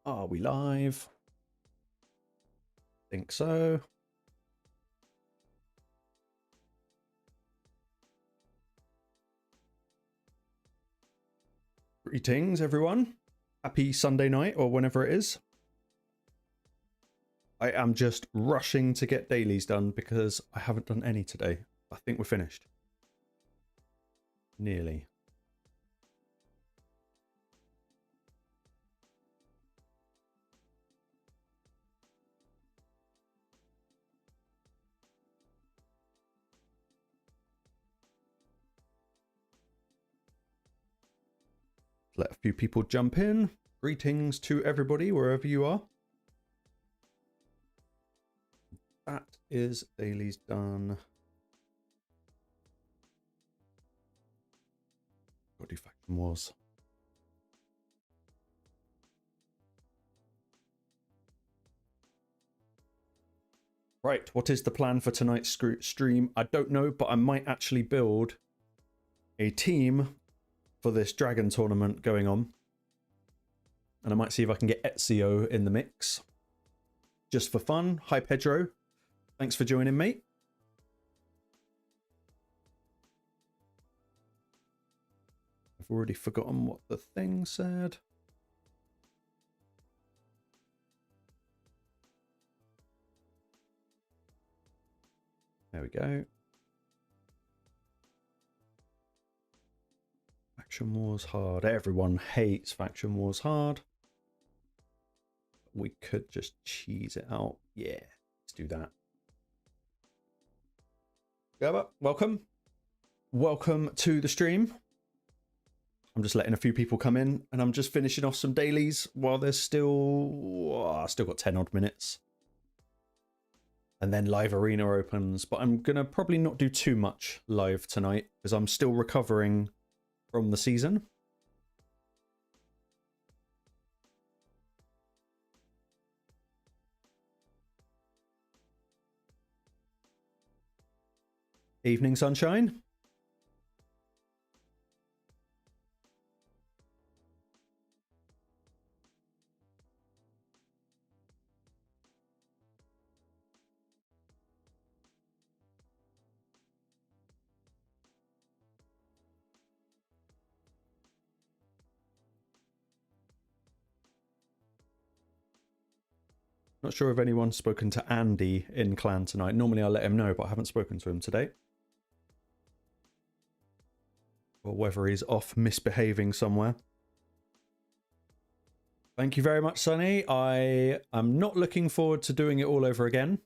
Are we live? Think so. Greetings, everyone. Happy Sunday night, or whenever it is. I am just rushing to get dailies done because I haven't done any today. I think we're finished. Nearly. Let a few people jump in. Greetings to everybody, wherever you are. That is dailies done. What do faction wars? Right, what is the plan for tonight's stream? I don't know, but I might actually build a team for this dragon tournament going on. And I might see if I can get Ezio in the mix. Just for fun. Hi, Pedro. Thanks for joining, mate. I've already forgotten what the thing said. There we go. Faction Wars hard. Everyone hates Faction Wars hard. We could just cheese it out. Yeah, let's do that. Gabba, welcome. Welcome to the stream. I'm just letting a few people come in, and I'm just finishing off some dailies while there's still got 10 odd minutes. And then live arena opens, but I'm gonna probably not do too much live tonight because I'm still recovering from the season. Evening, sunshine. Not sure if anyone's spoken to Andy in clan tonight. Normally I let him know, but I haven't spoken to him today. Or whether he's off misbehaving somewhere. Thank you very much, Sonny. I am not looking forward to doing it all over again.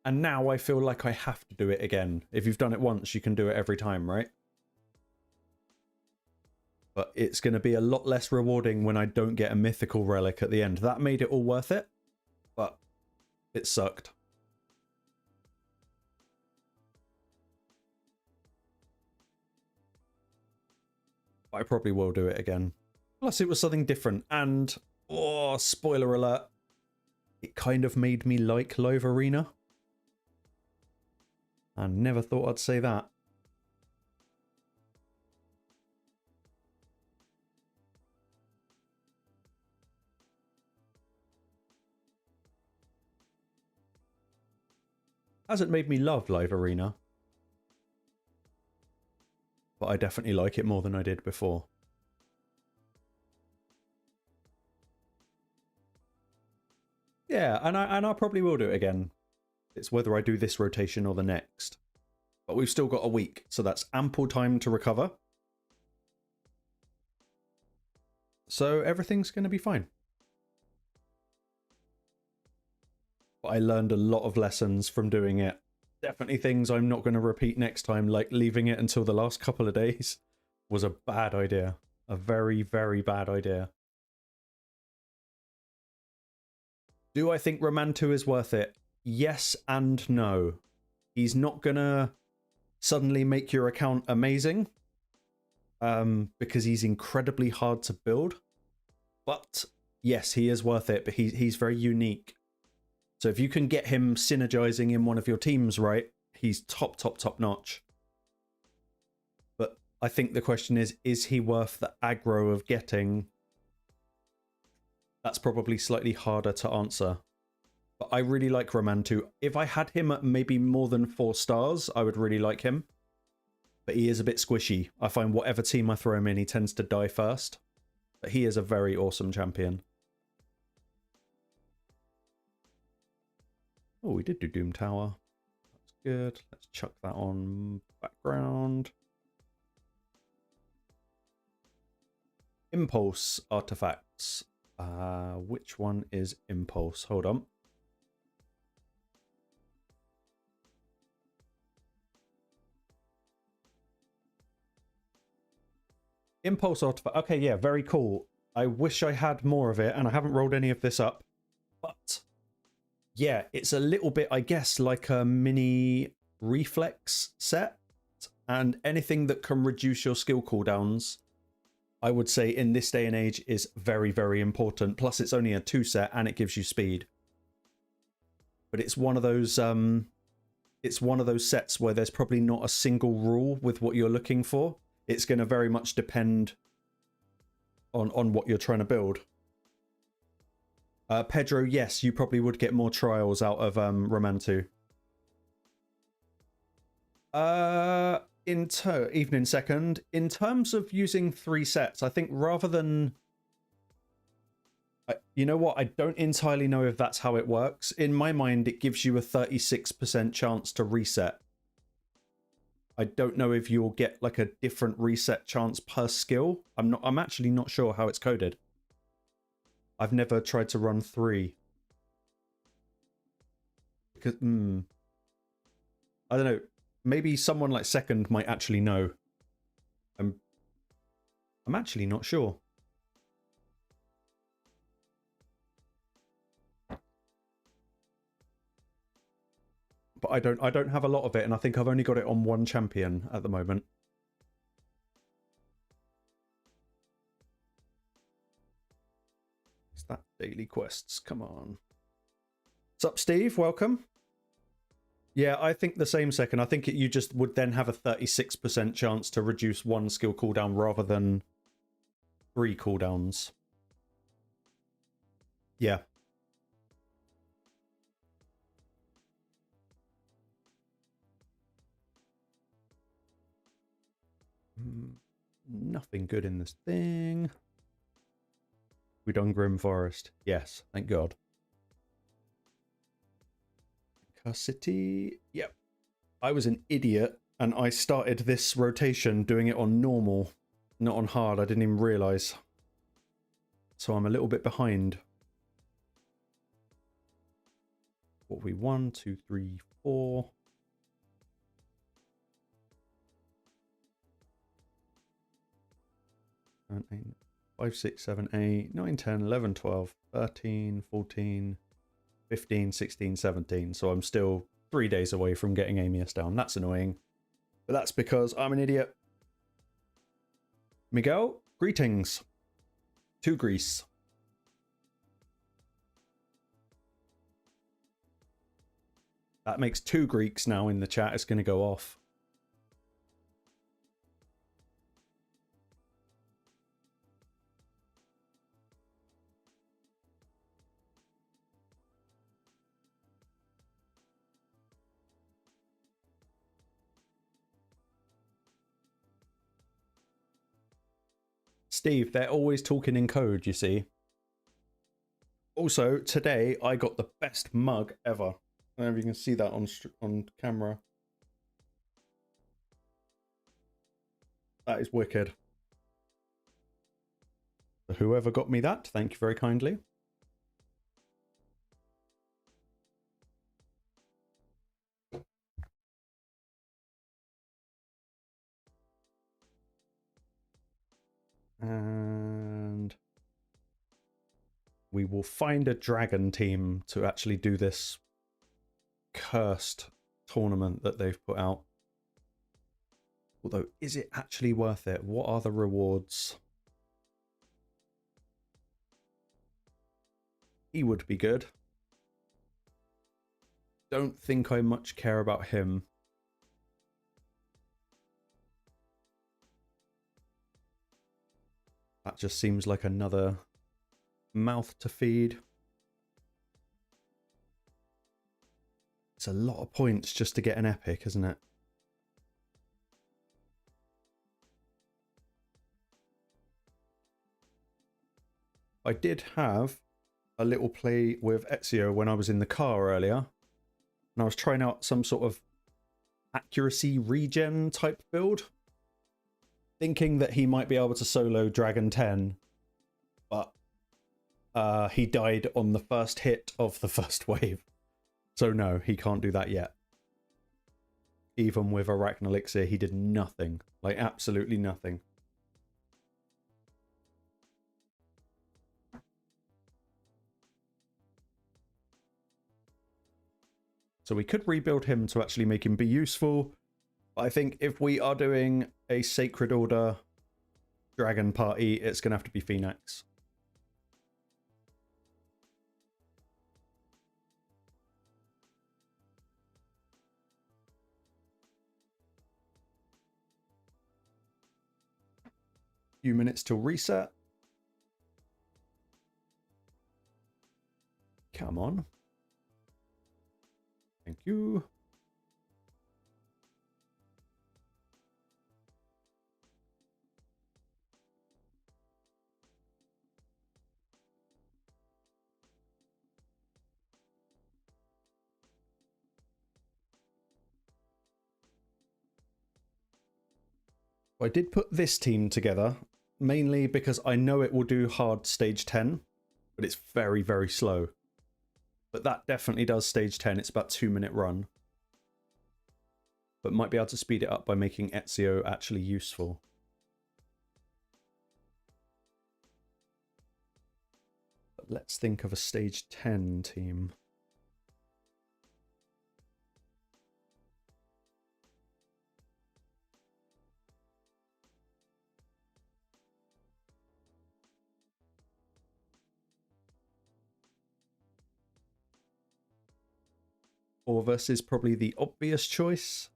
And now I feel like I have to do it again. If you've done it once, you can do it every time, right? But it's going to be a lot less rewarding when I don't get a mythical relic at the end. That made it all worth it, but it sucked. I probably will do it again. Plus, it was something different. And, oh, spoiler alert, it kind of made me like live arena. I never thought I'd say that. Hasn't made me love live arena, but I definitely like it more than I did before. Yeah, and I probably will do it again. It's whether I do this rotation or the next. But we've still got a week, so that's ample time to recover. So everything's going to be fine. But I learned a lot of lessons from doing it. Definitely things I'm not going to repeat next time, like leaving it until the last couple of days was a bad idea. A very, very bad idea. Do I think Romantu is worth it? Yes and no. He's not going to suddenly make your account amazing because he's incredibly hard to build. But yes, he is worth it, but he's very unique. So if you can get him synergizing in one of your teams right, he's top notch. But I think the question is he worth the aggro of getting That's probably slightly harder to answer. But I really like Romantu. If I had him at maybe more than 4 stars, I would really like him. But he is a bit squishy. I find whatever team I throw him in, he tends to die first. But he is a very awesome champion. Oh, we did do Doom Tower. That's good. Let's chuck that on background. Impulse artifacts. Which one is Impulse? Hold on. Impulse artifact. Okay, yeah, very cool. I wish I had more of it, and I haven't rolled any of this up. But yeah, it's a little bit, I guess, like a mini reflex set. And anything that can reduce your skill cooldowns, I would say in this day and age, is very, very important. Plus, it's only a 2 set, and it gives you speed. But it's one of those sets where there's probably not a single rule with what you're looking for. It's going to very much depend on what you're trying to build. Pedro, yes, you probably would get more trials out of Romantu. Evening second. In terms of using 3 sets, I think rather than... you know what? I don't entirely know if that's how it works. In my mind, it gives you a 36% chance to reset. I don't know if you'll get like a different reset chance per skill. I'm actually not sure how it's coded. I've never tried to run 3. Because I don't know. Maybe someone like second might actually know. I'm actually not sure. But I don't have a lot of it, and I think I've only got it on 1 champion at the moment. Is that daily quests? Come on. What's up, Steve? Welcome. Yeah, I think the same second. I think you just would then have a 36% chance to reduce 1 skill cooldown rather than 3 cooldowns. Yeah. Nothing good in this thing. We done Grim Forest. Yes, thank God. City. Yep. I was an idiot and I started this rotation doing it on normal, not on hard. I didn't even realise. So I'm a little bit behind. What we 1, 2, 3, 4. 5, 6, 7, 8, 9, 10, 11, 12, 13, 14, 15, 16, 17. So I'm still 3 days away from getting Amius down. That's annoying. But that's because I'm an idiot. Miguel, greetings. To Greece. That makes 2 Greeks now in the chat. It's going to go off. Steve, they're always talking in code, you see. Also, today I got the best mug ever. I don't know if you can see that on camera. That is wicked. So whoever got me that, thank you very kindly. And we will find a dragon team to actually do this cursed tournament that they've put out. Although, is it actually worth it? What are the rewards? He would be good. Don't think I much care about him. That just seems like another mouth to feed. It's a lot of points just to get an epic, isn't it? I did have a little play with Ezio when I was in the car earlier, and I was trying out some sort of accuracy regen type build, thinking that he might be able to solo Dragon 10, but he died on the first hit of the first wave. So no, he can't do that yet. Even with Arachne Elixir, he did nothing. Like, absolutely nothing. So we could rebuild him to actually make him be useful. But I think if we are doing a Sacred Order Dragon party, it's going to have to be Phoenix. Few minutes till reset. Come on. Thank you. I did put this team together, mainly because I know it will do hard stage 10, but it's very, very slow. But that definitely does stage 10. It's about 2-minute run. But might be able to speed it up by making Ezio actually useful. But let's think of a stage 10 team. Orvus is probably the obvious choice.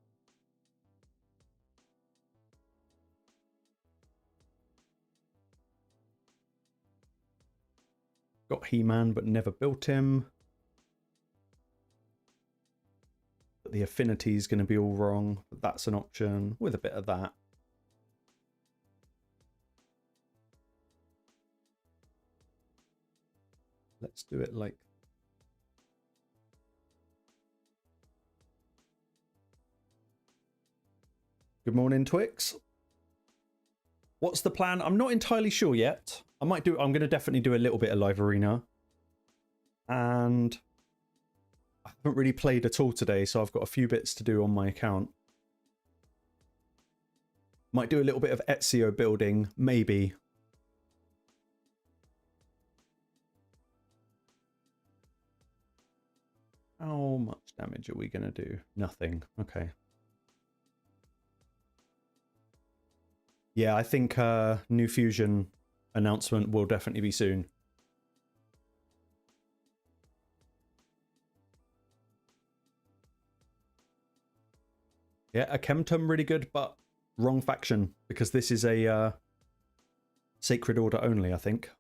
Got He-Man, but never built him. But the affinity is going to be all wrong. But that's an option with a bit of that. Let's do it like... Good morning, Twix. What's the plan? I'm not entirely sure yet. I'm going to definitely do a little bit of live arena. And I haven't really played at all today, so I've got a few bits to do on my account. Might do a little bit of Ezio building, maybe. How much damage are we going to do? Nothing. Okay. Yeah, I think new fusion announcement will definitely be soon. Yeah, a Chemtum really good, but wrong faction, because this is a Sacred Order only, I think.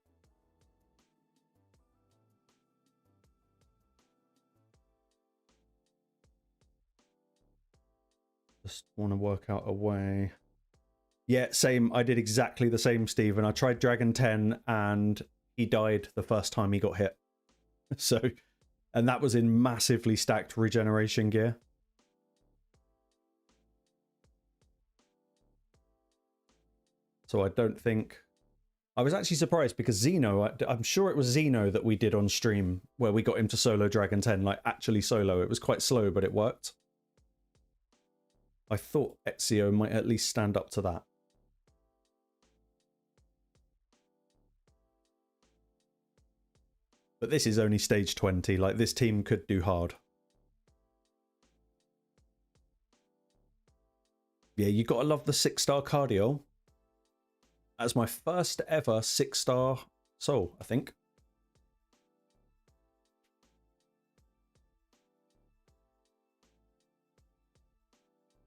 Just want to work out a way. Yeah, same. I did exactly the same, Stephen. I tried Dragon 10 and he died the first time he got hit. So, and that was in massively stacked regeneration gear. So I don't think... I was actually surprised because Zeno, I'm sure it was Zeno that we did on stream where we got him to solo Dragon 10, like actually solo. It was quite slow, but it worked. I thought Ezio might at least stand up to that. But this is only stage 20, like this team could do hard. Yeah, you gotta love the 6-star cardio. That's my first ever 6-star soul, I think.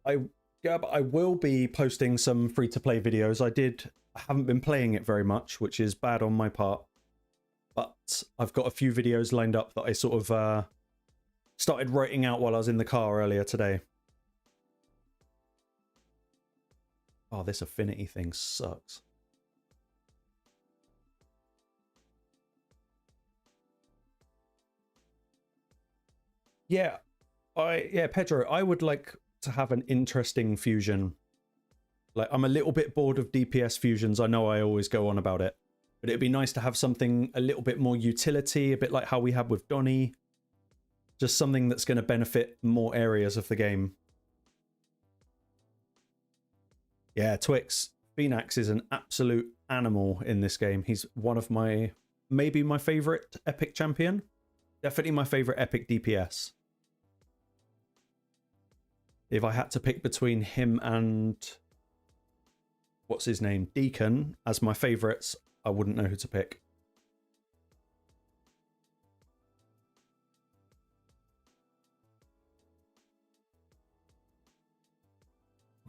I will be posting some free-to-play videos. I haven't been playing it very much, which is bad on my part. but I've got a few videos lined up that I sort of started writing out while I was in the car earlier today. Oh, this affinity thing sucks. Yeah, Pedro, I would like to have an interesting fusion. Like, I'm a little bit bored of DPS fusions. I know I always go on about it, but it'd be nice to have something a little bit more utility, a bit like how we had with Donnie. Just something that's going to benefit more areas of the game. Yeah, Twix. Phoenix is an absolute animal in this game. He's one of my, maybe my favorite epic champion. Definitely my favorite epic DPS. If I had to pick between him and what's his name, Deacon, as my favorites, I wouldn't know who to pick.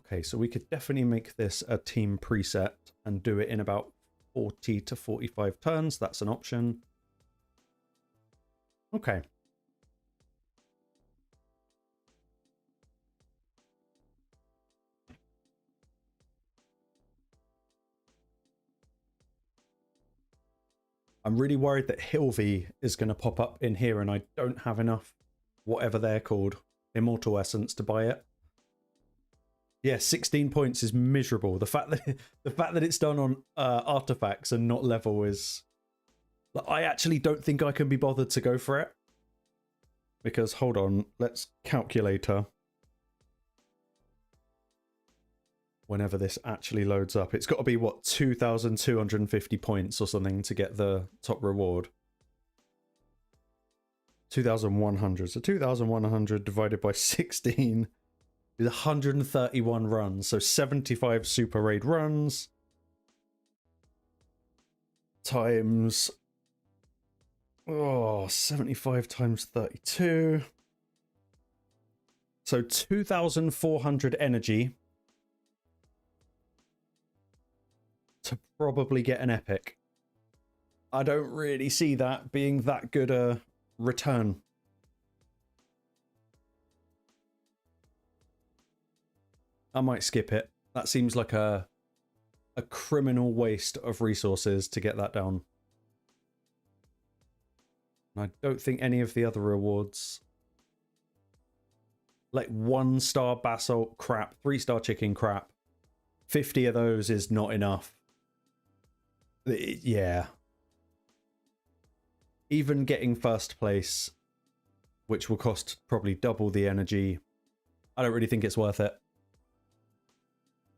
Okay, so we could definitely make this a team preset and do it in about 40 to 45 turns. That's an option. Okay. I'm really worried that Hilvy is going to pop up in here and I don't have enough, whatever they're called, Immortal Essence to buy it. Yeah, 16 points is miserable. The fact that it's done on artifacts and not level is... I actually don't think I can be bothered to go for it. Because, hold on, let's calculator. Whenever this actually loads up. It's got to be, what, 2,250 points or something to get the top reward. 2,100. So 2,100 divided by 16 is 131 runs. So 75 super raid runs times... Oh, 75 times 32. So 2,400 energy to probably get an epic. I don't really see that being that good a return. I might skip it. That seems like a criminal waste of resources to get that down. I don't think any of the other rewards, like 1-star basalt crap, 3-star chicken crap, 50 of those is not enough. Yeah. Even getting first place, which will cost probably double the energy, I don't really think it's worth it.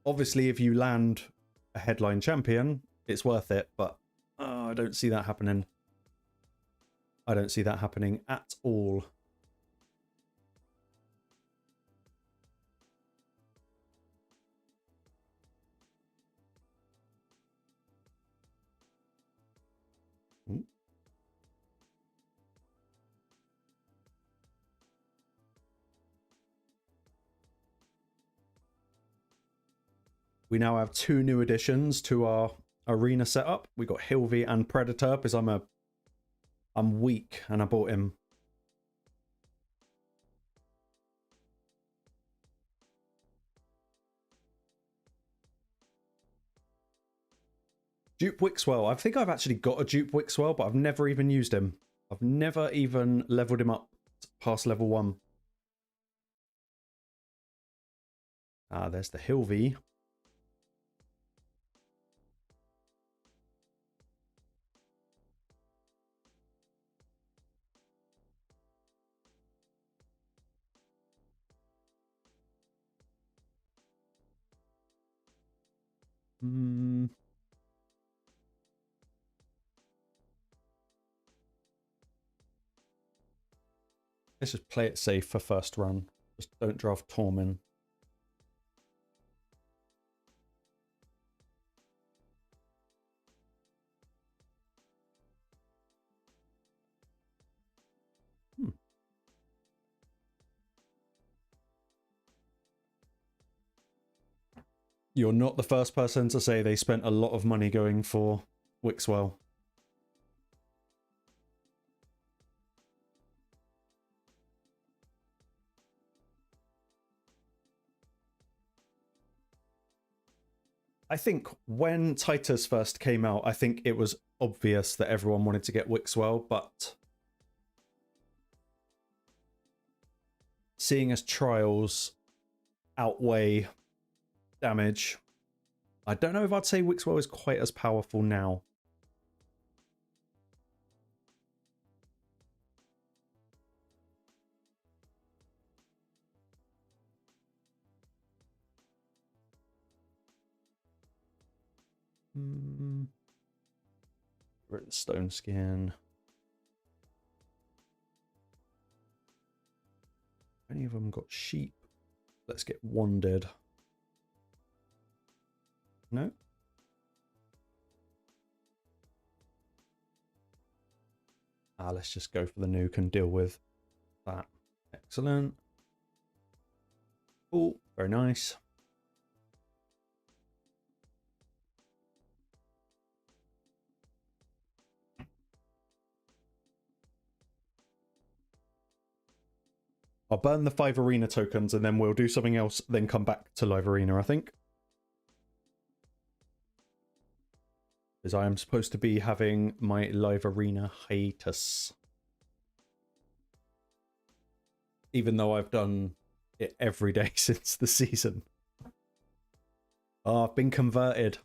Obviously, if you land a headline champion, it's worth it, but I don't see that happening. I don't see that happening at all. Ooh. We now have 2 new additions to our arena setup. We got Hilvy and Predator because I'm weak and I bought him. Dupe Wixwell. I think I've actually got a Dupe Wixwell, but I've never even used him. I've never even leveled him up past level 1. Ah, there's the Hilvy. Let's just play it safe for first run. Just don't draft Tormin. You're not the first person to say they spent a lot of money going for Wixwell. I think when Titus first came out, I think it was obvious that everyone wanted to get Wixwell, but seeing as trials outweigh damage, I don't know if I'd say Wixwell is quite as powerful now. We're at the stone skin. Any of them got sheep? Let's get wandered. No. Let's just go for the nuke and deal with that. Excellent. Oh, very nice. I'll burn the 5 arena tokens and then we'll do something else, then come back to live arena, I think. Because I am supposed to be having my live arena hiatus. Even though I've done it every day since the season. Oh, I've been converted.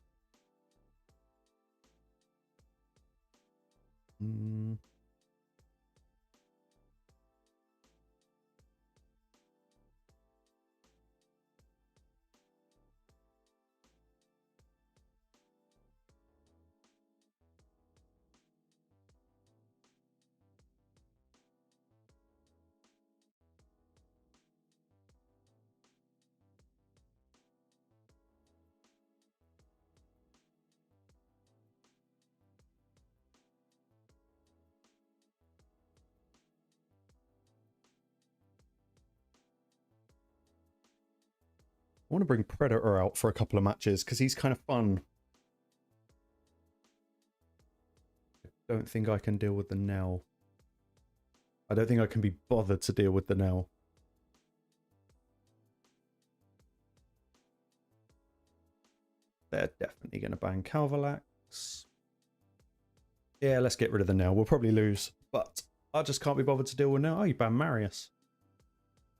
I want to bring Predator out for a couple of matches because he's kind of fun. I don't think I can deal with the Nell. I don't think I can be bothered to deal with the Nell. They're definitely going to ban Calvalax. Yeah, let's get rid of the Nell. We'll probably lose, but I just can't be bothered to deal with Nell. Oh, you ban Marius.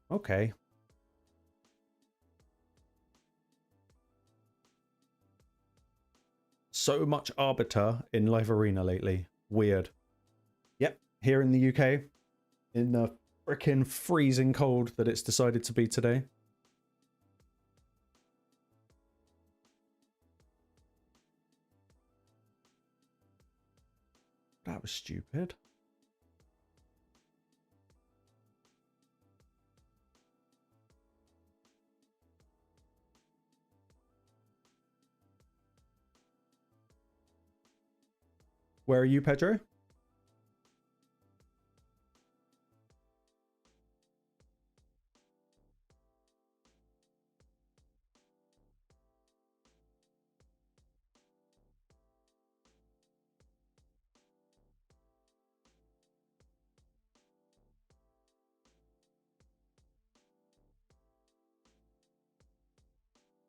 Okay. So much Arbiter in live arena lately. Weird. Yep, here in the UK, in the frickin' freezing cold that it's decided to be today. That was stupid. Where are you, Pedro?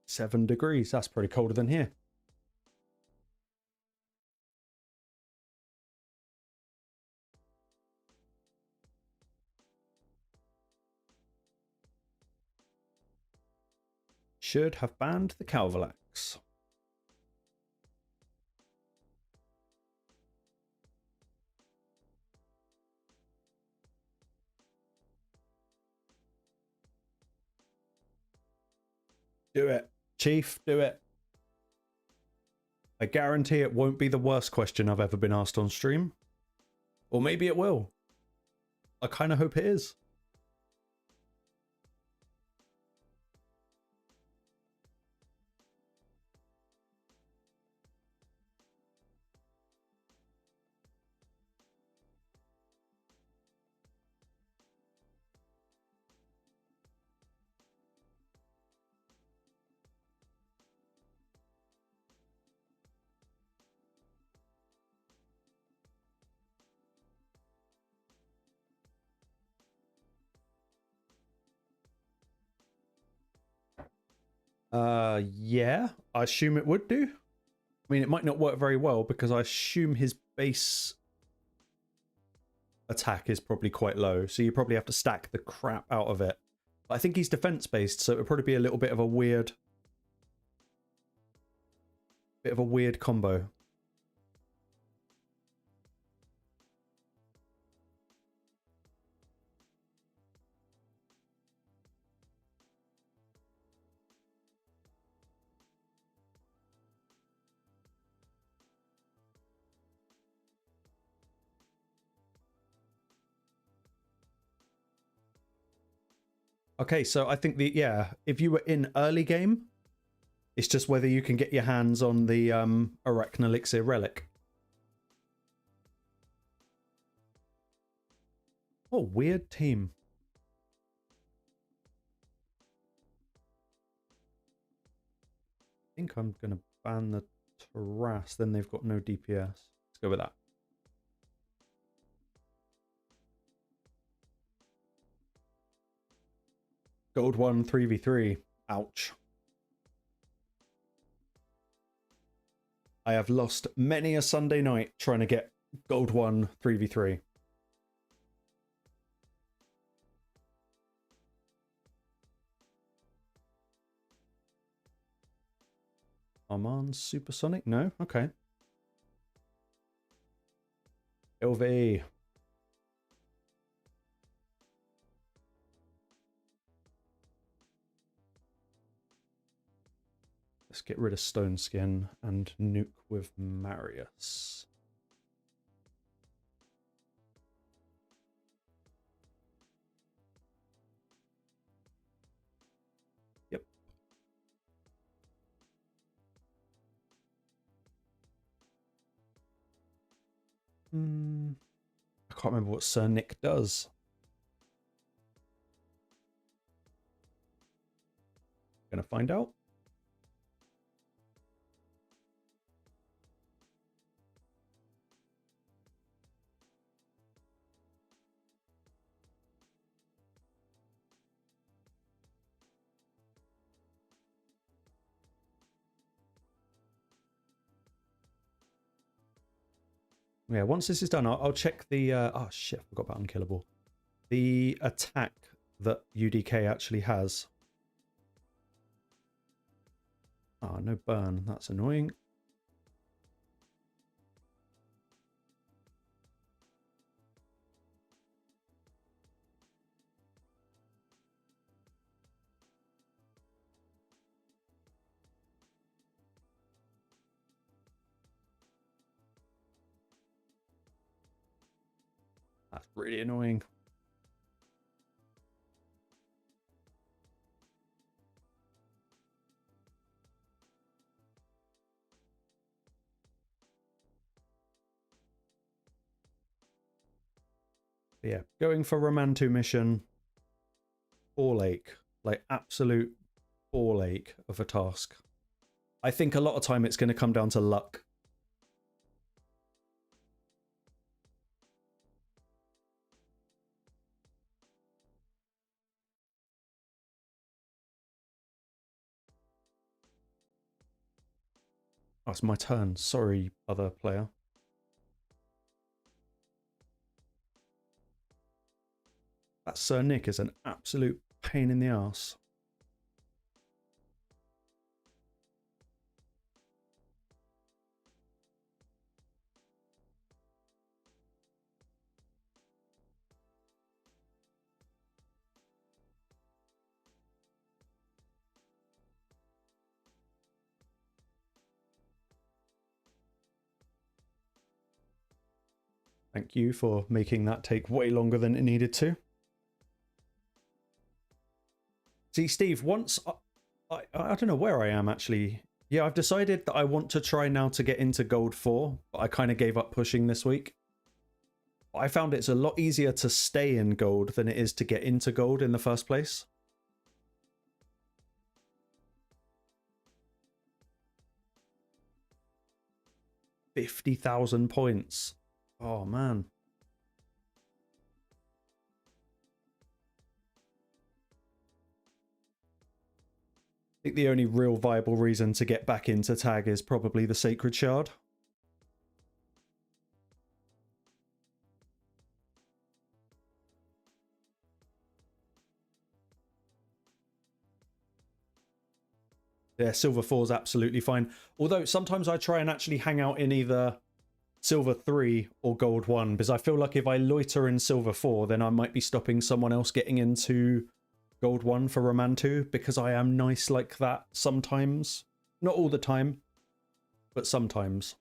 Seven degrees. That's pretty colder than here. Should have banned the Calvalax. Do it. Chief, do it. I guarantee it won't be the worst question I've ever been asked on stream. Or maybe it will. I kind of hope it is. Yeah, I assume it would do. I mean, it might not work very well because I assume his base attack is probably quite low, so you probably have to stack the crap out of it. But I think he's defense based, so it would probably be a little bit of a weird combo. Okay, so I think if you were in early game, it's just whether you can get your hands on the Arachne Elixir relic. Oh, weird team. I think I'm gonna ban the Taras, then they've got no DPS. Let's go with that. Gold 1 3v3. Ouch. I have lost many a Sunday night trying to get Gold 1 3v3. Armand Supersonic? No? Okay. LV. Let's get rid of Stone Skin and nuke with Marius. Yep. I can't remember what Sir Nick does. Gonna find out. Yeah, once this is done, I'll check the... oh, shit, I forgot about Unkillable. The attack that UDK actually has. Oh, no burn. That's annoying. That's really annoying. But yeah, going for Romantu mission. Ball ache. Like, absolute ball ache of a task. I think a lot of time it's going to come down to luck. Oh, it's my turn. Sorry, other player. That Sir Nick is an absolute pain in the ass. Thank you for making that take way longer than it needed to. See, Steve, once... I don't know where I am, actually. Yeah, I've decided that I want to try now to get into Gold 4, but I kind of gave up pushing this week. I found it's a lot easier to stay in Gold than it is to get into Gold in the first place. $50,000 points. Oh, man. think the only real viable reason to get back into tag is probably the Sacred Shard. Yeah, Silver 4 is absolutely fine. Although sometimes I try and actually hang out in either Silver 3 or Gold 1, because I feel like if I loiter in Silver 4, then I might be stopping someone else getting into Gold 1 for Romantu, because I am nice like that sometimes. Not all the time, but sometimes.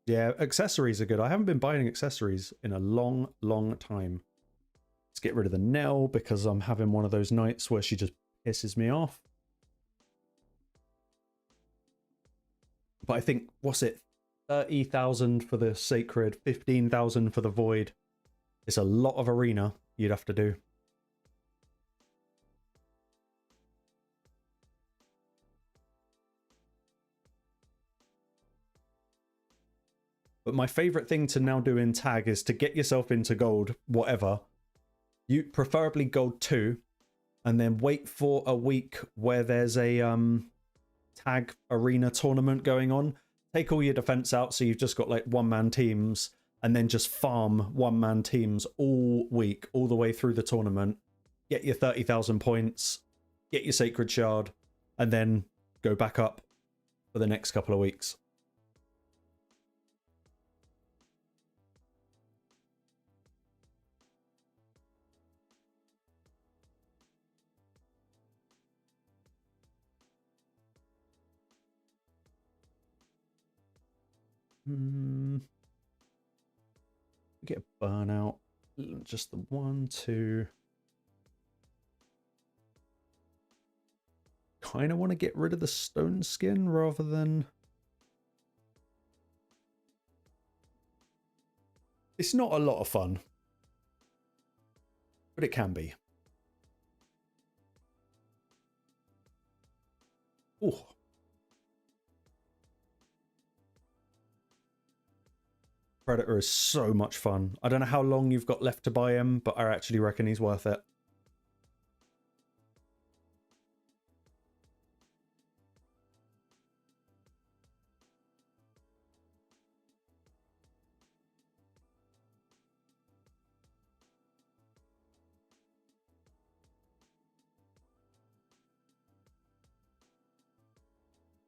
Yeah, accessories are good. I haven't been buying accessories in a long, long time. Let's get rid of the Nell because I'm having one of those nights where she just pisses me off. But I think, what's it? 30,000 for the Sacred, 15,000 for the Void. It's a lot of arena you'd have to do. But my favorite thing to now do in tag is to get yourself into gold, whatever. You preferably gold 2, and then wait for a week where there's a tag arena tournament going on. Take all your defense out, so you've just got like one-man teams, and then just farm one-man teams all week, all the way through the tournament. Get your 30,000 points, get your Sacred Shard, and then go back up for the next couple of weeks. Get a burnout. Just the 1, 2. Kind of want to get rid of the stone skin rather than... It's not a lot of fun, but it can be. Oh. Predator is so much fun. I don't know how long you've got left to buy him, but I actually reckon he's worth it.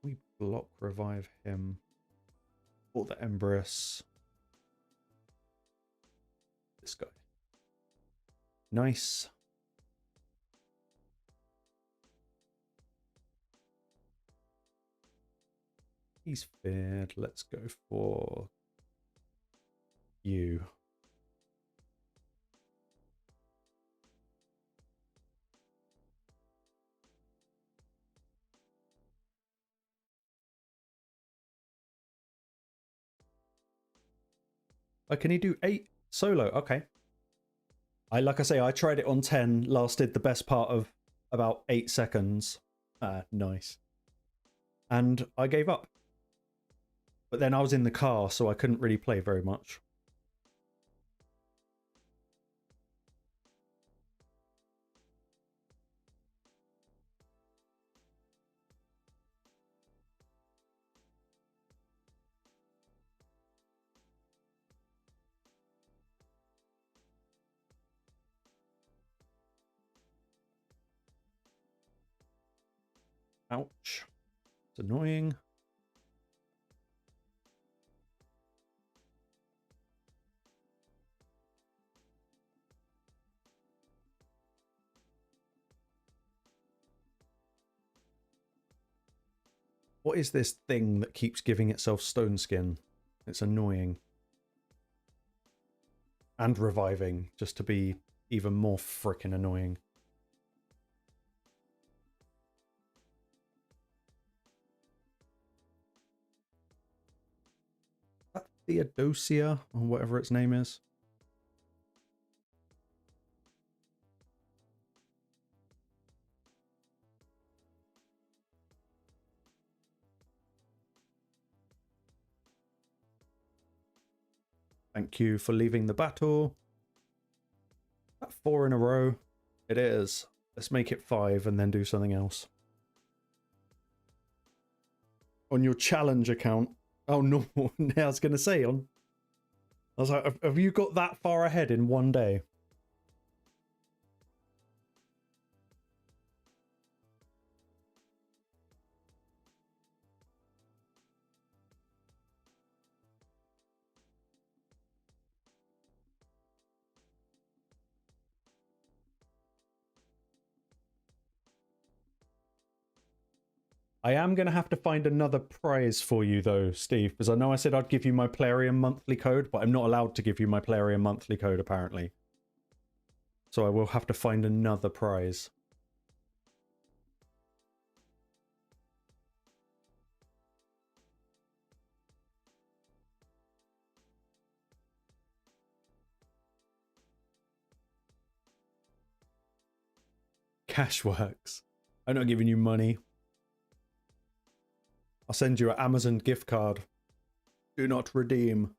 We block revive him. Or the Empress. This guy. Nice. He's feared. Let's go for you. Oh, can he do 8 solo? Okay. Like I say, I tried it on 10, lasted the best part of about 8 seconds. Nice. And I gave up. But then I was in the car, so I couldn't really play very much. Ouch. It's annoying. What is this thing that keeps giving itself stone skin? It's annoying. And reviving, just to be even more frickin' annoying. That Theodosia, or whatever its name is. Thank you for leaving the battle. That 4 in a row. It is. Let's make it 5 and then do something else. On your challenge account. Oh no, I was going to say on. I was like, have you got that far ahead in one day? I am going to have to find another prize for you, though, Steve, because I know I said I'd give you my Plarium monthly code, but I'm not allowed to give you my Plarium monthly code, apparently. So I will have to find another prize. Cashworks. I'm not giving you money. I'll send you an Amazon gift card. Do not redeem.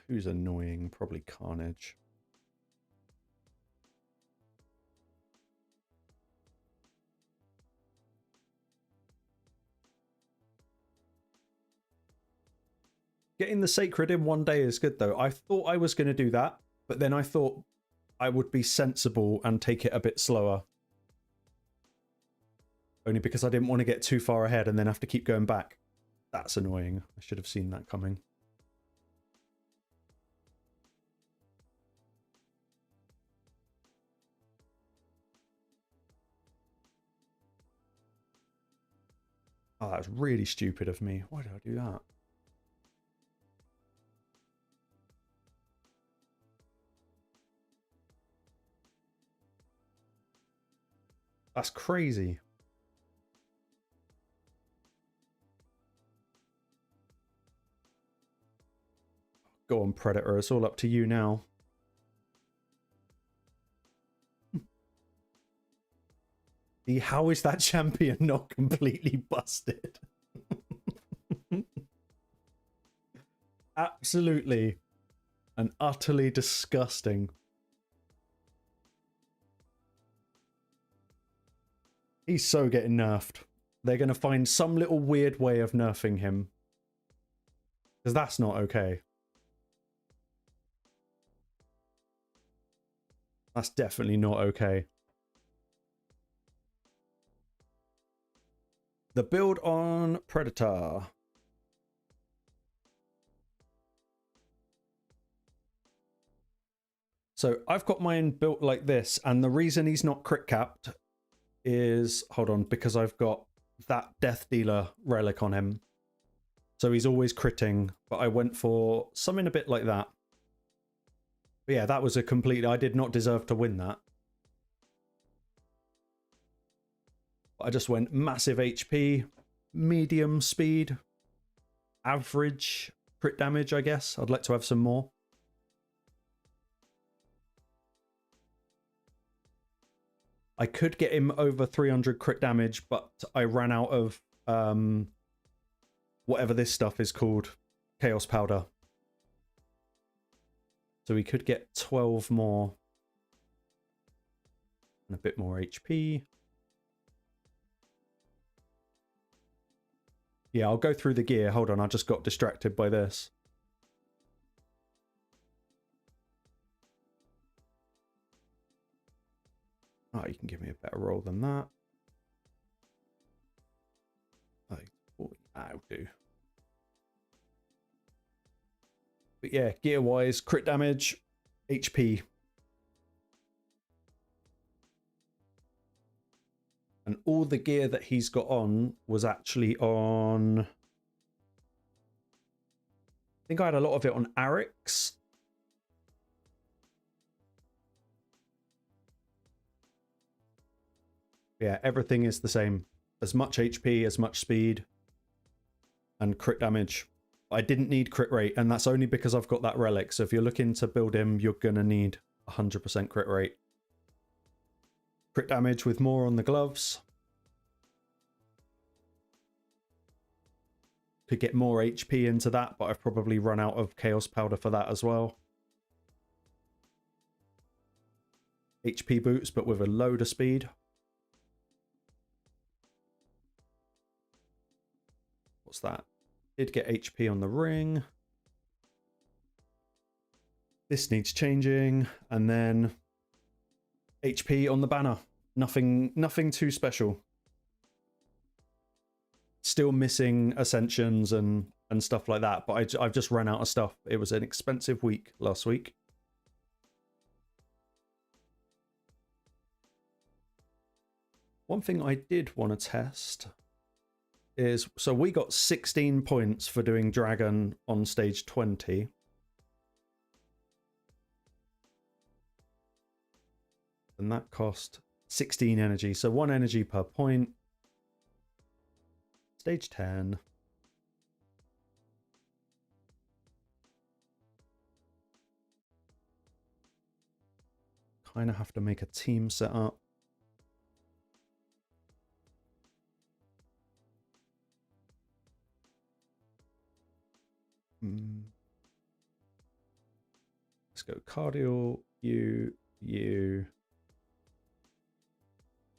Who's annoying? Probably Carnage. Getting the Sacred in one day is good, though. I thought I was going to do that, but then I thought I would be sensible and take it a bit slower. Only because I didn't want to get too far ahead and then have to keep going back. That's annoying. I should have seen that coming. Oh, that was really stupid of me. Why did I do that? That's crazy. Go on, Predator. It's all up to you now. How is that champion not completely busted? Absolutely and utterly disgusting. He's so getting nerfed. They're going to find some little weird way of nerfing him. Because that's not okay. That's definitely not okay. The build on Predator. So I've got mine built like this, and the reason he's not crit capped is, hold on, because I've got that Death Dealer relic on him. So he's always critting, but I went for something a bit like that. But yeah, that was a complete, I did not deserve to win that. I just went massive HP, medium speed, average crit damage, I guess. I'd like to have some more. I could get him over 300 crit damage, but I ran out of whatever this stuff is called, Chaos Powder. So we could get 12 more and a bit more HP. Yeah, I'll go through the gear. Hold on, I just got distracted by this. Oh, you can give me a better roll than that. I'll do. But yeah, gear-wise, crit damage, HP. And all the gear that he's got on was actually on... I think I had a lot of it on Arix. Yeah, everything is the same. As much HP, as much speed, and crit damage. I didn't need crit rate, and that's only because I've got that relic. So if you're looking to build him, you're going to need 100% crit rate. Crit damage with more on the gloves. Could get more HP into that, but I've probably run out of Chaos Powder for that as well. HP boots, but with a load of speed. What's that? Did get HP on the ring. This needs changing. And then HP on the banner. Nothing too special. Still missing ascensions and stuff like that, but I've just run out of stuff. It was an expensive week last week. One thing I did want to test is, so we got 16 points for doing Dragon on stage 20. And that cost 16 energy, so 1 energy per point. Stage 10. Kind of have to make a team setup. Let's go Cardial, you,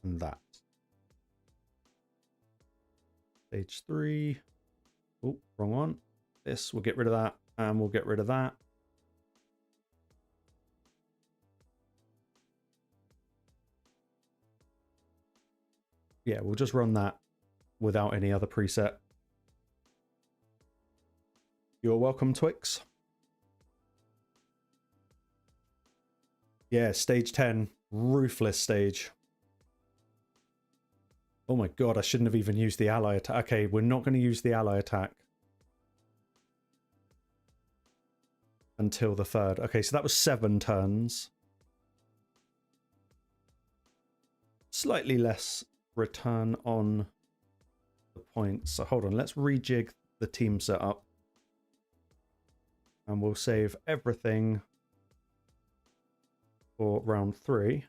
and that. Stage 3. Oh, wrong one. This, we'll get rid of that, and we'll get rid of that. Yeah, we'll just run that without any other preset. You're welcome, Twix. Yeah, stage 10. Ruthless stage. Oh my god, I shouldn't have even used the ally attack. Okay, we're not going to use the ally attack until the 3rd. Okay, so that was 7 turns. Slightly less return on the points. So hold on, let's rejig the team setup. And we'll save everything for round 3.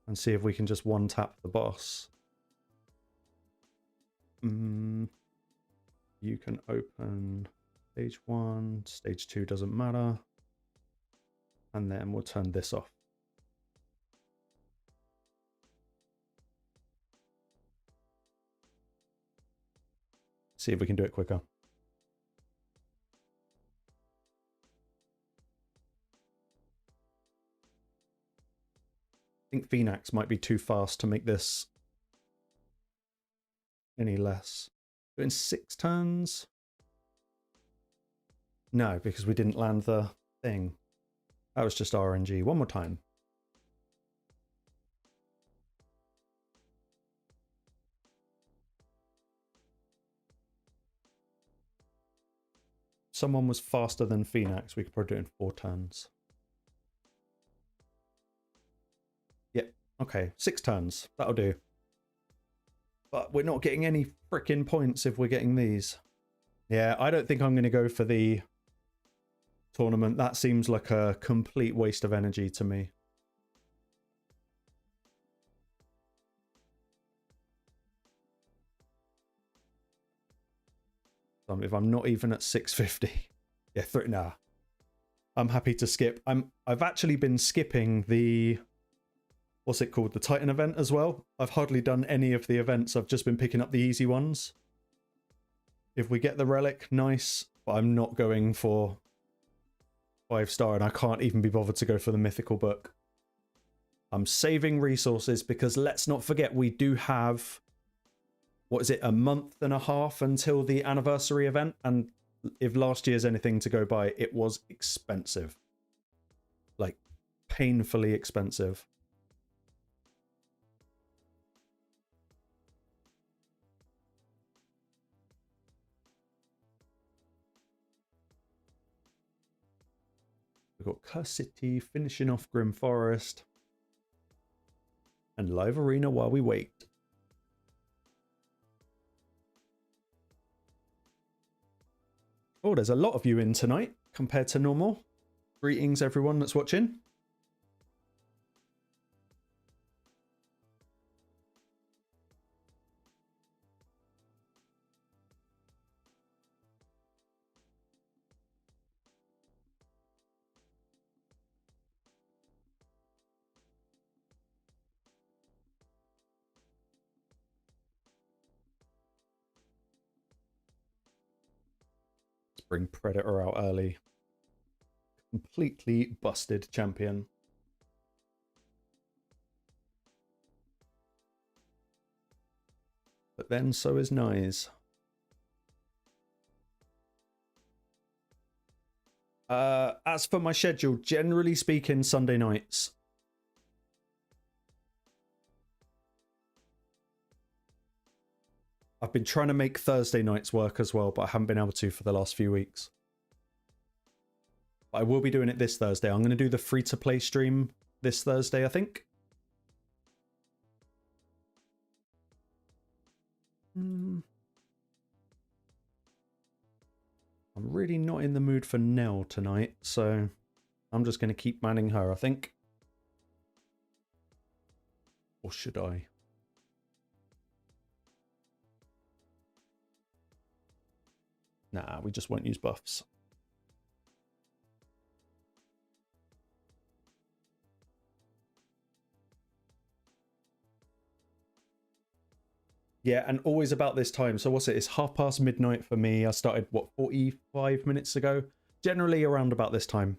And see if we can just one-tap the boss. You can open stage 1, stage 2 doesn't matter. And then we'll turn this off. See if we can do it quicker. I think Phoenix might be too fast to make this any less. Doing 6 turns? No, because we didn't land the thing. That was just RNG. One more time. Someone was faster than Phoenix. We could probably do it in 4 turns. Okay, 6 turns. That'll do. But we're not getting any freaking points if we're getting these. Yeah, I don't think I'm going to go for the tournament. That seems like a complete waste of energy to me. If I'm not even at 650. Yeah, nah. I'm happy to skip. I've actually been skipping the... What's it called? The Titan event as well. I've hardly done any of the events. I've just been picking up the easy ones. If we get the relic, nice. But I'm not going for 5-star, and I can't even be bothered to go for the mythical book. I'm saving resources because let's not forget we do have, what is it, a month and a half until the anniversary event. And if last year's anything to go by, it was expensive. Like, painfully expensive. We've got Curse City, finishing off Grim Forest, and Live Arena while we wait. Oh, there's a lot of you in tonight compared to normal. Greetings, everyone that's watching. Let's bring Predator out early. Completely busted champion. But then so is Nyes. As for my schedule, generally speaking, Sunday nights. I've been trying to make Thursday nights work as well, but I haven't been able to for the last few weeks. But I will be doing it this Thursday. I'm going to do the free-to-play stream this Thursday, I think. I'm really not in the mood for Nell tonight, so I'm just going to keep manning her, I think. Or should I? Nah, we just won't use buffs. Yeah, and always about this time. So what's it? It's midnight for me. I started, what, 45 minutes ago? Generally around about this time.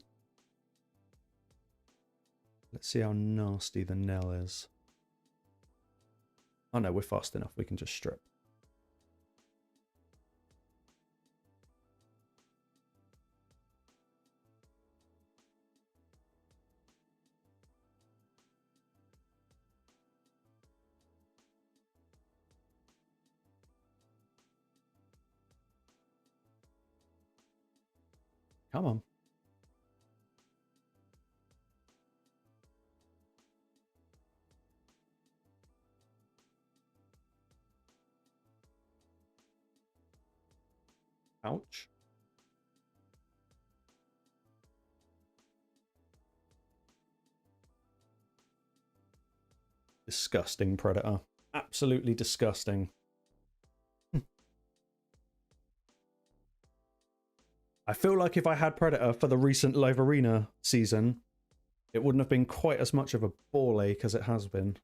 Let's see how nasty the Nell is. Oh no, we're fast enough. We can just strip. Come on. Ouch. Disgusting Predator. Absolutely disgusting. I feel like if I had Predator for the recent Live Arena season, it wouldn't have been quite as much of a ball ache as it has been.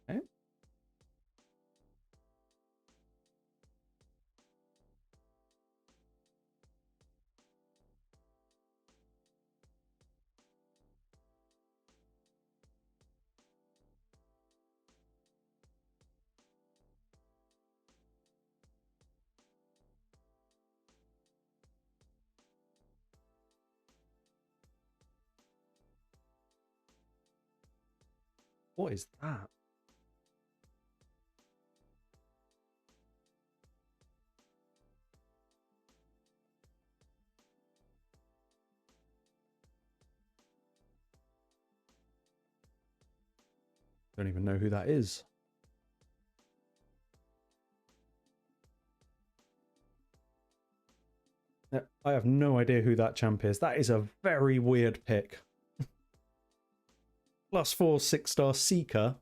Okay. What is that? Don't even know who that is. I have no idea who that champ is. That is a very weird pick. +4 6-star Seeker.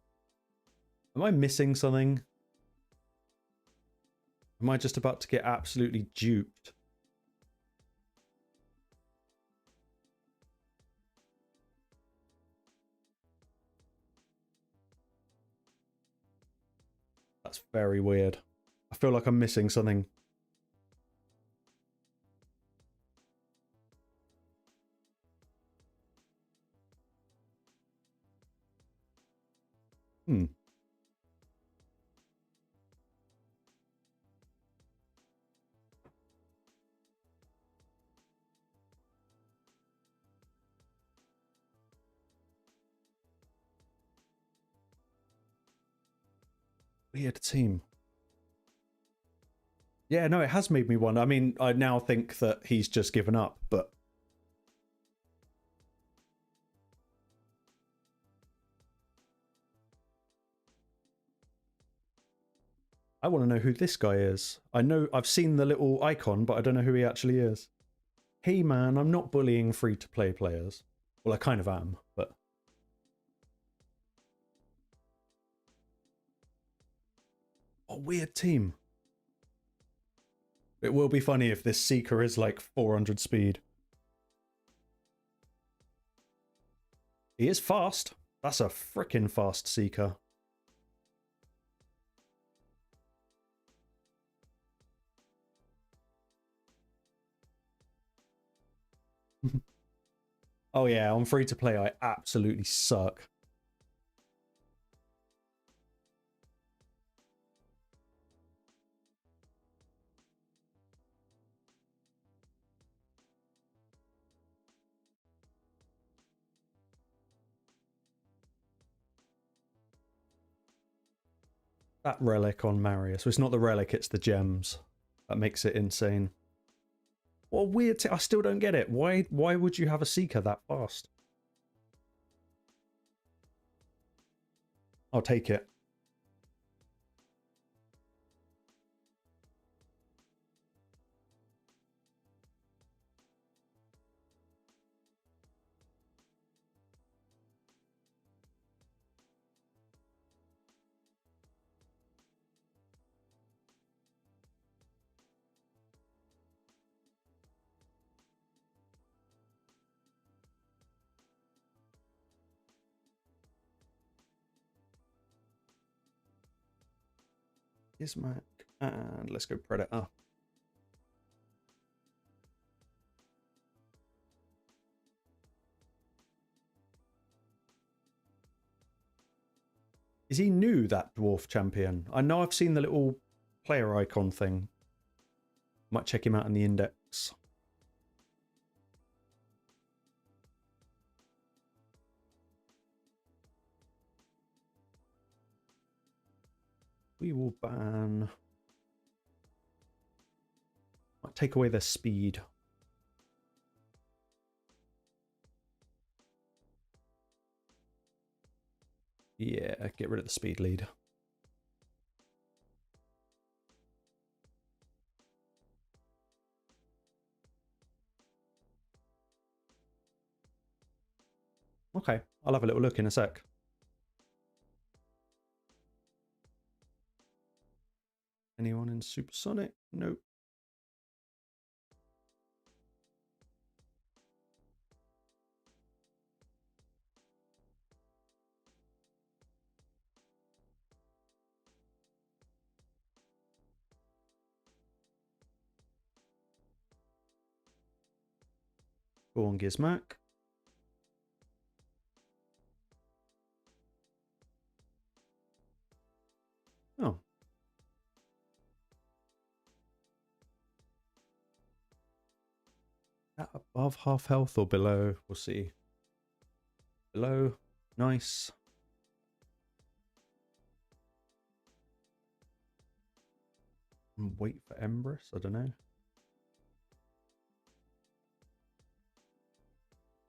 Am I missing something? Am I just about to get absolutely duped? That's very weird. I feel like I'm missing something. Weird team. Yeah, no, it has made me wonder. I mean, I now think that he's just given up, but I want to know who this guy is. I know I've seen the little icon, but I don't know who he actually is. Hey man, I'm not bullying free-to-play players. Well, I kind of am, but... What a weird team. It will be funny if this Seeker is like 400 speed. He is fast. That's a frickin' fast Seeker. Oh yeah, on free-to-play I absolutely suck. That relic on Marius. It's not the relic, it's the gems. That makes it insane. What a weird... I still don't get it. Why would you have a Seeker that fast? I'll take it. Ismac. And let's go Predator. Is he new, that dwarf champion? I know I've seen the little player icon thing. Might check him out in the index. We will ban... Might take away their speed. Yeah, get rid of the speed lead. Okay, I'll have a little look in a sec. Anyone in Supersonic? Nope. Go on, Gizmac. Oh. At above half health or below? We'll see. Below. Nice. Wait for Empress? I don't know.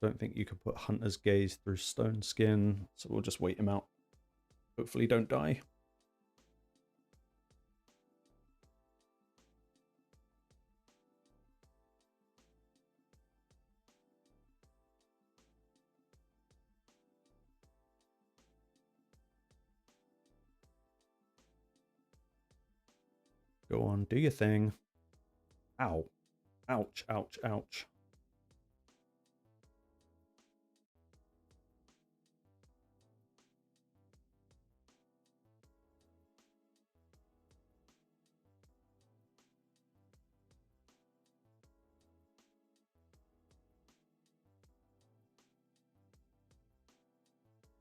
Don't think you could put Hunter's Gaze through Stone Skin, so we'll just wait him out. Hopefully don't die. Go on, do your thing. Ow. Ouch, ouch, ouch.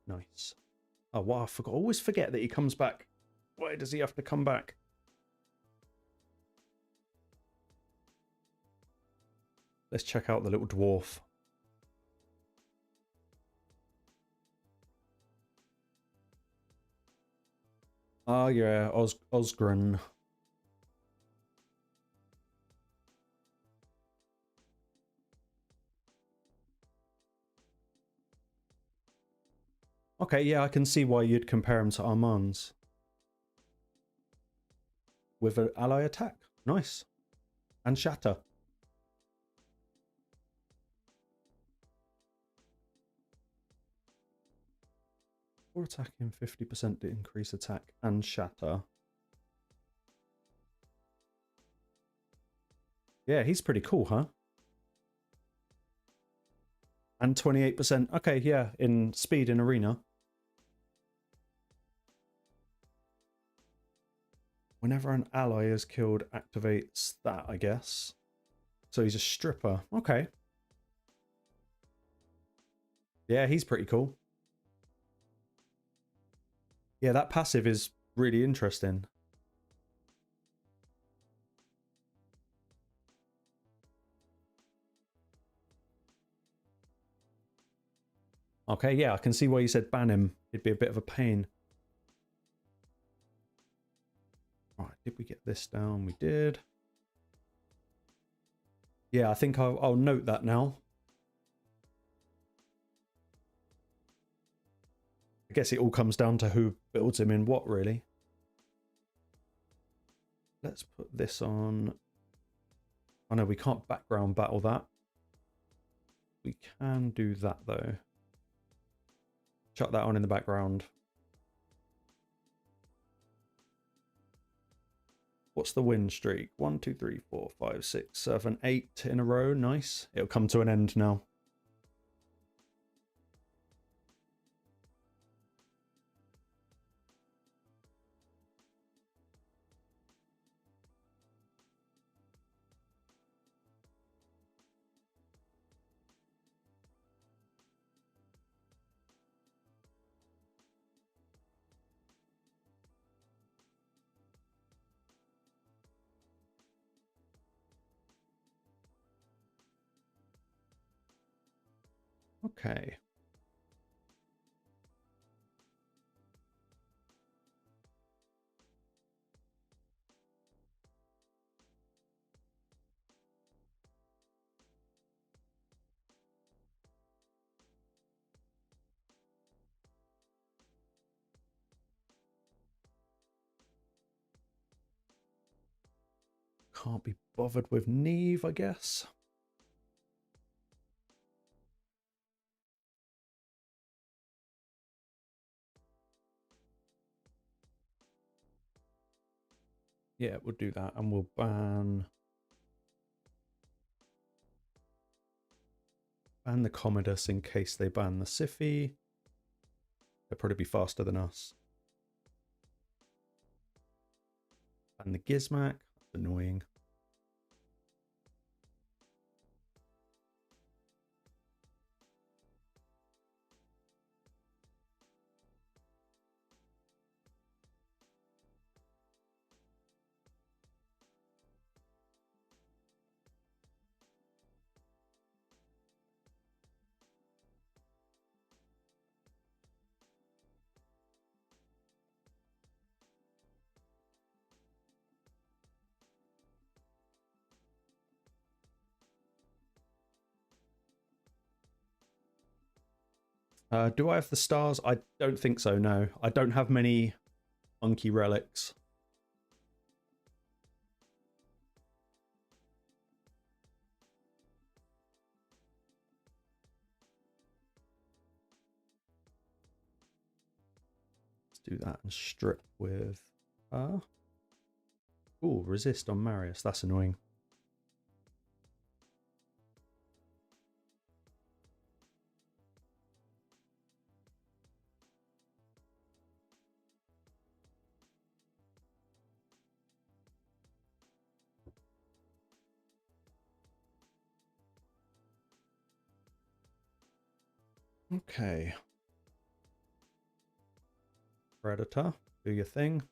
Nice. Oh, wow, I forgot. I always forget that he comes back. Why does he have to come back? Let's check out the little dwarf. Ah, yeah, Osgren. Okay, yeah, I can see why you'd compare him to Armand's. With an ally attack. Nice. And shatter. Or attacking 50% to increase attack and shatter. Yeah, he's pretty cool, huh? And 28%. Okay, yeah, in speed in arena. Whenever an ally is killed, activates that, I guess. So he's a stripper. Okay. Yeah, he's pretty cool. Yeah, that passive is really interesting. Okay, yeah, I can see why you said ban him. It'd be a bit of a pain. Right, did we get this down? We did. Yeah, I think I'll note that now. I guess it all comes down to who builds him in what, really. Let's put this on. Oh no, we can't background battle that. We can do that, though. Chuck that on in the background. What's the win streak? 1, 2, 3, 4, 5, 6, 7, 8 in a row. Nice. It'll come to an end now. Okay. Can't be bothered with Neve, I guess. Yeah, we'll do that, and we'll ban the Commodus in case they ban the Siffy. They'll probably be faster than us. And the Gizmac. That's annoying. Do I have the stars? I don't think so, no. I don't have many monkey relics. Let's do that and strip with... Ooh, resist on Marius. That's annoying. Okay. Predator, do your thing.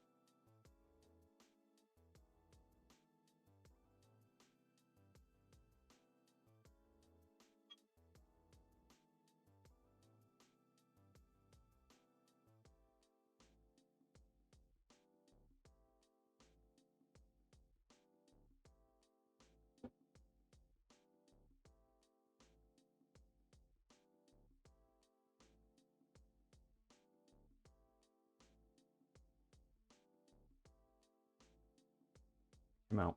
him out.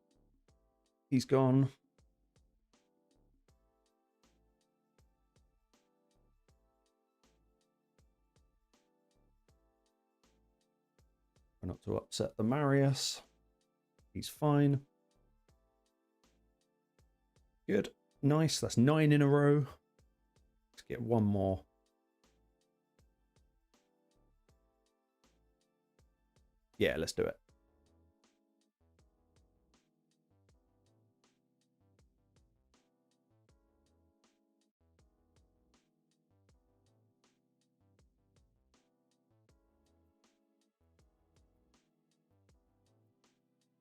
He's gone. Not to upset the Marius. He's fine. Good. Nice. That's 9 in a row. Let's get one more. Yeah, let's do it.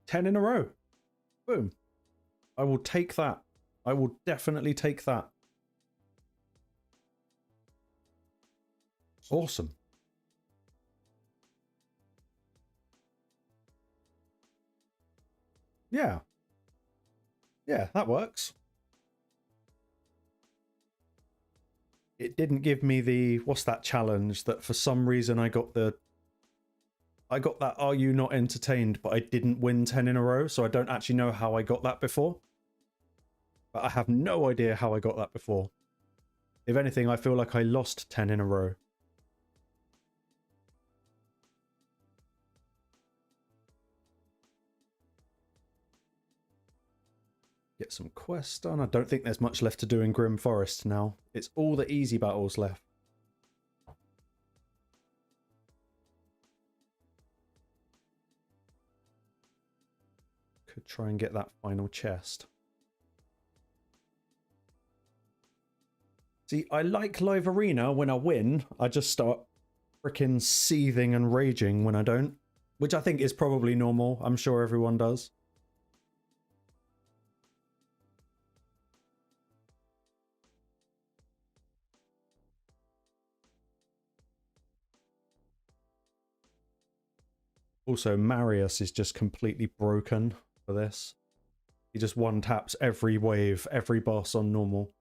$10 in a row. Boom. I will take that. I will definitely take that. Awesome. Yeah. Yeah, that works. It didn't give me the, what's that challenge that for some reason I got that are you not entertained, but I didn't win 10 in a row, so I don't actually know how I got that before. But I have no idea how I got that before. If anything, I feel like I lost 10 in a row. Get some quests done. I don't think there's much left to do in Grim Forest now. It's all the easy battles left. Could try and get that final chest. See, I like Live Arena when I win. I just start freaking seething and raging when I don't. Which I think is probably normal. I'm sure everyone does. Also, Marius is just completely broken for this. He just one-taps every wave, every boss on normal.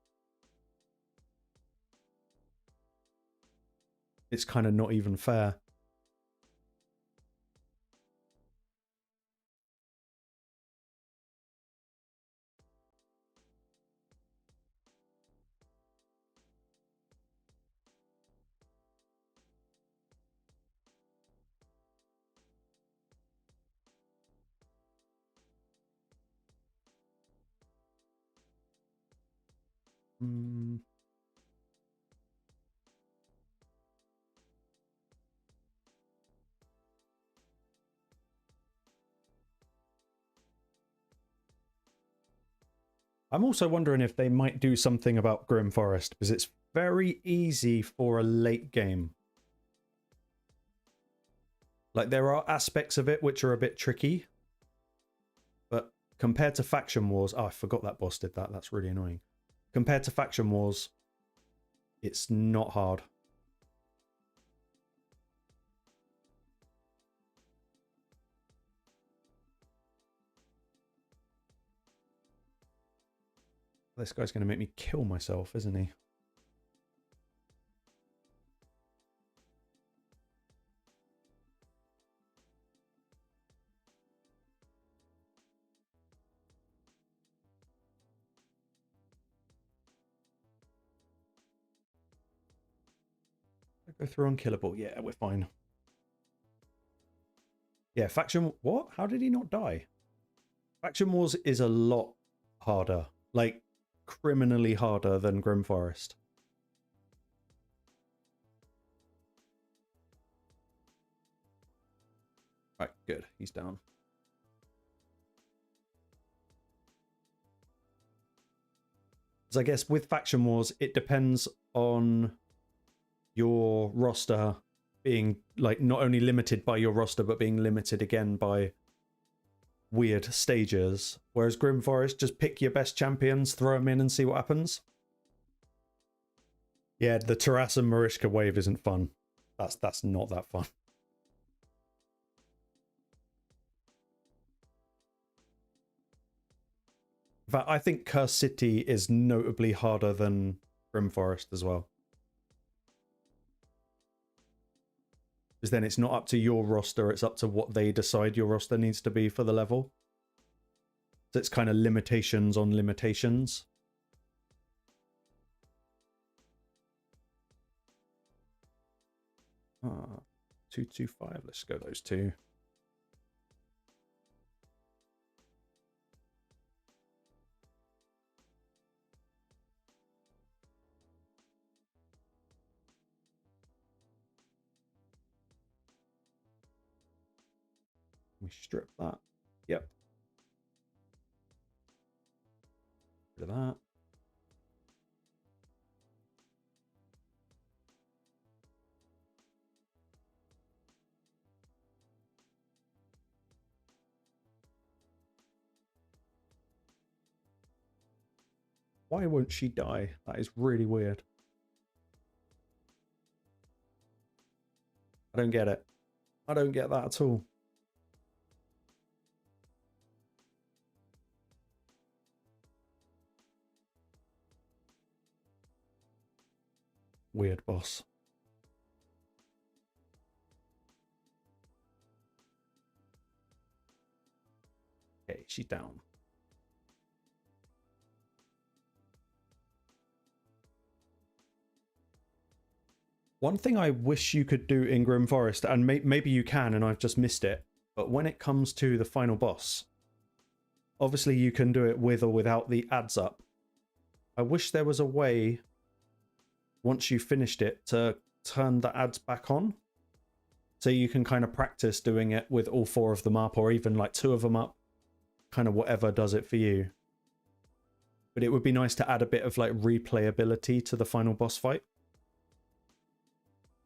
It's kind of not even fair. I'm also wondering if they might do something about Grim Forest, because it's very easy for a late game. Like, there are aspects of it which are a bit tricky, but compared to Faction Wars... Oh, I forgot that boss did that. That's really annoying. Compared to Faction Wars, it's not hard. This guy's going to make me kill myself, isn't he? Go through unkillable. Yeah, we're fine. Yeah, Faction... What? How did he not die? Faction Wars is a lot harder. Like, criminally harder than Grim Forest. Right, good. He's down. So I guess with Faction Wars, it depends on your roster being, like, not only limited by your roster, but being limited again by weird stages. Whereas Grim Forest, just pick your best champions, throw them in and see what happens. Yeah, the Taras and Marishka wave isn't fun. That's not that fun. In fact, I think Curse City is notably harder than Grim Forest as well. Because then it's not up to your roster, it's up to what they decide your roster needs to be for the level. So it's kind of limitations on limitations. Ah, 225. Let's go those two. We strip that. Yep. Rid of that. Why won't she die? That is really weird. I don't get it. I don't get that at all. Weird boss. Okay, she's down. One thing I wish you could do in Grim Forest, and maybe you can and I've just missed it, but when it comes to the final boss, obviously you can do it with or without the ads up. I wish there was a way, once you finished it, to turn the ads back on. So you can kind of practice doing it with all 4 of them up, or even like 2 of them up. Kind of whatever does it for you. But it would be nice to add a bit of like replayability to the final boss fight.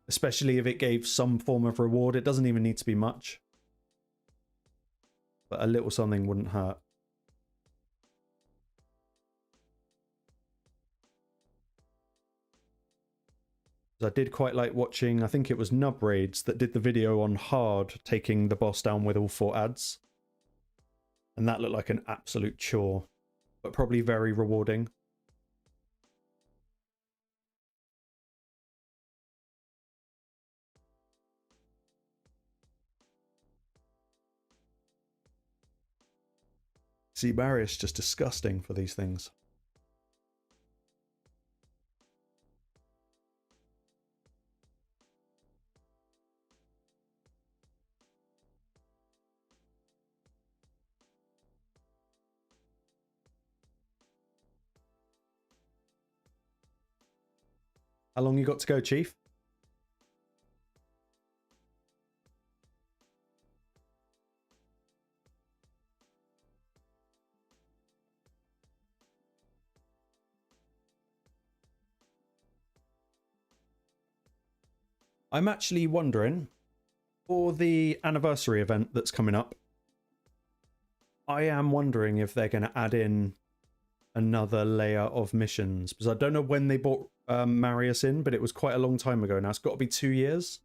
Especially if it gave some form of reward. It doesn't even need to be much. But a little something wouldn't hurt. I did quite like watching, I think it was Nub Raids that did the video on hard, taking the boss down with all 4 ads. And that looked like an absolute chore, but probably very rewarding. See, Marius just disgusting for these things. How long you got to go, Chief? I'm actually wondering, for the anniversary event that's coming up, I am wondering if they're going to add in another layer of missions. Because I don't know when they brought Marius in, but it was quite a long time ago now. It's got to be 2 years,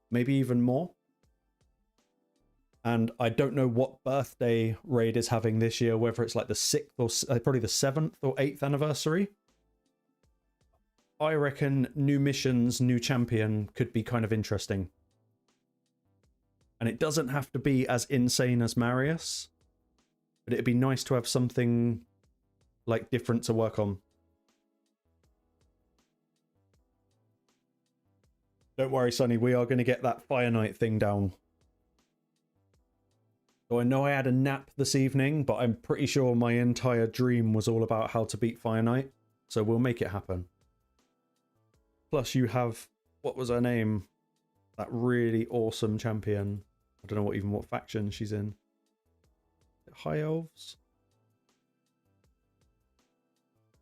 maybe even more. And I don't know what birthday Raid is having this year, whether it's like the 6th or probably the 7th or 8th anniversary. I reckon new missions, new champion could be kind of interesting. And it doesn't have to be as insane as Marius, but it'd be nice to have something like different to work on. Don't worry, Sonny, we are going to get that Fire Knight thing down. So I know I had a nap this evening, but I'm pretty sure my entire dream was all about how to beat Fire Knight. So we'll make it happen. Plus you have, what was her name? That really awesome champion. I don't know what faction she's in. High Elves?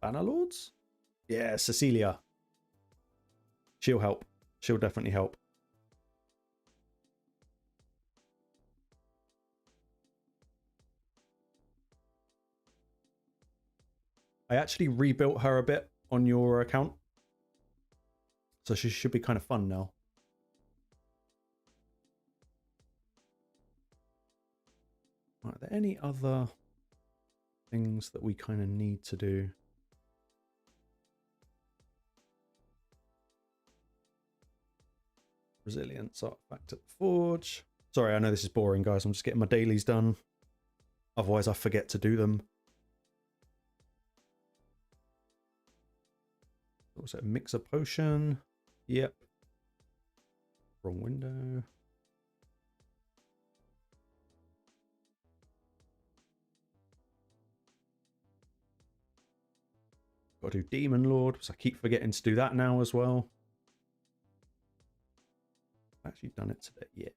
Bannerlords? Yeah, Cecilia. She'll help. She'll definitely help. I actually rebuilt her a bit on your account. So she should be kind of fun now. Are there any other things that we kind of need to do? Resilience artifact at the forge. Sorry, I know this is boring, guys. I'm just getting my dailies done. Otherwise I forget to do them. What was it? Mix a potion? Yep. Wrong window. Got to do Demon Lord, so I keep forgetting to do that now as well. I've actually done it today, yeah.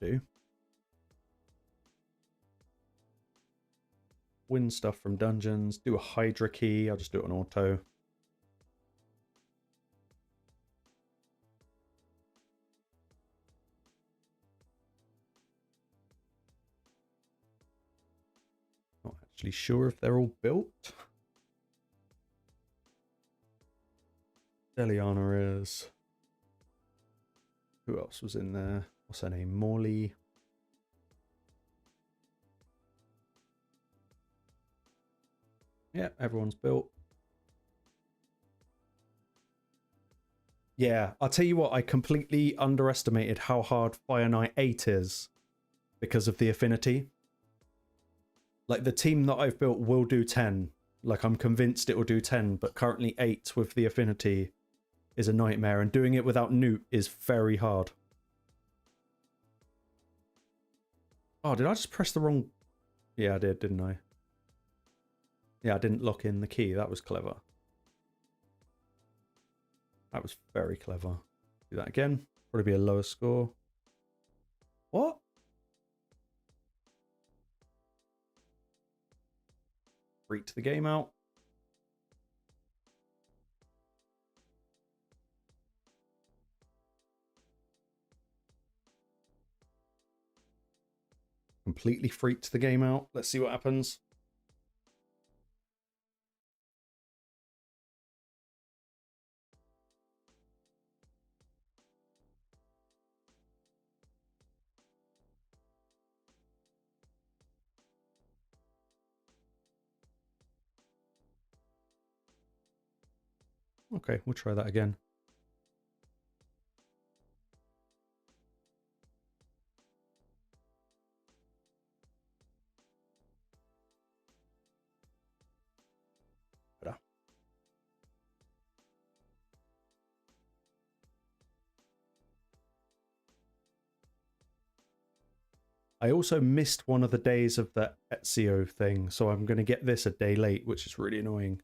I'll do. Win stuff from dungeons, do a Hydra key, I'll just do it on auto. Not actually sure if they're all built. Elenaril is. Who else was in there? What's her name? Morley. Yeah, everyone's built. Yeah, I'll tell you what, I completely underestimated how hard Fire Knight 8 is because of the affinity. Like, the team that I've built will do 10. Like, I'm convinced it will do 10, but currently 8 with the affinity is a nightmare, and doing it without Newt is very hard. Oh, did I just press the wrong... Yeah, I did, didn't I? Yeah, I didn't lock in the key. That was clever. That was very clever. Do that again. Probably be a lower score. What? Freaked the game out. Completely freaked the game out. Let's see what happens. Okay, we'll try that again. I also missed one of the days of the Ezio thing, so I'm going to get this a day late, which is really annoying.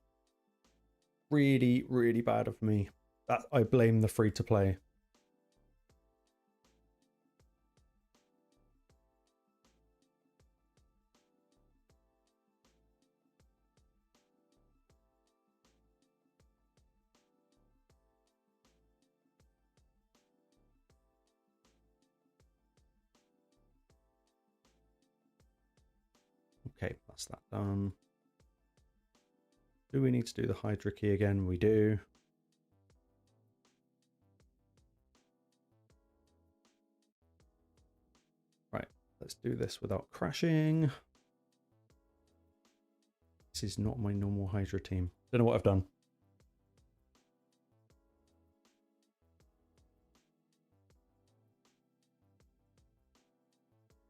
Really, really bad of me. That I blame the free-to-play. Okay, that's that done. Do we need to do the Hydra key again? We do. Right, let's do this without crashing. This is not my normal Hydra team. Don't know what I've done.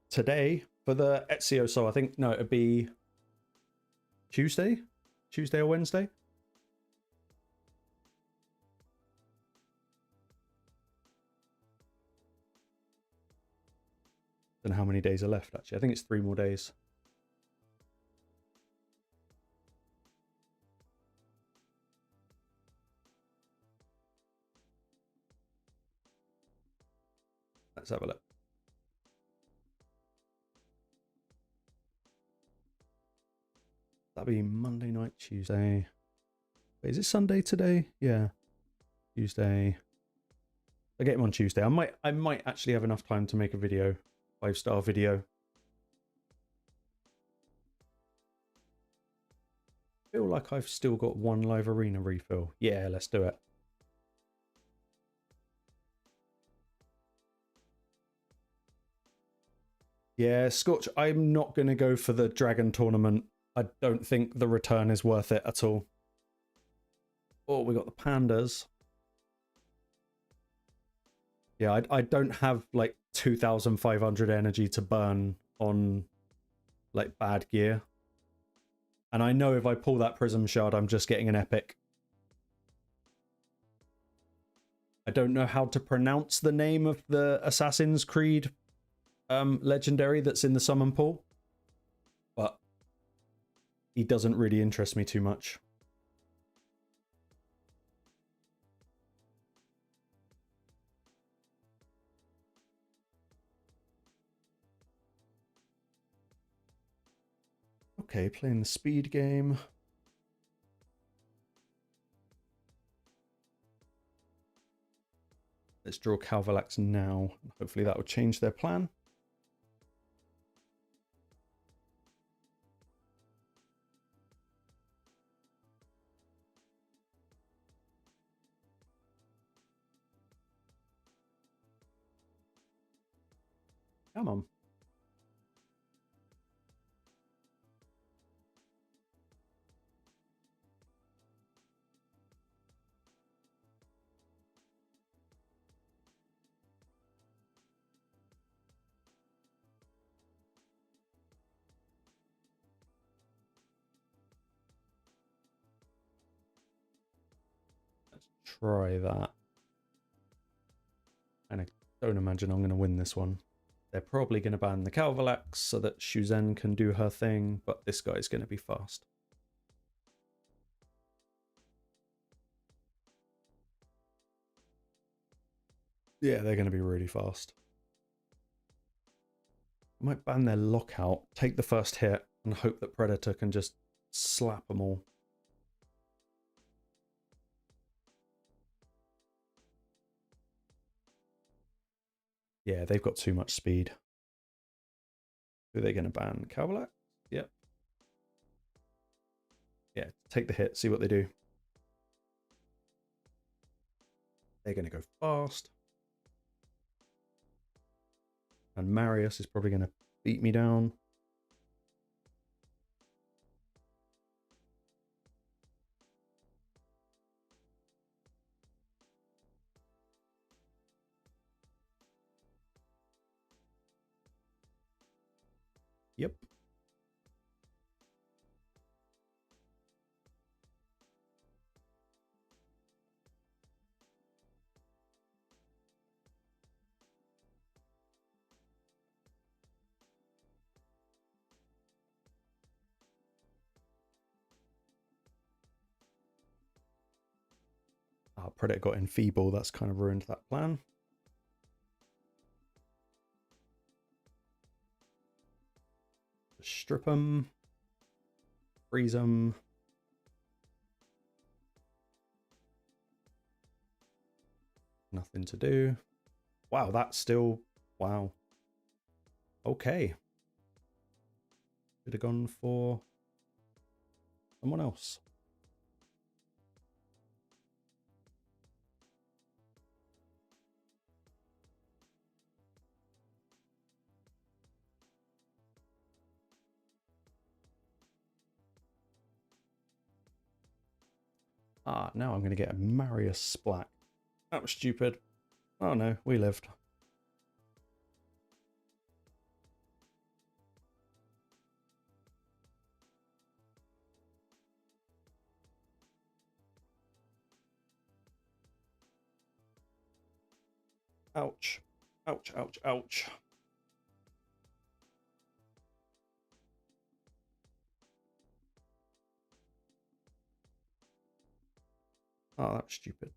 Today, for the Ezio, so I think, no, it'd be Tuesday? Tuesday or Wednesday? Don't know how many days are left, actually. I think it's 3 more days. Let's have a look. That'll be Monday night, Tuesday. Wait, is it Sunday today? Yeah. Tuesday. I get him on Tuesday. I might actually have enough time to make a video. 5-star video. I feel like I've still got 1 live arena refill. Yeah, let's do it. Yeah, Scorch, I'm not going to go for the Dragon tournament. I don't think the return is worth it at all. Oh, we got the pandas. Yeah, I don't have like 2,500 energy to burn on like bad gear. And I know if I pull that prism shard, I'm just getting an epic. I don't know how to pronounce the name of the Assassin's Creed legendary that's in the summon pool, but he doesn't really interest me too much. Okay, playing the speed game. Let's draw Calvalax now. Hopefully that will change their plan. Come on. Let's try that. And I don't imagine I'm going to win this one. They're probably going to ban the Calvalax so that Shuzen can do her thing, but this guy's going to be fast. Yeah, they're going to be really fast. I might ban their lockout, take the first hit, and hope that Predator can just slap them all. Yeah, they've got too much speed. Who are they going to ban? Calvalax? Yep. Yeah, take the hit, see what they do. They're going to go fast. And Marius is probably going to beat me down. Yep. Predator got enfeeble. That's kind of ruined that plan. Strip them. Freeze them. Nothing to do. Wow, that's still... Wow. Okay. Should have gone for someone else. Ah, now I'm going to get a Marius Splat. That was stupid. Oh no, we lived. Ouch. Ouch, ouch, ouch. Oh, that's stupid.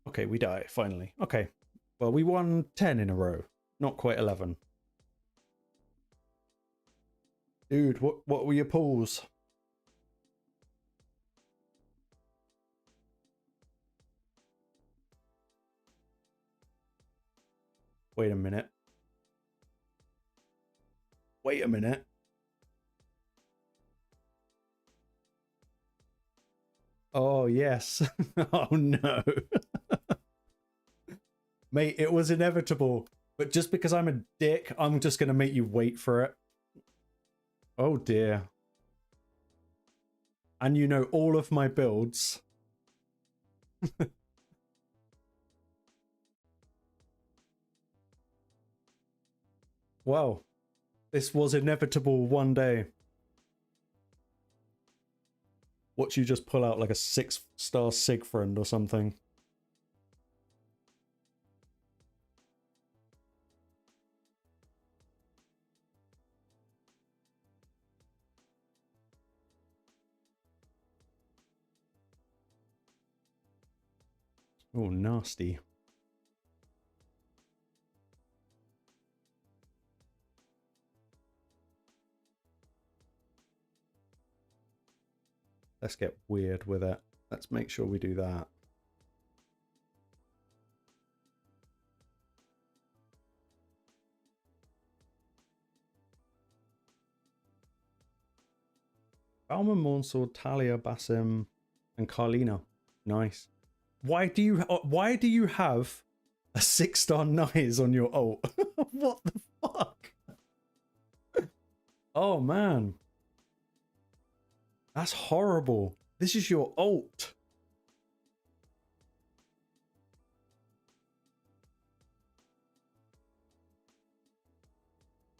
Okay, we die, finally. Okay. Well, we won 10 in a row. Not quite 11. Dude, what were your pulls? Wait a minute. Wait a minute. Oh, yes. Oh, no. Mate, it was inevitable. But just because I'm a dick, I'm just going to make you wait for it. Oh, dear. And you know all of my builds. Wow. This was inevitable one day. Watch you just pull out like a 6-star Sig friend or something. Oh, nasty. Let's get weird with it. Let's make sure we do that. Balma, Monsword, Talia, Basim, and Carlina. Nice. Why do you have a 6-star Nice on your ult? What the fuck? Oh man. That's horrible. This is your ult.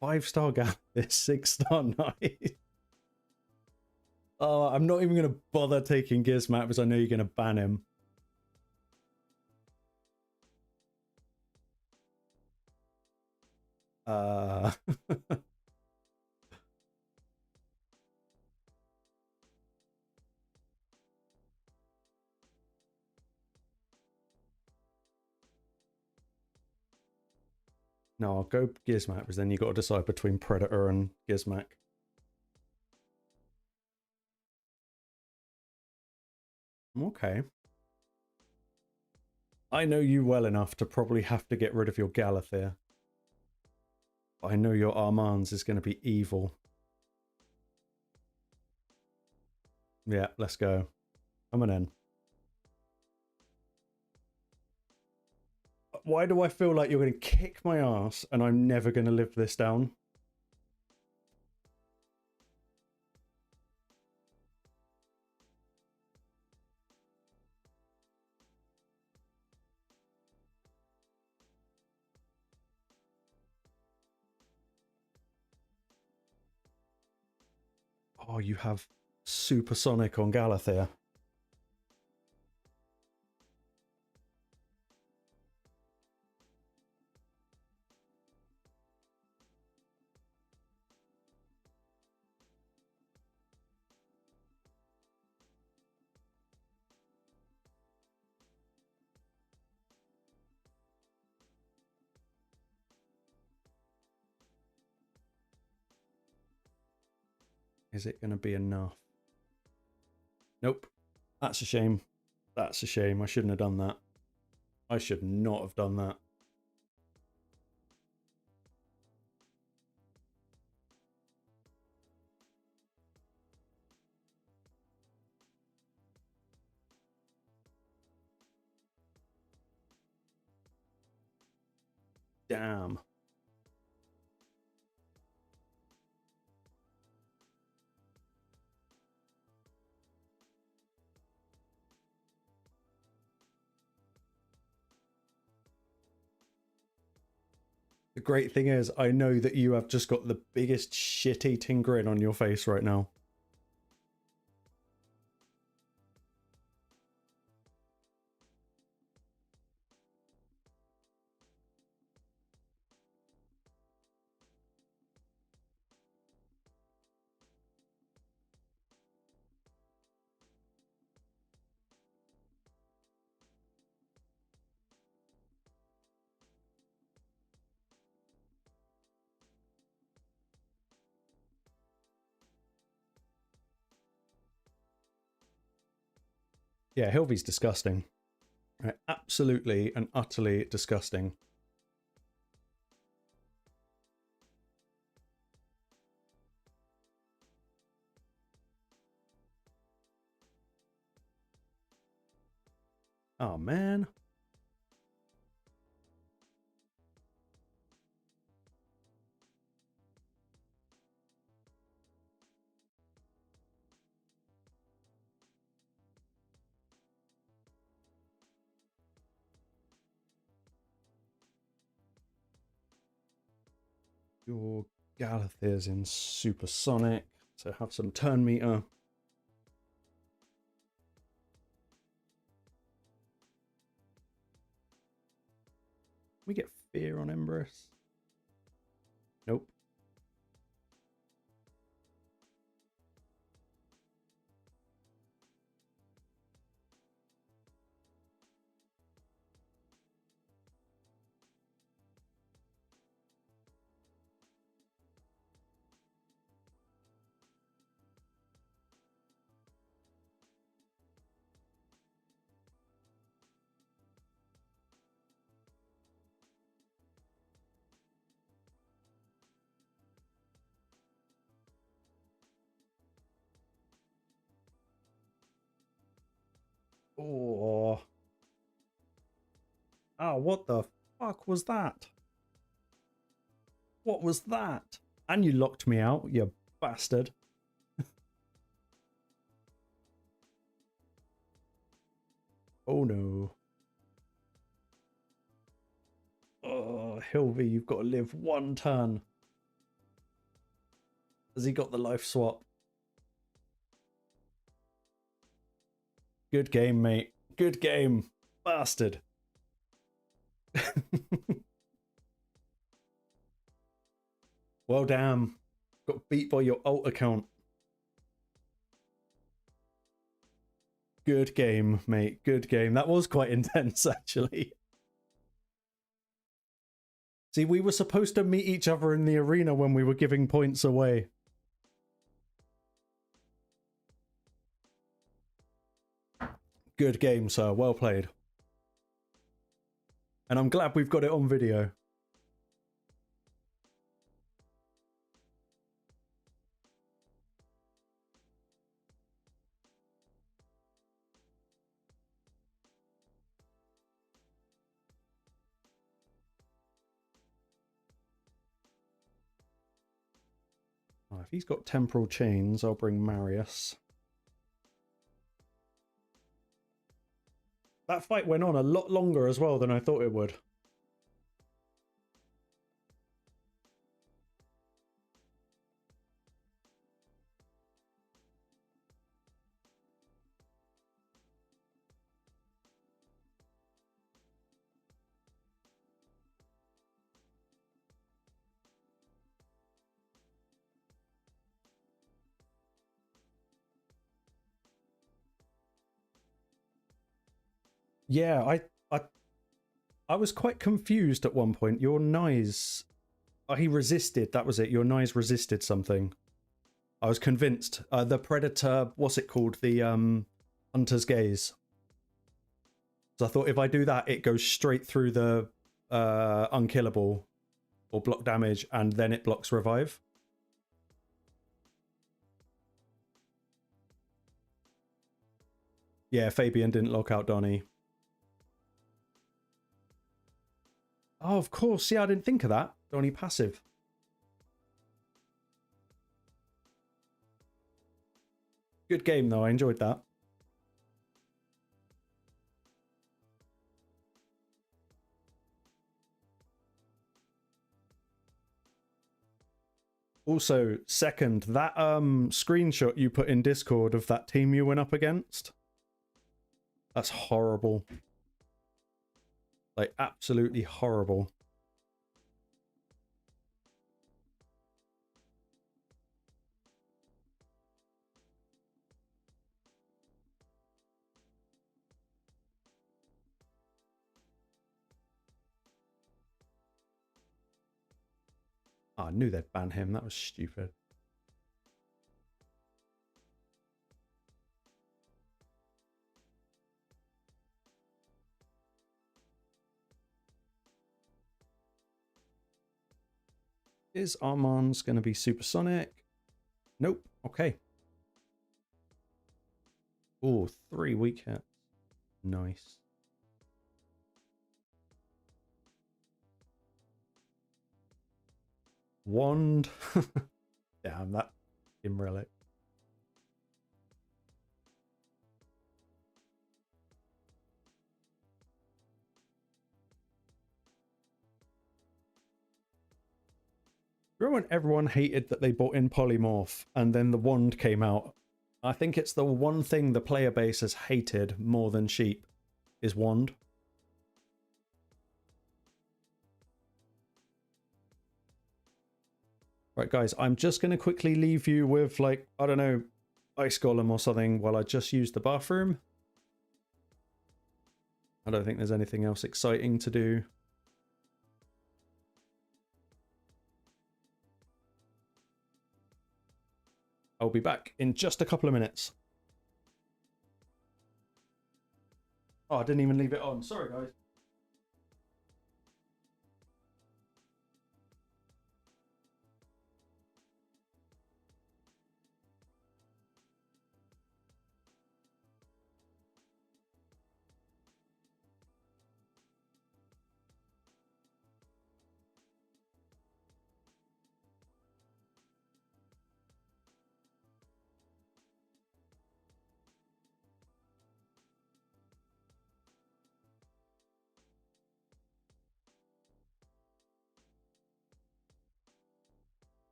Five-star Gallus, 6-star Nice. Oh, I'm not even going to bother taking Gizmat because I know you're going to ban him. No, I'll go Gizmak because then you've got to decide between Predator and Gizmak. Okay. I know you well enough to probably have to get rid of your Galathir. I know your Armands is going to be evil. Yeah, let's go. Come on in. Why do I feel like you're going to kick my ass and I'm never going to live this down? Oh, you have Supersonic on Galathir. Is it going to be enough? Nope. That's a shame. That's a shame. I shouldn't have done that. I should not have done that. Damn. The great thing is, I know that you have just got the biggest shit-eating grin on your face right now. Yeah, Hilvy's disgusting. Right, absolutely and utterly disgusting. Oh, man. Your Galith is in supersonic, so have some turn meter. We get fear on Empress. Nope. Oh. Oh, what the fuck was that? What was that? And you locked me out, you bastard. Oh no. Oh, Hilvy, you've got to live one turn. Has he got the life swap? Good game, mate. Good game. Bastard. Well, damn. Got beat by your alt account. Good game, mate. Good game. That was quite intense, actually. See, we were supposed to meet each other in the arena when we were giving points away. Good game, sir. Well played. And I'm glad we've got it on video. Oh, if he's got temporal chains, I'll bring Marius. That fight went on a lot longer as well than I thought it would. Yeah, I was quite confused at one point. Your Nyes... Oh, he resisted. That was it. Your Nyes resisted something. I was convinced. The Predator... What's it called? The Hunter's Gaze. So I thought if I do that, it goes straight through the unkillable or block damage, and then it blocks revive. Yeah, Fabian didn't lock out Donnie. Oh, of course. Yeah, I didn't think of that. Donnie passive. Good game, though. I enjoyed that. Also, second, that screenshot you put in Discord of that team you went up against, that's horrible. Like, absolutely horrible. Oh, I knew they'd ban him. That was stupid. Is Armand's going to be supersonic? Nope. Okay. Oh, 3 weak hits. Nice. Wand. Damn, that in relic. Remember when everyone hated that they bought in polymorph and then the wand came out? I think it's the one thing the player base has hated more than sheep is wand. Right, guys, I'm just going to quickly leave you with, like, I don't know, ice golem or something while I just use the bathroom. I don't think there's anything else exciting to do. I'll be back in just a couple of minutes. Oh, I didn't even leave it on. Sorry, guys.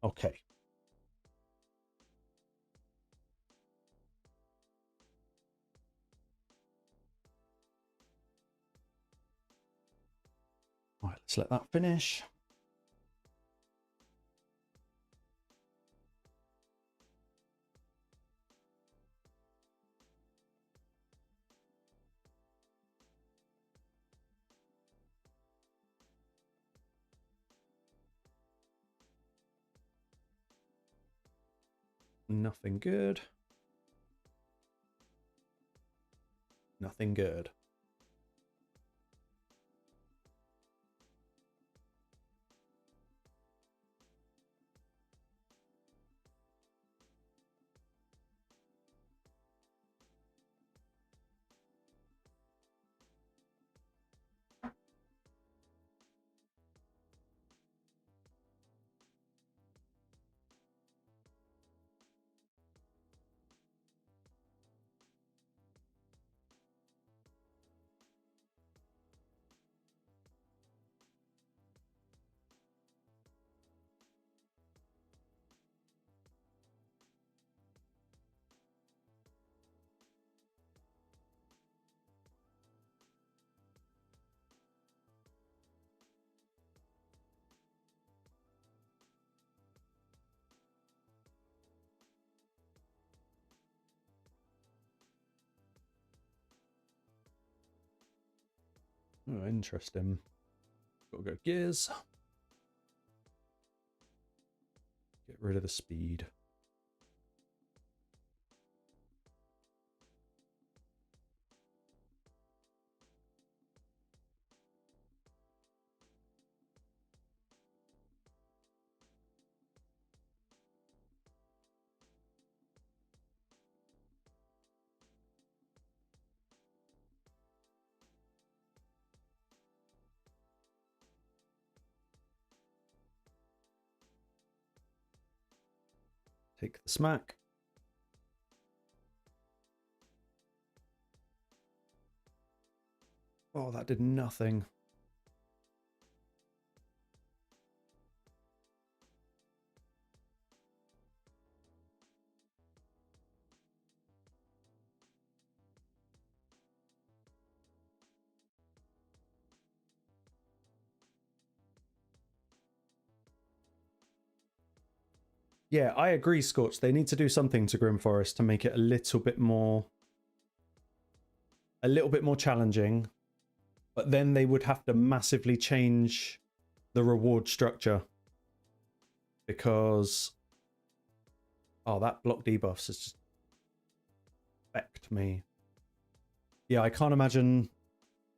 Okay. All right, let's let that finish. Nothing good. Nothing good. Oh, interesting. Gotta go gears. Get rid of the speed. Take the smack. Oh, that did nothing. Yeah, I agree, Scorch. They need to do something to Grim Forest to make it a little bit more challenging. But then they would have to massively change the reward structure. Because oh, that block debuffs has just affected me. Yeah, I can't imagine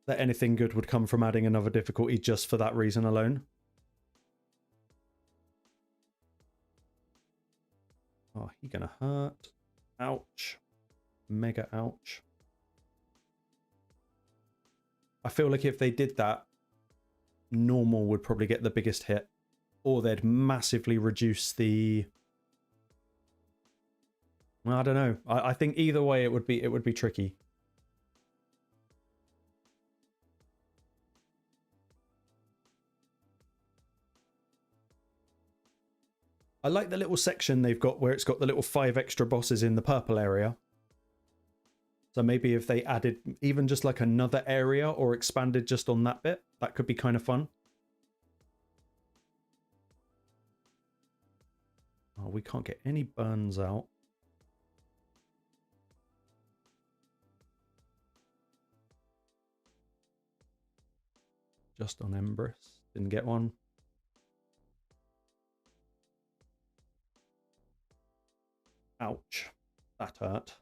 that anything good would come from adding another difficulty just for that reason alone. Oh, he gonna hurt. Ouch. Mega ouch. I feel like if they did that, normal would probably get the biggest hit. Or they'd massively reduce the... I don't know. I think either way it would be tricky. I like the little section they've got where it's got the little 5 extra bosses in the purple area. So maybe if they added even just like another area or expanded just on that bit, that could be kind of fun. Oh, we can't get any burns out. Just on Empress. Didn't get one. Ouch. That hurt.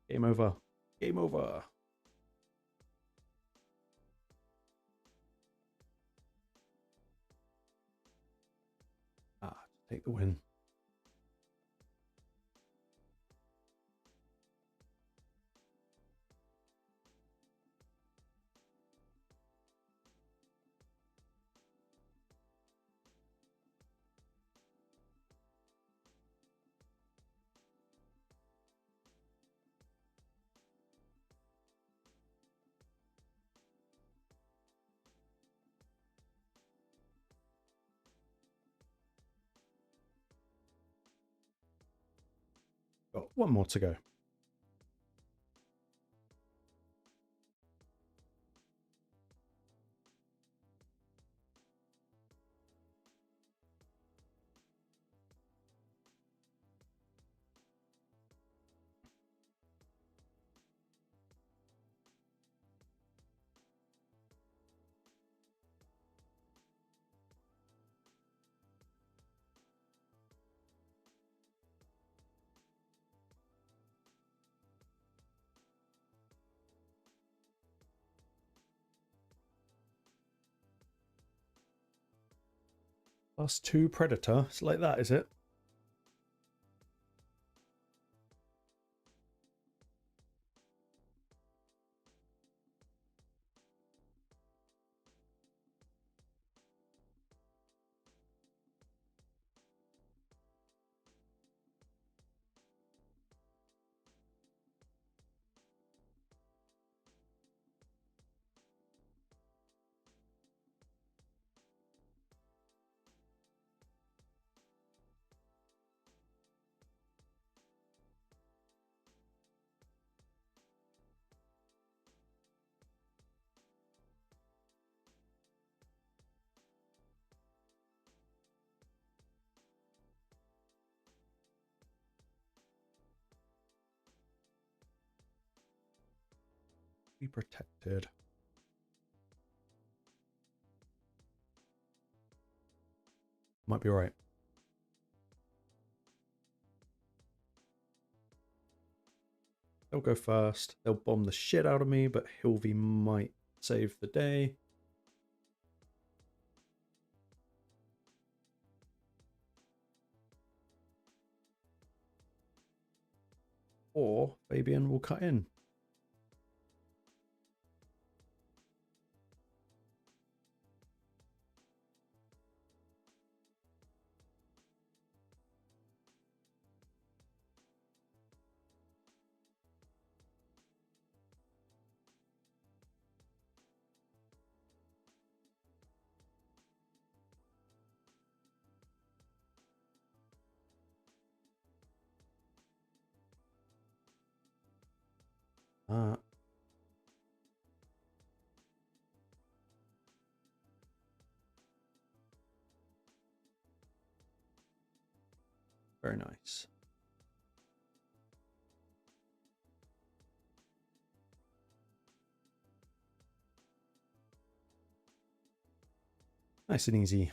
Game over. Game over. Take the win. Got one more to go. +2 Predator. It's like that, is it? Be protected. Might be right. They'll go first. They'll bomb the shit out of me, but Hilvy might save the day. Or Fabian will cut in. that. Very nice. Nice and easy.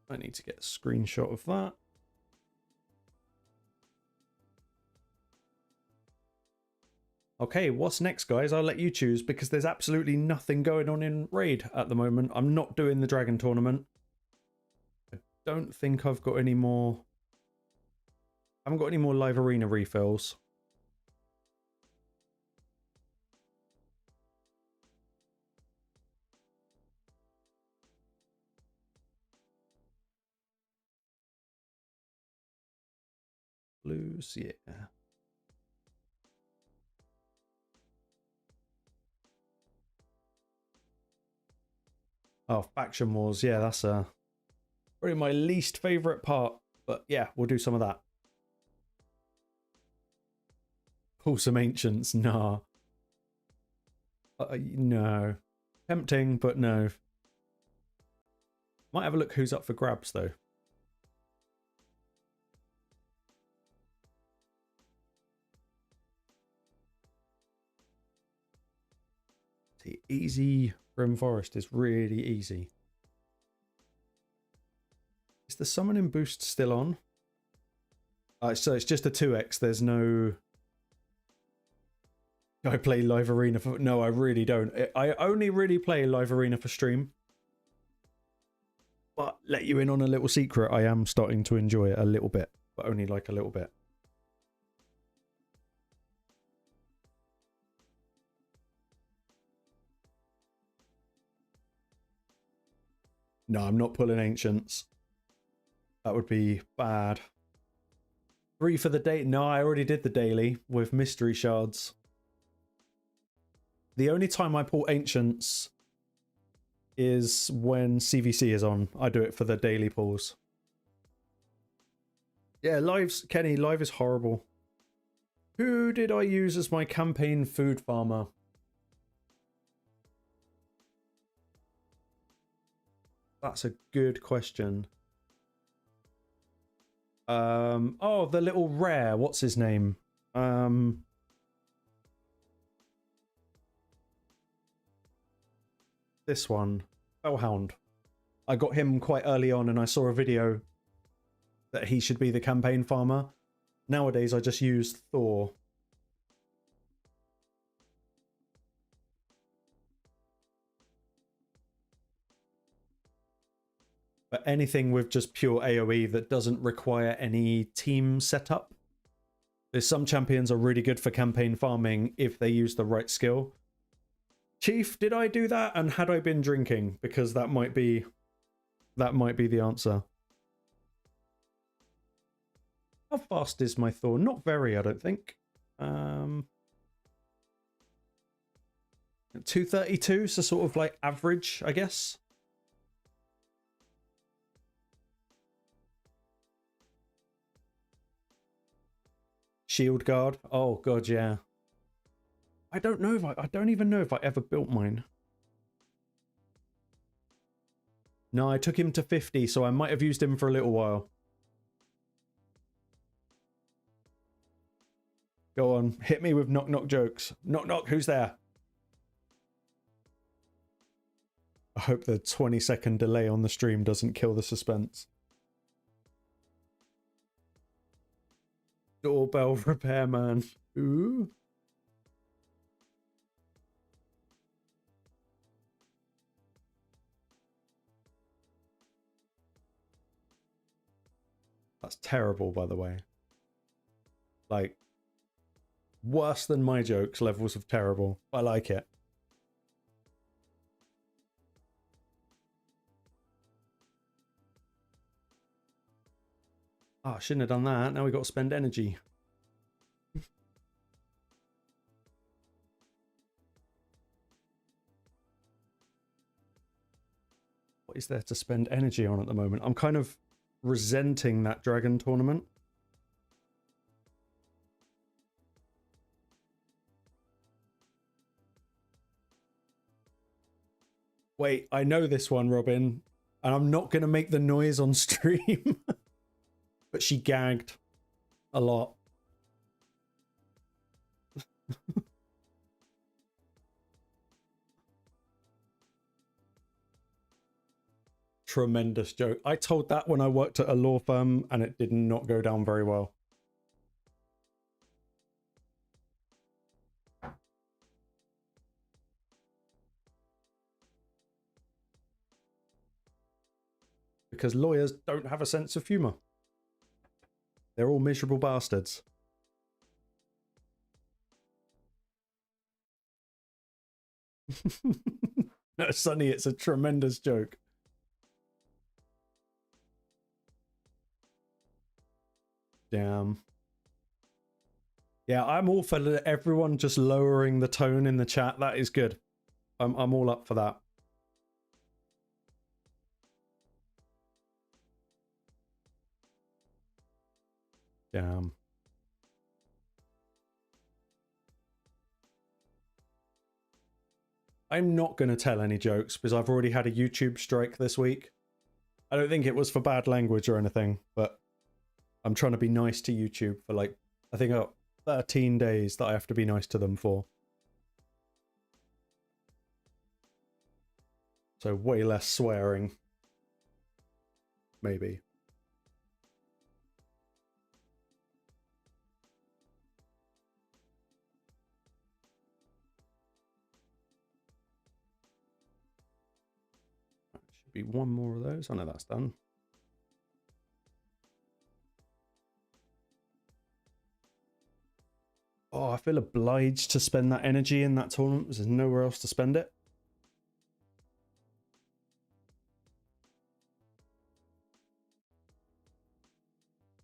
I need to get a screenshot of that. Okay, what's next, guys? I'll let you choose because there's absolutely nothing going on in Raid at the moment. I'm not doing the Dragon Tournament. I don't think I've got any more... I haven't got any more live arena refills. Blues, yeah. Oh, Faction Wars, yeah, that's probably my least favourite part. But yeah, we'll do some of that. Pull some Ancients, nah. No. Tempting, but no. Might have a look who's up for grabs, though. See, easy Grim Forest is really easy. Is the summoning boost still on? So it's just a 2x. There's no... I play live arena for... No, I really don't. I only really play live arena for stream. But let you in on a little secret. I am starting to enjoy it a little bit. But only like a little bit. No, I'm not pulling Ancients. That would be bad. 3 for the day. No, I already did the daily with mystery shards. The only time I pull Ancients is when CVC is on. I do it for the daily pulls. Yeah, live's... Kenny, live is horrible. Who did I use as my campaign food farmer? That's a good question. Oh, the little rare. What's his name? This one. Bellhound. I got him quite early on and I saw a video that he should be the campaign farmer. Nowadays, I just use Thor. But anything with just pure AoE that doesn't require any team setup. There's some champions are really good for campaign farming if they use the right skill. Chief, did I do that? And had I been drinking? Because that might be the answer. How fast is my Thor? Not very, I don't think. 232, so sort of like average, I guess. Shield guard. Oh god, yeah. I don't know if I don't even know if I ever built mine. No, I took him to 50, so I might have used him for a little while. Go on, hit me with knock knock jokes. Knock knock, who's there? I hope the 20-second delay on the stream doesn't kill the suspense. Doorbell repairman. Ooh. That's terrible, by the way. Like, worse than my jokes levels of terrible. I like it. Oh, I shouldn't have done that. Now we got to spend energy. What is there to spend energy on at the moment? I'm kind of resenting that dragon tournament. Wait, I know this one, Robin, and I'm not going to make the noise on stream. But she gagged a lot. Tremendous joke. I told that when I worked at a law firm and it did not go down very well. Because lawyers don't have a sense of humor. They're all miserable bastards. No, Sonny, it's a tremendous joke. Damn. Yeah, I'm all for everyone just lowering the tone in the chat. That is good. I'm all up for that. Damn. I'm not going to tell any jokes because I've already had a YouTube strike this week. I don't think it was for bad language or anything, but I'm trying to be nice to YouTube for like, I think 13 days that I have to be nice to them for. So way less swearing. Maybe. Should be one more of those. I know that's done. Oh, I feel obliged to spend that energy in that tournament because there's nowhere else to spend it.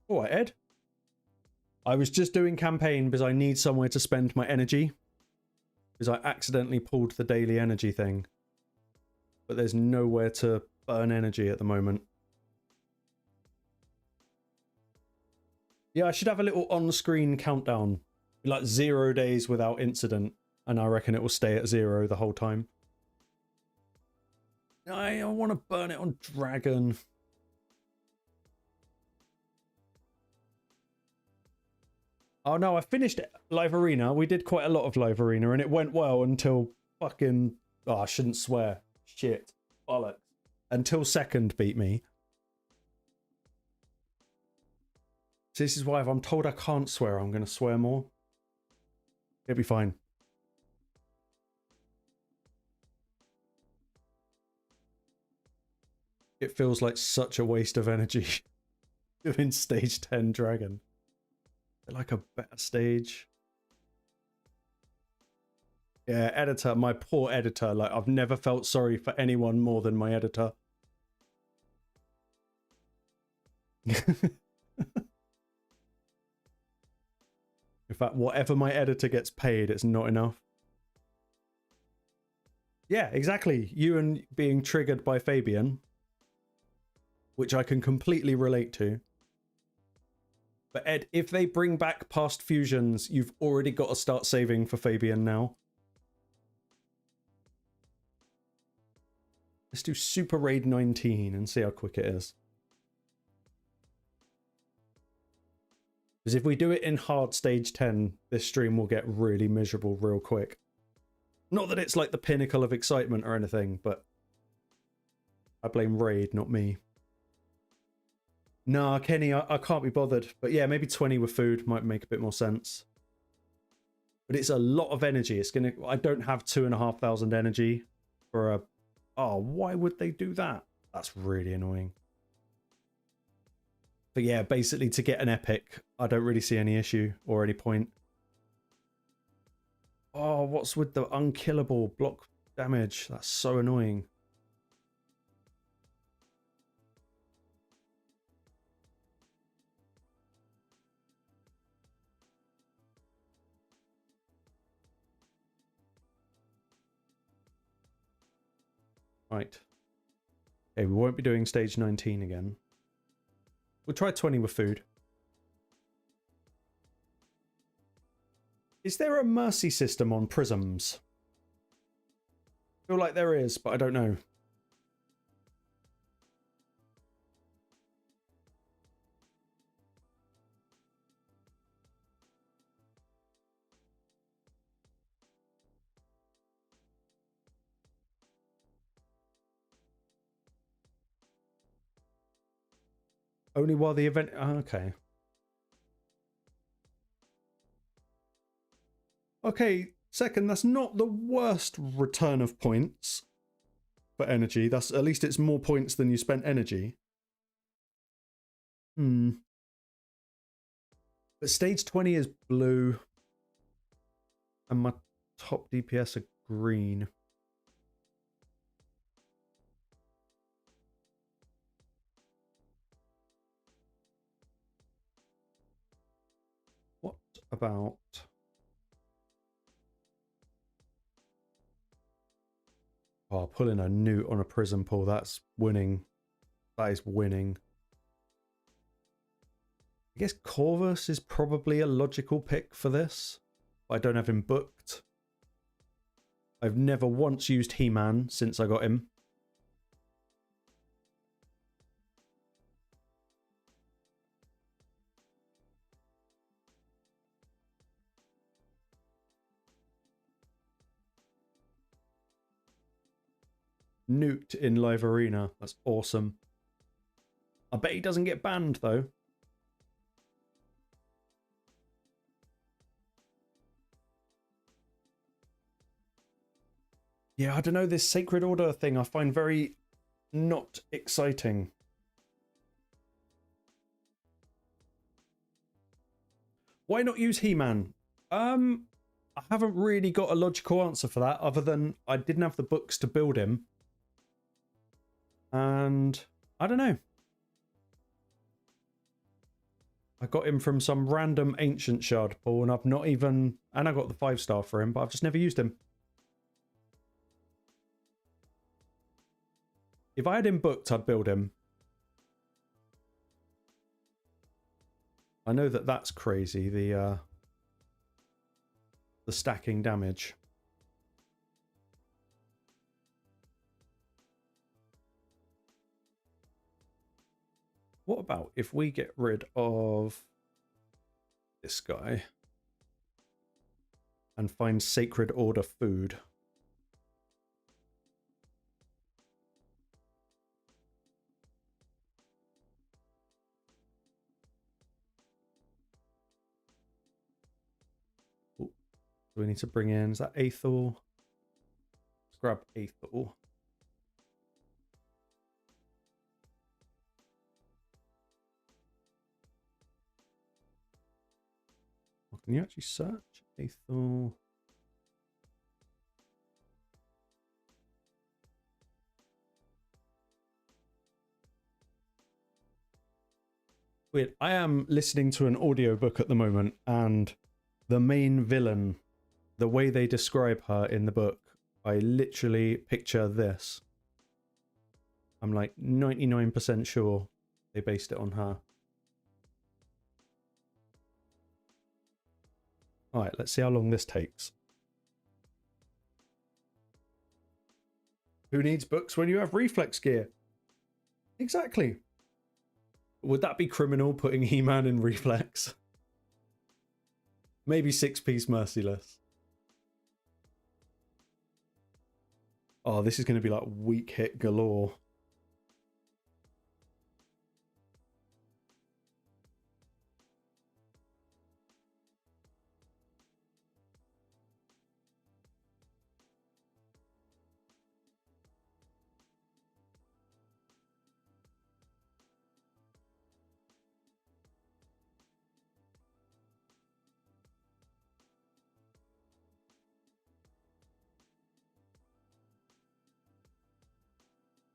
All right, Ed. I was just doing campaign because I need somewhere to spend my energy. Because I accidentally pulled the daily energy thing. But there's nowhere to burn energy at the moment. Yeah, I should have a little on-screen countdown. Like 0 days without incident. And I reckon it will stay at 0 the whole time. I want to burn it on Dragon. Oh no, I finished Live Arena. We did quite a lot of Live Arena and it went well until fucking... Oh, I shouldn't swear. Shit. Bollocks. Until second beat me. So this is why if I'm told I can't swear, I'm going to swear more. It'll be fine. It feels like such a waste of energy doing stage 10 Dragon. Like a better stage. Yeah, editor, my poor editor. Like, I've never felt sorry for anyone more than my editor. In fact, whatever my editor gets paid, it's not enough. Yeah, exactly. You and being triggered by Fabian, which I can completely relate to. But Ed, if they bring back past fusions, you've already got to start saving for Fabian now. Let's do Super Raid 19 and see how quick it is. Because if we do it in hard stage 10, this stream will get really miserable real quick. Not that it's like the pinnacle of excitement or anything, but I blame Raid, not me. Nah, Kenny, I can't be bothered. But yeah, maybe 20 with food might make a bit more sense. But it's a lot of energy. It's gonna... I don't have 2,500 energy for a... Oh, why would they do that? That's really annoying. But yeah, basically to get an epic, I don't really see any issue or any point. Oh, what's with the unkillable block damage? That's so annoying. Right. Okay, we won't be doing stage 19 again. We'll try 20 with food. Is there a mercy system on prisms? I feel like there is, but I don't know. Only while the event... Oh, okay. Okay, second, that's not the worst return of points for energy. That's at least it's more points than you spent energy. But stage 20 is blue. And my top DPS are green. What about... Oh, pulling a newt on a prison pull. That's winning. That is winning. I guess Corvus is probably a logical pick for this. I don't have him booked. I've never once used He-Man since I got him. Newt in live arena. That's awesome. I bet he doesn't get banned though. Yeah, I don't know, this Sacred Order thing I find very not exciting. Why not use He-Man? I haven't really got a logical answer for that other than I didn't have the books to build him. And I don't know. I got him from some random ancient shard pool and I've not even... And I got the 5-star for him, but I've just never used him. If I had him booked, I'd build him. I know that that's crazy, the stacking damage. What about if we get rid of this guy and find Sacred Order food? Ooh, do we need to bring in, is that Aethel? Let's grab Aethel. Can you actually search Aethel? Weird. I am listening to an audiobook at the moment, and the main villain, the way they describe her in the book, I literally picture this. I'm like 99% sure they based it on her. Alright, let's see how long this takes. Who needs books when you have reflex gear? Exactly. Would that be criminal, putting He-Man in reflex? Maybe 6-piece merciless. Oh, this is going to be like weak hit galore.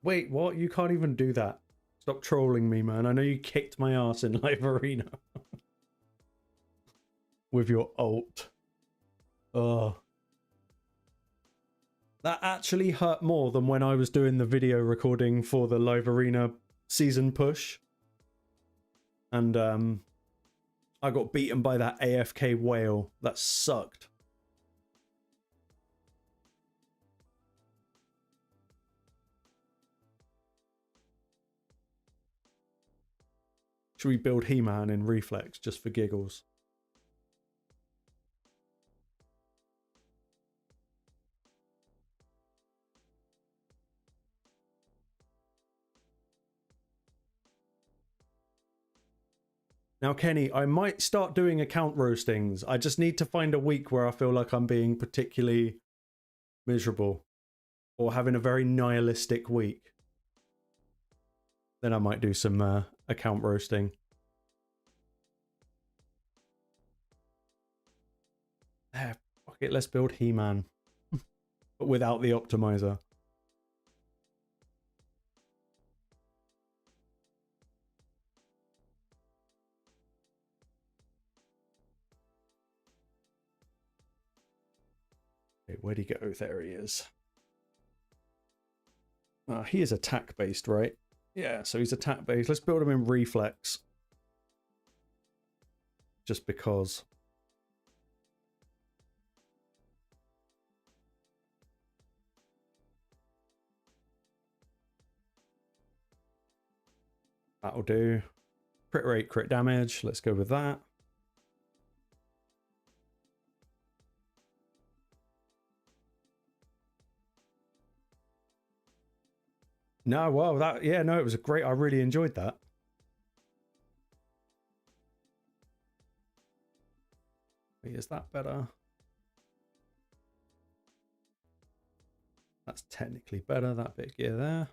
Wait, what? You can't even do that. Stop trolling me, man. I know you kicked my ass in live arena. With your ult. Oh. That actually hurt more than when I was doing the video recording for the live arena season push. And I got beaten by that AFK whale. That sucked. Should we build He-Man in Reflex just for giggles? Now, Kenny, I might start doing account roastings. I just need to find a week where I feel like I'm being particularly miserable or having a very nihilistic week. Then I might do some account roasting. Fuck it, let's build He-Man. But without the optimizer. Okay, where'd he go? There he is. He is attack based, right? Yeah, so he's attack based. Let's build him in Reflex. Just because. That'll do. Crit rate, crit damage. Let's go with that. No, well, that, yeah, no, it was a great, I really enjoyed that. Is that better? That's technically better, that bit of gear there.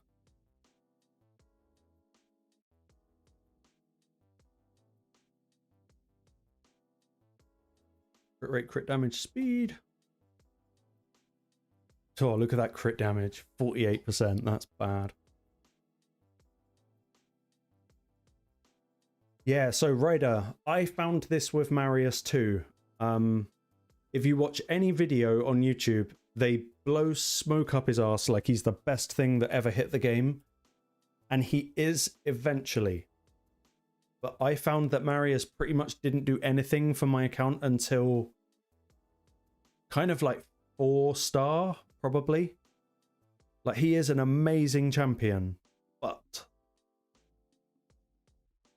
Crit rate, crit damage, speed. Oh, look at that crit damage. 48%, that's bad. Yeah, so Raider, I found this with Marius too. If you watch any video on YouTube, they blow smoke up his ass like he's the best thing that ever hit the game. And he is eventually. But I found that Marius pretty much didn't do anything for my account until kind of like 4-star, probably. Like, he is an amazing champion, but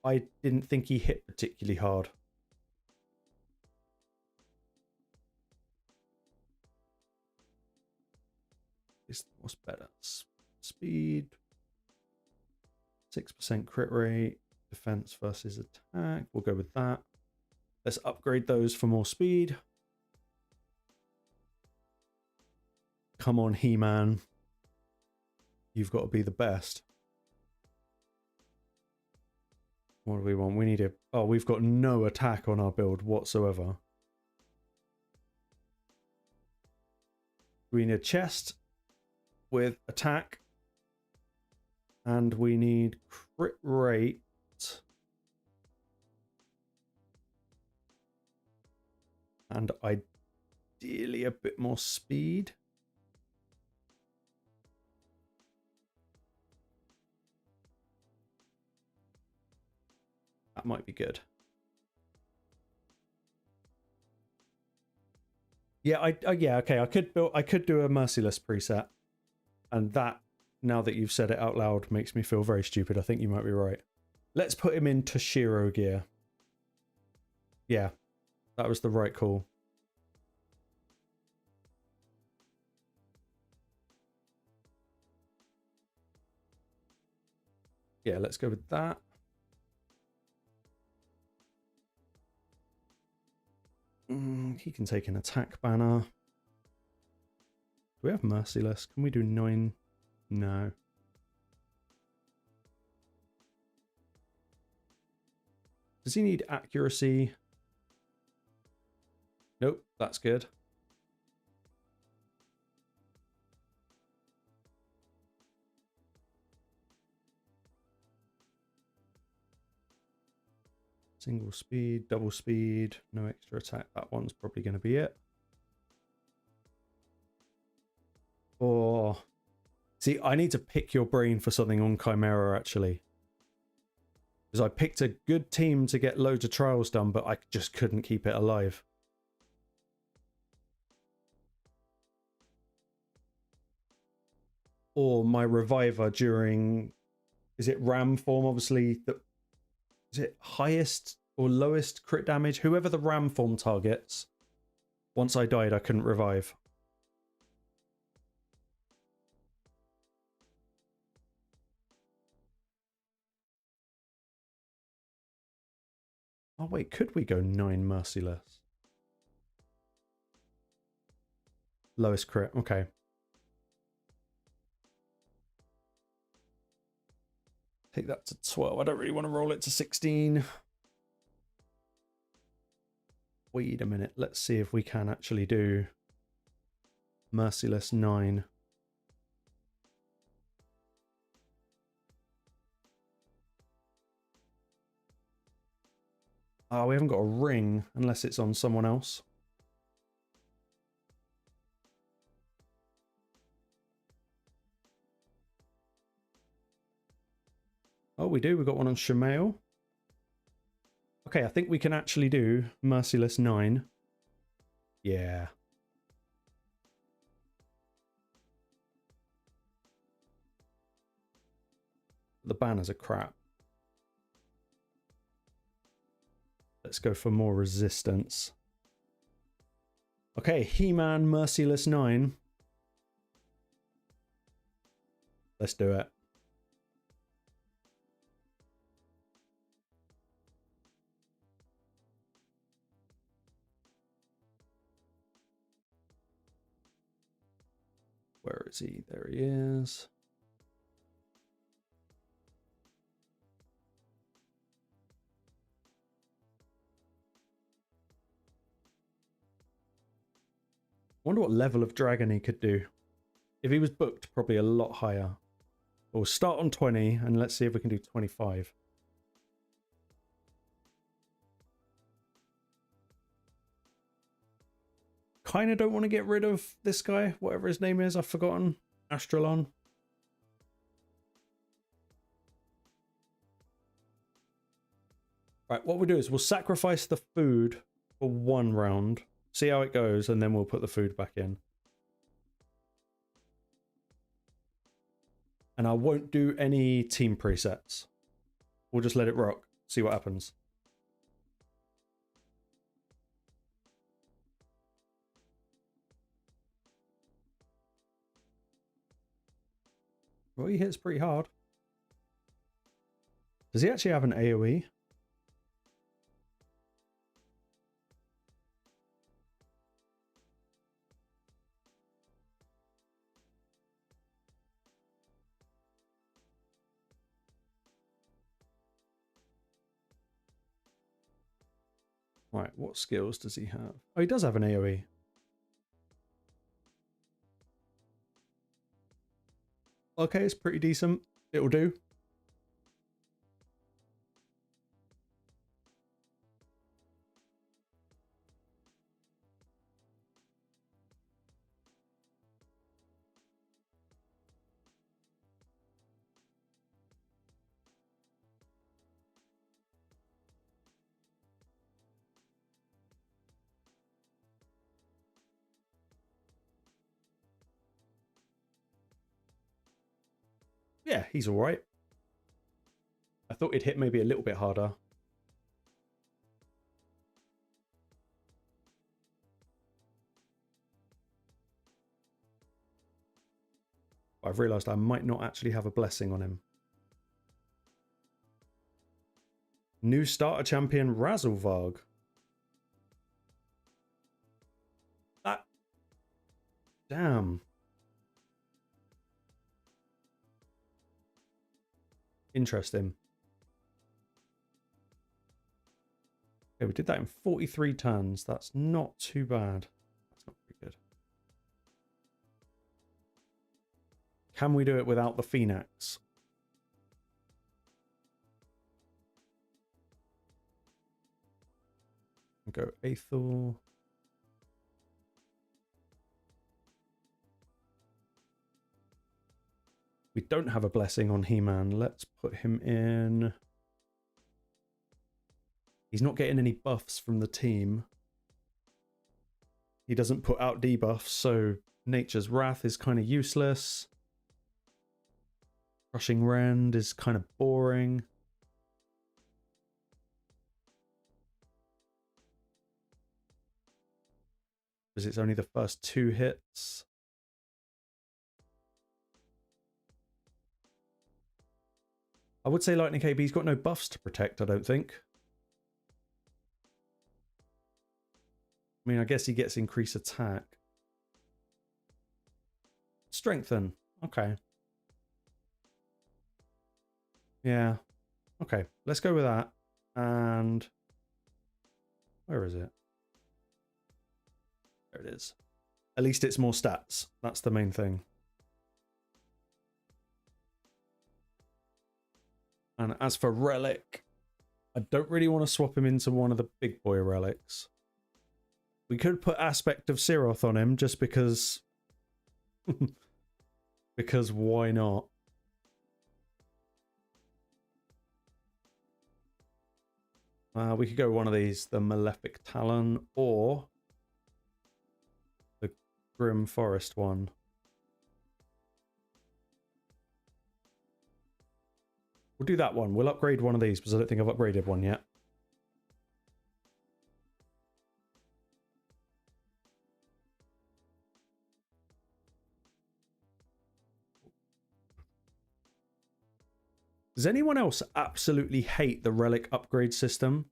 I didn't think he hit particularly hard. What's better? Speed, 6% crit rate, defense versus attack. We'll go with that. Let's upgrade those for more speed. Come on, He-Man. You've got to be the best. What do we want? We need a... Oh, we've got no attack on our build whatsoever. We need a chest with attack. And we need crit rate. And ideally a bit more speed. That might be good. Yeah, yeah, okay. I could do a merciless preset, and that, now that you've said it out loud, makes me feel very stupid. I think you might be right. Let's put him in Toshiro gear. Yeah, that was the right call. Yeah, let's go with that. He can take an attack banner. Do we have merciless? Can we do 9? No. Does he need accuracy? Nope, that's good. Single speed, double speed, no extra attack. That one's probably going to be it. Or see, I need to pick your brain for something on Chimera actually. Because I picked a good team to get loads of trials done, but I just couldn't keep it alive. Or my reviver during, is it ram form? Obviously, is it highest or lowest crit damage? Whoever the ram form targets. Once I died, I couldn't revive. Oh wait, could we go 9 merciless? Lowest crit, okay. Take that to 12. I don't really want to roll it to 16. Wait a minute. Let's see if we can actually do merciless 9. Oh, we haven't got a ring unless it's on someone else. Oh, we do. We've got one on Shemail. Okay, I think we can actually do merciless 9. Yeah. The banners are crap. Let's go for more resistance. Okay, He-Man merciless 9. Let's do it. Where is he? There he is. Wonder what level of dragon he could do. If he was booked, probably a lot higher. We'll start on 20 and let's see if we can do 25. Kind of don't want to get rid of this guy, whatever his name is. I've forgotten. Astralon. Right, what we'll do is we'll sacrifice the food for 1 round. See how it goes, and then we'll put the food back in. And I won't do any team presets. We'll just let it rock. See what happens. Well, he hits pretty hard. Does he actually have an AoE? Right, what skills does he have? Oh, he does have an AoE. Okay, it's pretty decent. It'll do. Yeah, he's all right. I thought he'd hit maybe a little bit harder. I've realised I might not actually have a blessing on him. New starter champion Razzlevarg. That... Damn. Interesting. Okay, we did that in 43 turns. That's not too bad. That's not pretty good. Can we do it without the Phoenix? Go Aethel. We don't have a blessing on He-Man. Let's put him in. He's not getting any buffs from the team. He doesn't put out debuffs, so Nature's Wrath is kind of useless. Crushing Rend is kind of boring. Because it's only the first 2 hits. I would say Lightning KB, he's got no buffs to protect, I don't think. I mean, I guess he gets increased attack. Strengthen. Okay. Yeah. Okay, let's go with that. And where is it? There it is. At least it's more stats. That's the main thing. And as for Relic, I don't really want to swap him into one of the big boy relics. We could put Aspect of Siroth on him just because... because why not? We could go one of these, the Malefic Talon, or the Grim Forest one. We'll do that one. We'll upgrade one of these because I don't think I've upgraded one yet. Does anyone else absolutely hate the relic upgrade system?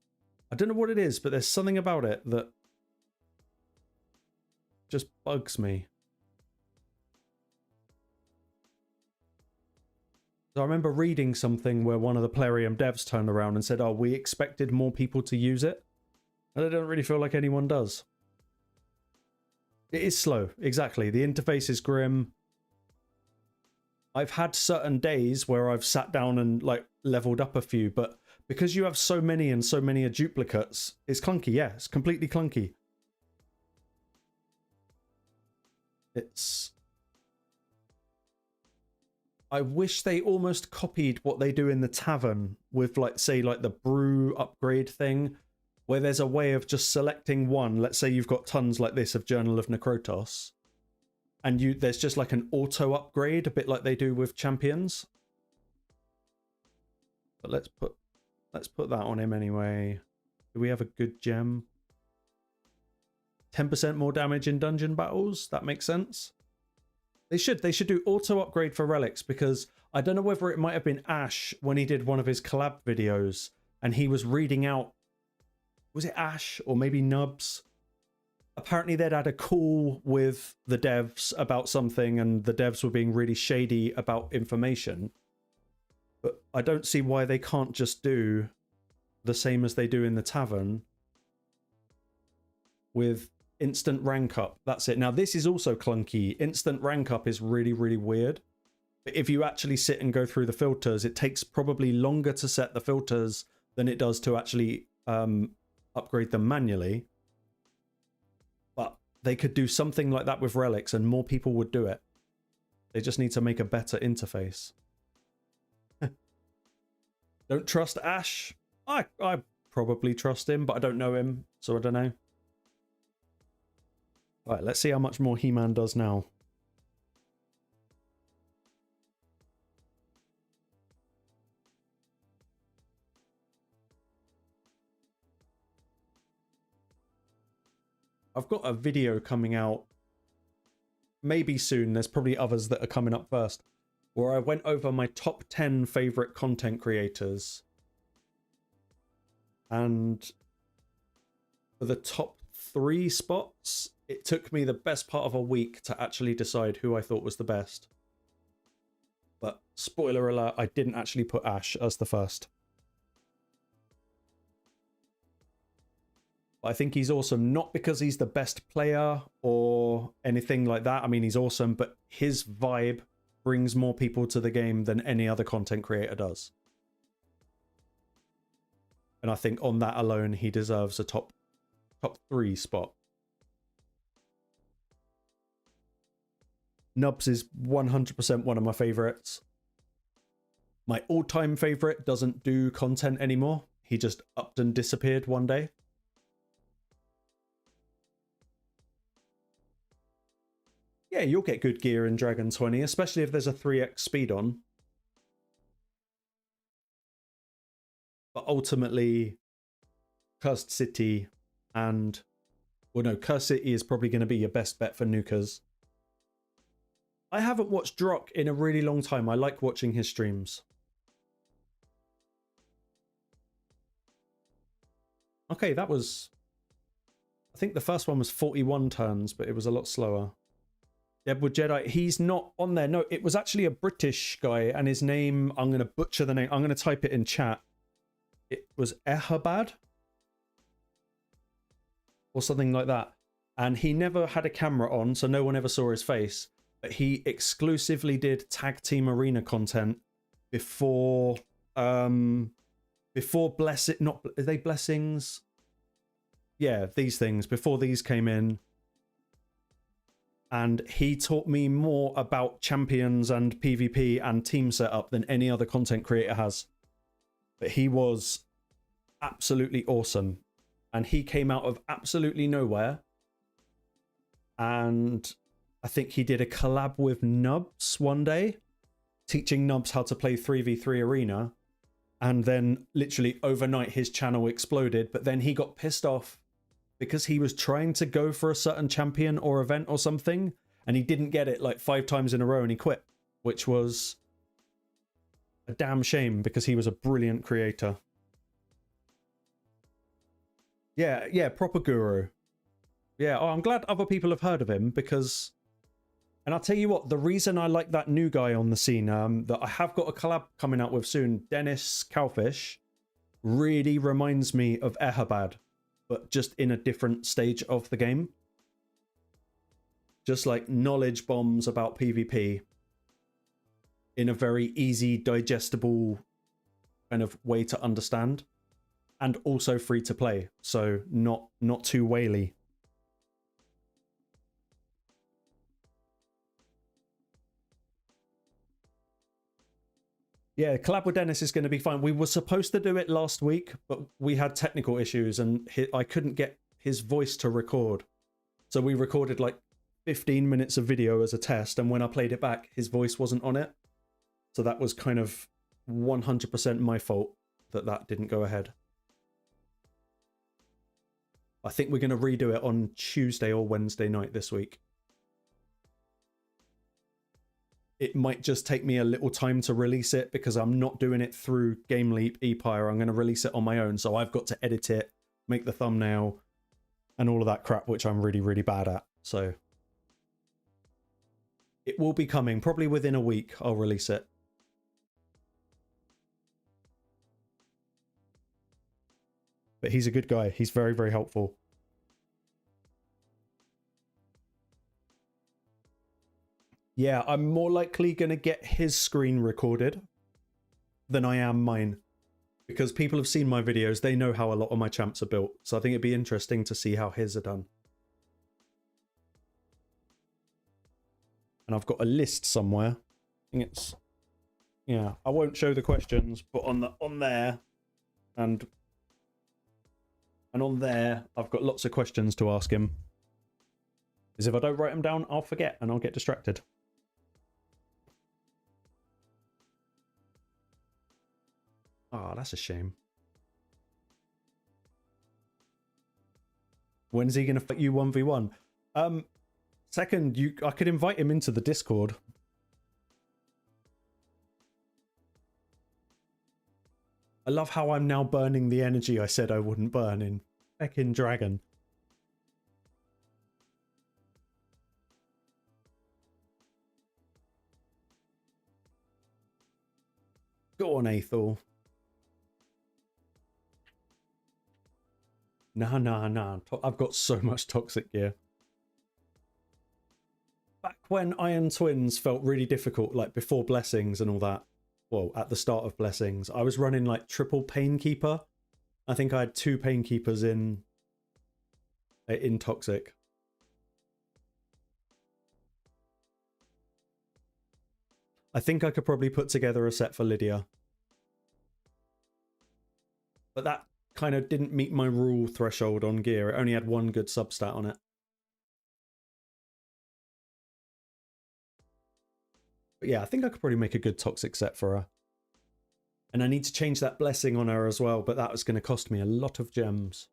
I don't know what it is, but there's something about it that just bugs me. So I remember reading something where one of the Plarium devs turned around and said, oh, we expected more people to use it. And I don't really feel like anyone does. It is slow, exactly. The interface is grim. I've had certain days where I've sat down and like leveled up a few, but because you have so many and so many are duplicates, it's clunky. Yeah, it's completely clunky. I wish they almost copied what they do in the tavern with, like, say, like the brew upgrade thing, where there's a way of just selecting one. Let's say you've got tons like this of Journal of Necrotos, and there's just like an auto upgrade, a bit like they do with champions. But let's put that on him anyway. Do we have a good gem? 10% more damage in dungeon battles. That makes sense. They should do auto upgrade for relics, because I don't know whether it might have been Ash when he did one of his collab videos and he was reading out, was it Ash or maybe Nubs? Apparently they'd had a call with the devs about something and the devs were being really shady about information. But I don't see why they can't just do the same as they do in the tavern with instant rank up. That's it. Now this is also clunky. Instant rank up is really, really weird. But if you actually sit and go through the filters, it takes probably longer to set the filters than it does to actually upgrade them manually. But they could do something like that with relics and more people would do it. They just need to make a better interface. Don't trust Ash. I probably trust him, but I don't know him, so I don't know. Right, let's see how much more He-Man does now. I've got a video coming out maybe soon. There's probably others that are coming up first, where I went over my top 10 favorite content creators. And for the top 3 spots, it took me the best part of a week to actually decide who I thought was the best. But spoiler alert, I didn't actually put Ash as the first. I think he's awesome, not because he's the best player or anything like that. I mean, he's awesome, but his vibe brings more people to the game than any other content creator does. And I think on that alone, he deserves a top 3 spot. Nubs is 100% one of my favorites. My all-time favorite doesn't do content anymore. He just upped and disappeared one day. Yeah, you'll get good gear in Dragon 20, especially if there's a 3x speed on. But ultimately, Cursed City and... Well, no, Cursed City is probably going to be your best bet for nukers. I haven't watched Drock in a really long time. I like watching his streams. Okay, that was... I think the first one was 41 turns, but it was a lot slower. Deadwood Jedi, he's not on there. No, it was actually a British guy, and his name, I'm going to butcher the name. I'm going to type it in chat. It was Ehabad? Or something like that. And he never had a camera on, so no one ever saw his face. But he exclusively did tag team arena content before blessing, not, are they blessings? Yeah, these things, before these came in. And he taught me more about champions and PvP and team setup than any other content creator has. But he was absolutely awesome. And he came out of absolutely nowhere. And I think he did a collab with Nubs one day, teaching Nubs how to play 3v3 arena. And then literally overnight his channel exploded. But then he got pissed off because he was trying to go for a certain champion or event or something, and he didn't get it like 5 times in a row, and he quit, which was a damn shame because he was a brilliant creator. Yeah, proper guru. Yeah, oh, I'm glad other people have heard of him because... And I'll tell you what, the reason I like that new guy on the scene, that I have got a collab coming out with soon, Dennis Cowfish, really reminds me of Ehabad, but just in a different stage of the game. Just like knowledge bombs about PvP in a very easy, digestible kind of way to understand. And also free to play, so not too whaley. Yeah, collab with Dennis is going to be fine. We were supposed to do it last week, but we had technical issues and I couldn't get his voice to record. So we recorded like 15 minutes of video as a test, and when I played it back, his voice wasn't on it. So that was kind of 100% my fault that didn't go ahead. I think we're going to redo it on Tuesday or Wednesday night this week. It might just take me a little time to release it because I'm not doing it through GameLeap ePire. I'm going to release it on my own. So I've got to edit it, make the thumbnail, and all of that crap, which I'm really, really bad at. So it will be coming. Probably within a week, I'll release it. But he's a good guy. He's very, very helpful. Yeah, I'm more likely going to get his screen recorded than I am mine. Because people have seen my videos, they know how a lot of my champs are built. So I think it'd be interesting to see how his are done. And I've got a list somewhere. I think it's... Yeah, I won't show the questions, but on there and on there, I've got lots of questions to ask him. Because if I don't write them down, I'll forget and I'll get distracted. Oh, that's a shame. When's he going to fight you 1v1? Second, I could invite him into the Discord. I love how I'm now burning the energy I said I wouldn't burn in feckin' Dragon. Go on, Aethel. Nah. I've got so much toxic gear. Back when Iron Twins felt really difficult, like before Blessings and all that. Well, at the start of Blessings, I was running like triple Painkeeper. I think I had 2 Painkeepers in Toxic. I think I could probably put together a set for Lydia. But that kind of didn't meet my rule threshold on gear. It only had one good substat on it. But yeah, I think I could probably make a good toxic set for her. And I need to change that blessing on her as well, but that was going to cost me a lot of gems.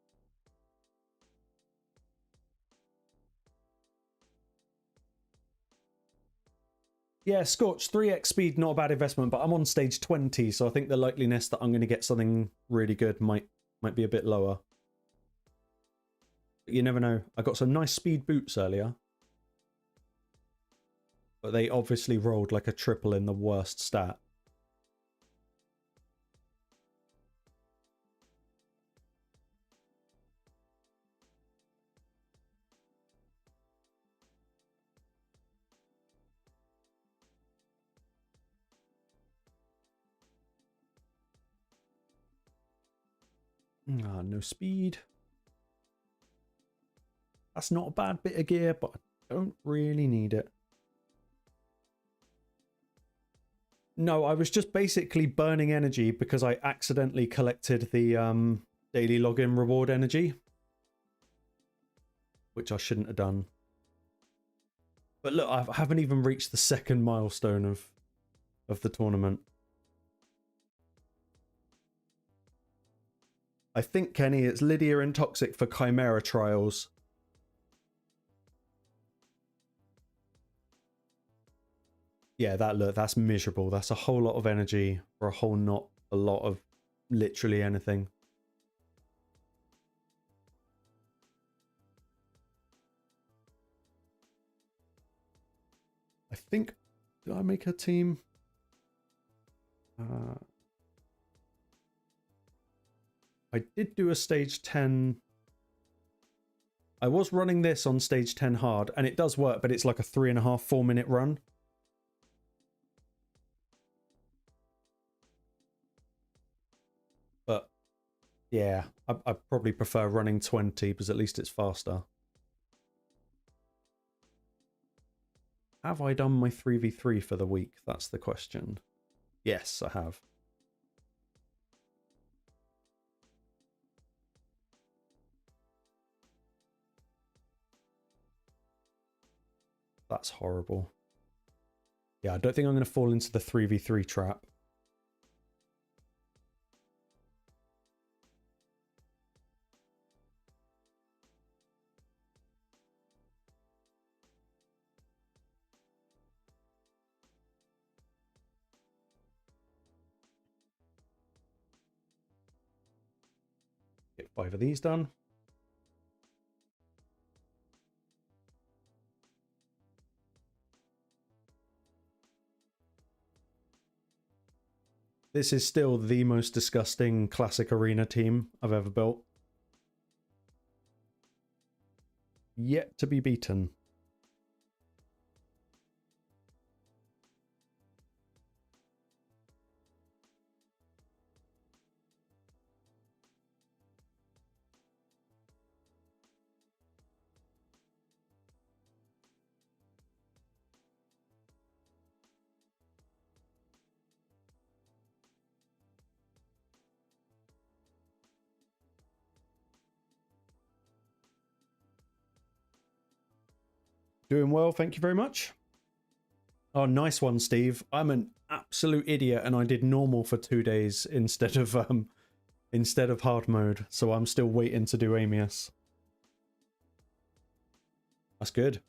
Yeah, Scorch, 3x speed, not a bad investment, but I'm on stage 20, so I think the likeliness that I'm going to get something really good might be a bit lower. But you never know. I got some nice speed boots earlier. But they obviously rolled like a triple in the worst stat. Ah, no speed. That's not a bad bit of gear, but I don't really need it. No, I was just basically burning energy because I accidentally collected the daily login reward energy, which I shouldn't have done. But look, I haven't even reached the second milestone of the tournament. I think, Kenny, it's Lydia and Toxic for Chimera trials. Yeah, that's miserable. That's a whole lot of energy for a whole not a lot of literally anything. I think, did I make a team? I did do a stage 10. I was running this on stage 10 hard, and it does work, but it's like a 3.5, 4 minute run. But yeah, I probably prefer running 20 because at least it's faster. Have I done my 3v3 for the week? That's the question. Yes, I have. That's horrible. Yeah, I don't think I'm going to fall into the 3v3 trap. Get 5 of these done. This is still the most disgusting classic arena team I've ever built. Yet to be beaten. Doing well, thank you very much. Oh, nice one, Steve. I'm an absolute idiot and I did normal for 2 days instead of hard mode, so I'm still waiting to do Amius. That's good.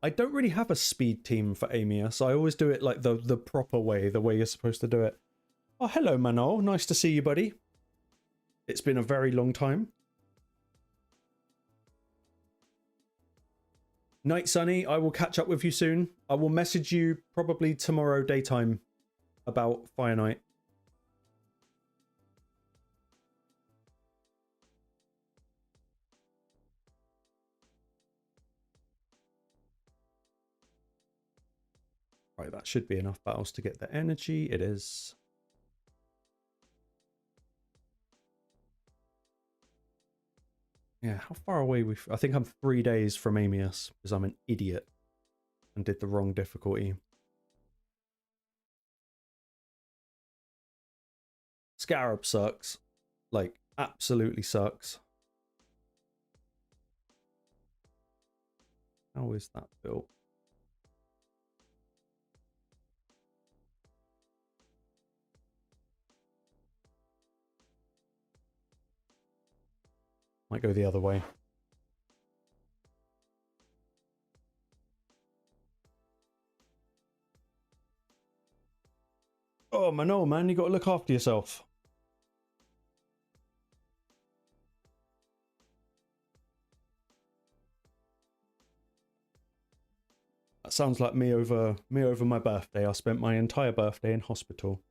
I don't really have a speed team for Amius. I always do it like the proper way, the way you're supposed to do it. Oh, hello, Manol. Nice to see you, buddy. It's been a very long time. Night, Sunny. I will catch up with you soon. I will message you probably tomorrow daytime about Fire Night. Right, that should be enough battles to get the energy. It is. Yeah, how far away I think I'm 3 days from Amius because I'm an idiot. and did the wrong difficulty. Scarab sucks. Like, absolutely sucks. How is that built? Might go the other way. Oh, no, man, you got to look after yourself. That sounds like me over my birthday. I spent my entire birthday in hospital.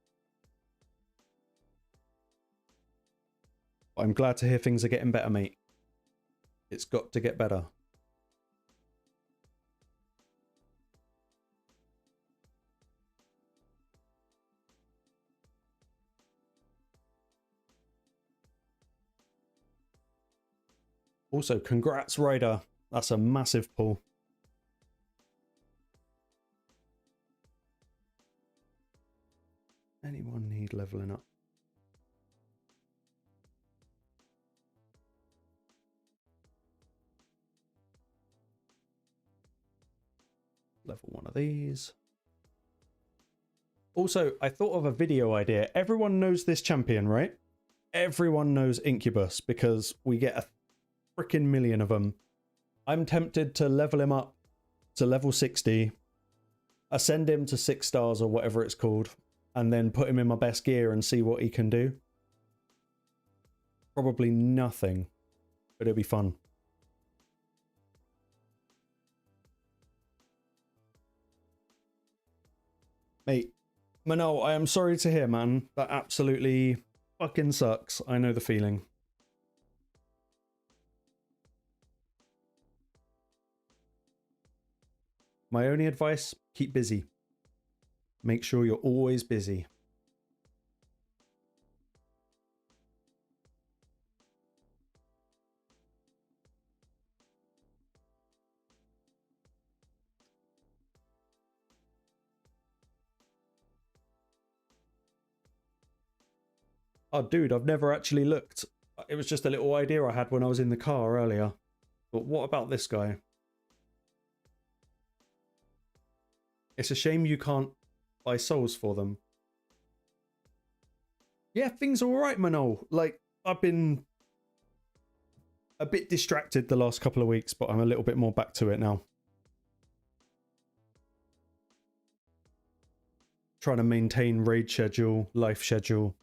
I'm glad to hear things are getting better, mate. It's got to get better. Also, congrats, Ryder. That's a massive pull. Anyone need leveling up? Level one of these. Also, I thought of a video idea. Everyone knows this champion, right? Everyone knows Incubus because we get a freaking million of them. I'm tempted to level him up to level 60, ascend him to 6 stars or whatever it's called, and then put him in my best gear and see what he can do. Probably nothing, but it'll be fun. Mate, Manol, I am sorry to hear, man. That absolutely fucking sucks. I know the feeling. My only advice, keep busy. Make sure you're always busy. Oh, dude, I've never actually looked. It was just a little idea I had when I was in the car earlier. But what about this guy? It's a shame you can't buy souls for them. Yeah, things are alright, Manol. Like, I've been a bit distracted the last couple of weeks, but I'm a little bit more back to it now. Trying to maintain raid schedule, life schedule.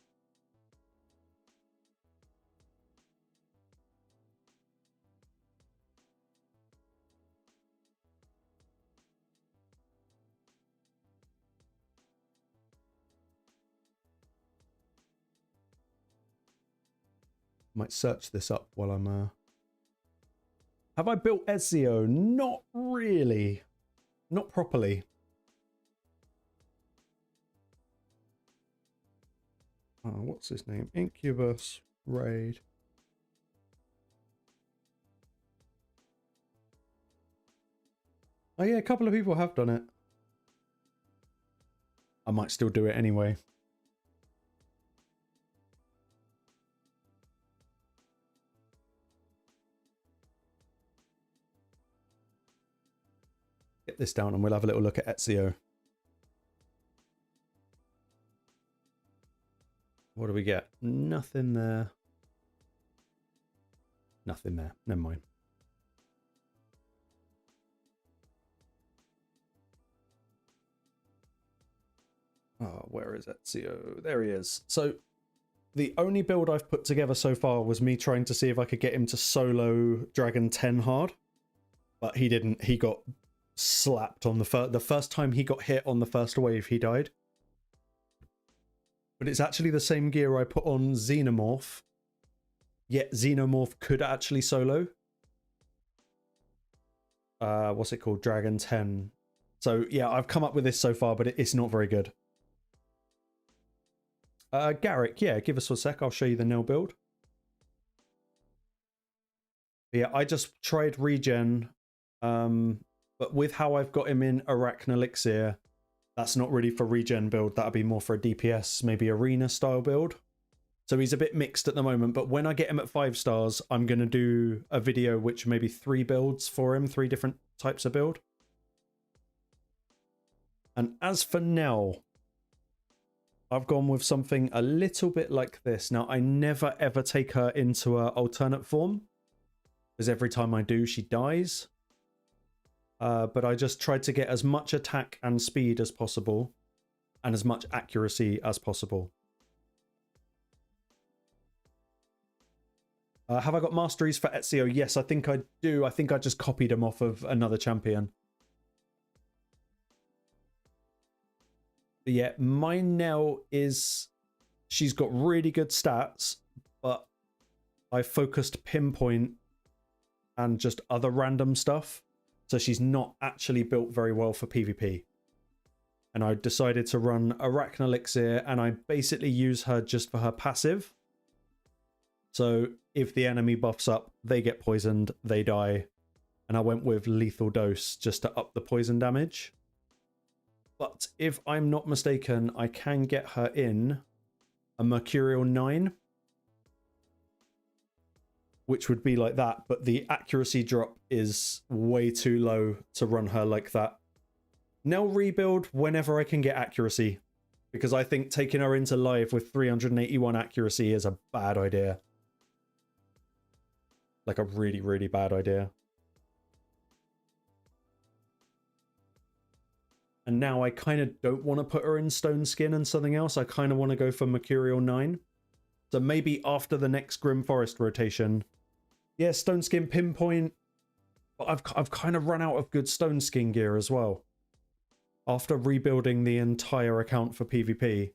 Might search this up while I'm Have I built Ezio? Not really. Not properly. What's his name? Incubus raid. Oh yeah, a couple of people have done it. I might still do it anyway. Get this down and we'll have a little look at Ezio. What do we get? Nothing there. Nothing there. Never mind. Oh, where is Ezio? There he is. So the only build I've put together so far was me trying to see if I could get him to solo Dragon 10 hard. But he didn't. He got slapped on the first time he got hit on the first wave, he died. But it's actually the same gear I put on Xenomorph. Yet Xenomorph could actually solo. What's it called? Dragon 10. So yeah, I've come up with this so far, but it's not very good. Garrick, yeah, give us a sec. I'll show you the nil build. Yeah, I just tried regen, but But with how I've got him in Arachnelixir, that's not really for regen build. That'll be more for a DPS, maybe arena style build. So he's a bit mixed at the moment, but when I get him at 5 stars, I'm going to do a video which maybe 3 builds for him, 3 different types of build. And as for Nell, I've gone with something a little bit like this. Now, I never ever take her into her alternate form, because every time I do, she dies. But I just tried to get as much attack and speed as possible, and as much accuracy as possible. Have I got masteries for Ezio? Yes, I think I do. I think I just copied them off of another champion. But yeah, my Nell is... She's got really good stats, but I focused pinpoint and just other random stuff. So she's not actually built very well for PvP. And I decided to run Arachnelixir, and I basically use her just for her passive. So if the enemy buffs up, they get poisoned, they die. And I went with lethal dose just to up the poison damage. But if I'm not mistaken, I can get her in a Mercurial 9. Which would be like that, but the accuracy drop is way too low to run her like that. Nell rebuild whenever I can get accuracy. Because I think taking her into live with 381 accuracy is a bad idea. Like a really, really bad idea. And now I kind of don't want to put her in Stone Skin and something else. I kind of want to go for Mercurial 9. So maybe after the next Grim Forest rotation. Yeah, Stone Skin Pinpoint. But I've kind of run out of good Stone Skin gear as well. After rebuilding the entire account for PvP.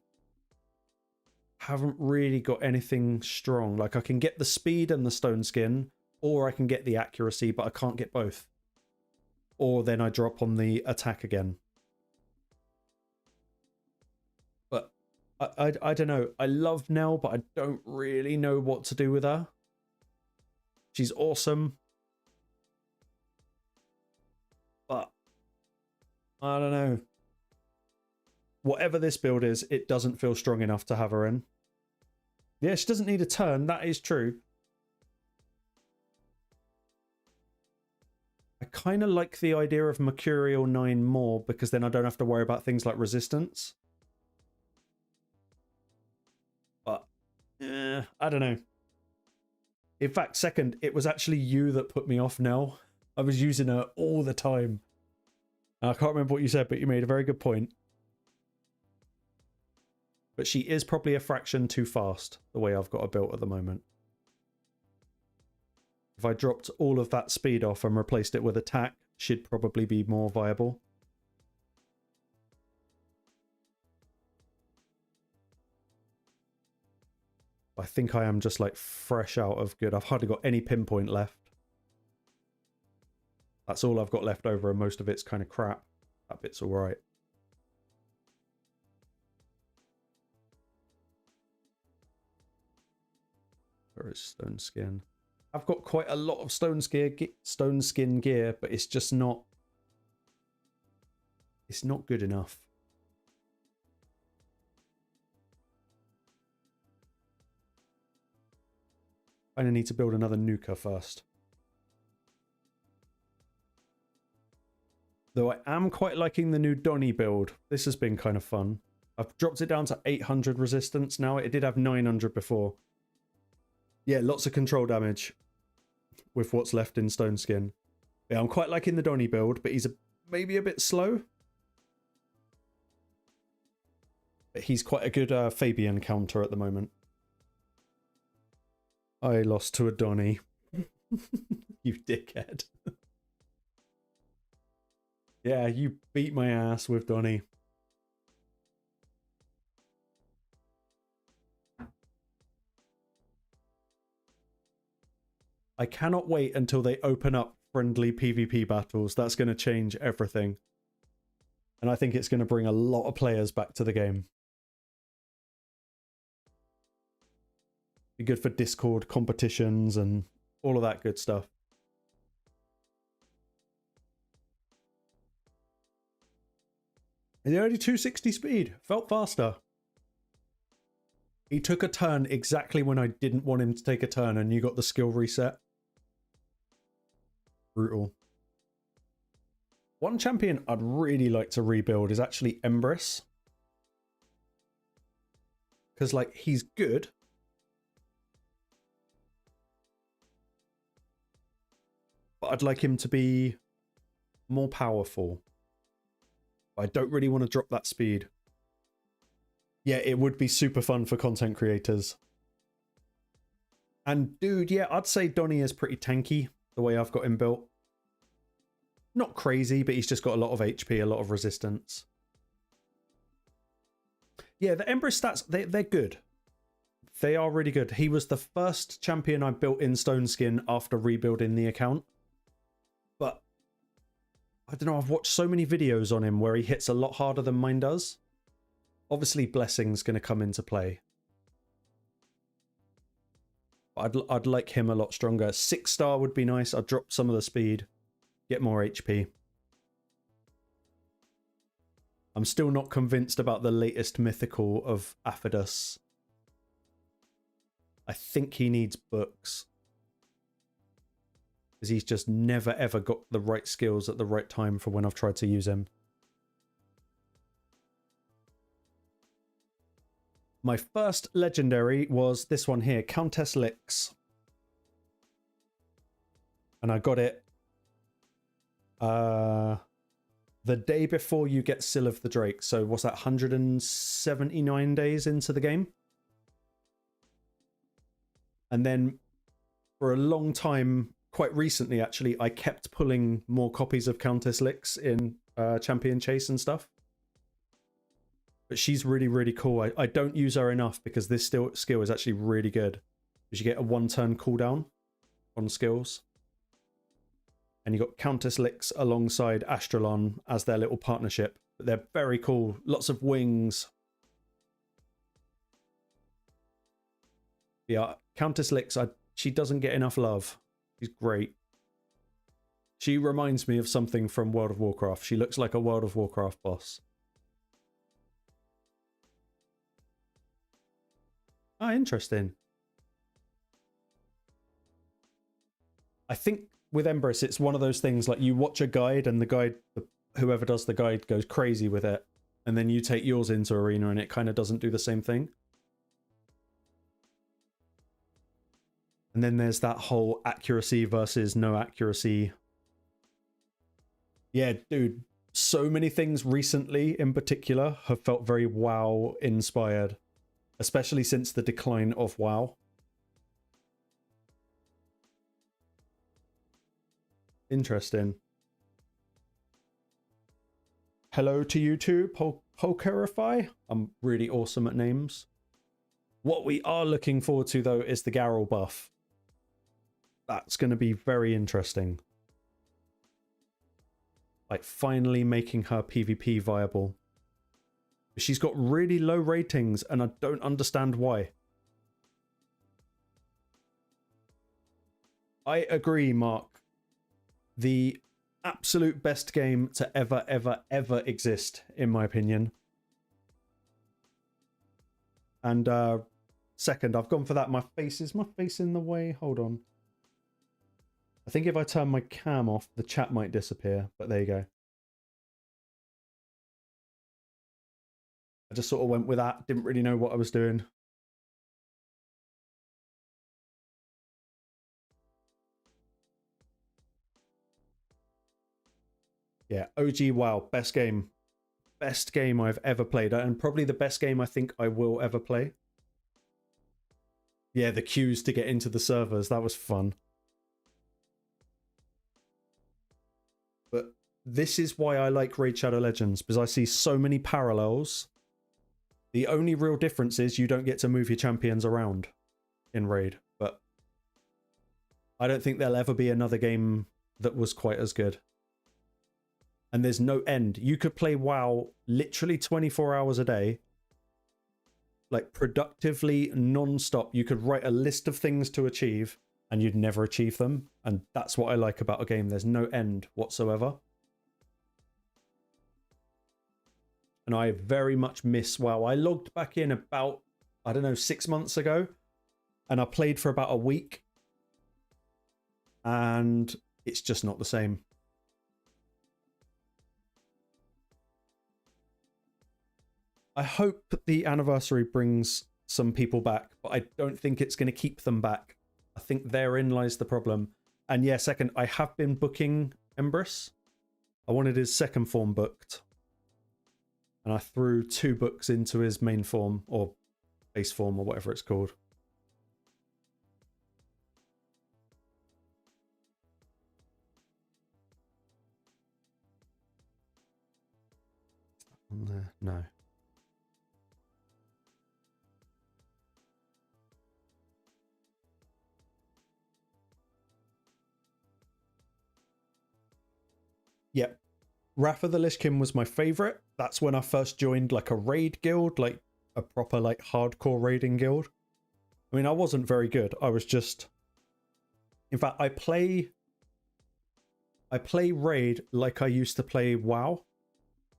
Haven't really got anything strong. Like I can get the speed and the Stone Skin. Or I can get the accuracy, but I can't get both. Or then I drop on the attack again. But I don't know. I love Nell, but I don't really know what to do with her. She's awesome. But I don't know. Whatever this build is, it doesn't feel strong enough to have her in. Yeah, she doesn't need a turn. That is true. I kind of like the idea of Mercurial 9 more because then I don't have to worry about things like resistance. But, I don't know. In fact, second, it was actually you that put me off Nell. I was using her all the time. I can't remember what you said, but you made a very good point. But she is probably a fraction too fast, the way I've got her built at the moment. If I dropped all of that speed off and replaced it with attack, she'd probably be more viable. I think I am just like fresh out of good. I've hardly got any pinpoint left. That's all I've got left over, and most of it's kind of crap. That bit's all right. Where is Stone Skin? I've got quite a lot of Stone Skin gear, but it's just not... It's not good enough. I need to build another Nuka first. Though I am quite liking the new Donny build. This has been kind of fun. I've dropped it down to 800 resistance now. It did have 900 before. Yeah, lots of control damage with what's left in Stone Skin. Yeah, I'm quite liking the Donny build, but he's maybe a bit slow. But he's quite a good Fabian counter at the moment. I lost to a Donny. You dickhead. Yeah, you beat my ass with Donny. I cannot wait until they open up friendly PvP battles. That's going to change everything. And I think it's going to bring a lot of players back to the game. Be good for Discord competitions and all of that good stuff. And only 260 speed. Felt faster. He took a turn exactly when I didn't want him to take a turn, and you got the skill reset. Brutal. One champion I'd really like to rebuild is actually Empress. Because, like, he's good. But I'd like him to be more powerful. But I don't really want to drop that speed. Yeah, it would be super fun for content creators. And dude, yeah, I'd say Donnie is pretty tanky, the way I've got him built. Not crazy, but he's just got a lot of HP, a lot of resistance. Yeah, the Empress stats, they're good. They are really good. He was the first champion I built in Stone Skin after rebuilding the account. But, I don't know, I've watched so many videos on him where he hits a lot harder than mine does. Obviously, Blessing's going to come into play. But I'd like him a lot stronger. 6-star would be nice. I'd drop some of the speed. Get more HP. I'm still not convinced about the latest mythical of Aphidus. I think he needs books. Because he's just never ever got the right skills at the right time for when I've tried to use him. My first legendary was this one here, Countess Lix. And I got it the day before you get Sill of the Drake. So what's that, 179 days into the game? And then for a long time, quite recently actually, I kept pulling more copies of Countess Lix in Champion Chase and stuff. But she's really, really cool. I don't use her enough because this skill is actually really good. Because you get a 1-turn cooldown on skills. And you got Countess Lix alongside Astralon as their little partnership. But they're very cool. Lots of wings. Yeah, Countess Lix, she doesn't get enough love. She's great. She reminds me of something from World of Warcraft. She looks like a World of Warcraft boss. Ah, interesting. I think with Empress, it's one of those things like you watch a guide and the guide, whoever does the guide goes crazy with it. And then you take yours into Arena and it kind of doesn't do the same thing. And then there's that whole accuracy versus no accuracy. Yeah, dude, so many things recently in particular have felt very WoW inspired. Especially since the decline of WoW. Interesting. Hello to you too, Pokerify. I'm really awesome at names. What we are looking forward to, though, is the Garrel buff. That's going to be very interesting. Like, finally making her PvP viable. She's got really low ratings, and I don't understand why. I agree, Mark. The absolute best game to ever, ever, ever exist, in my opinion. And second, I've gone for that. Is my face in the way? Hold on. I think if I turn my cam off, the chat might disappear, but there you go. I just sort of went with that. Didn't really know what I was doing. Yeah, OG WoW, best game. Best game I've ever played. And probably the best game I think I will ever play. Yeah, the queues to get into the servers. That was fun. But this is why I like Raid Shadow Legends. Because I see so many parallels. The only real difference is you don't get to move your champions around in Raid. But I don't think there'll ever be another game that was quite as good. And there's no end. You could play WoW literally 24 hours a day. Like, productively, non-stop. You could write a list of things to achieve, and you'd never achieve them. And that's what I like about a game. There's no end whatsoever. and I very much miss WoW. I logged back in about, I don't know, 6 months ago, and I played for about a week, and it's just not the same. I hope the anniversary brings some people back, but I don't think it's going to keep them back. I think therein lies the problem. And yeah, second, I have been booking Embrys. I wanted his second form booked, and I threw 2 books into his main form, or base form, or whatever it's called. No. Yep. Wrath of the Lich King was my favorite. That's when I first joined like a raid guild, like a proper like hardcore raiding guild. I mean, I wasn't very good. I was just, in fact, I play raid like I used to play WoW.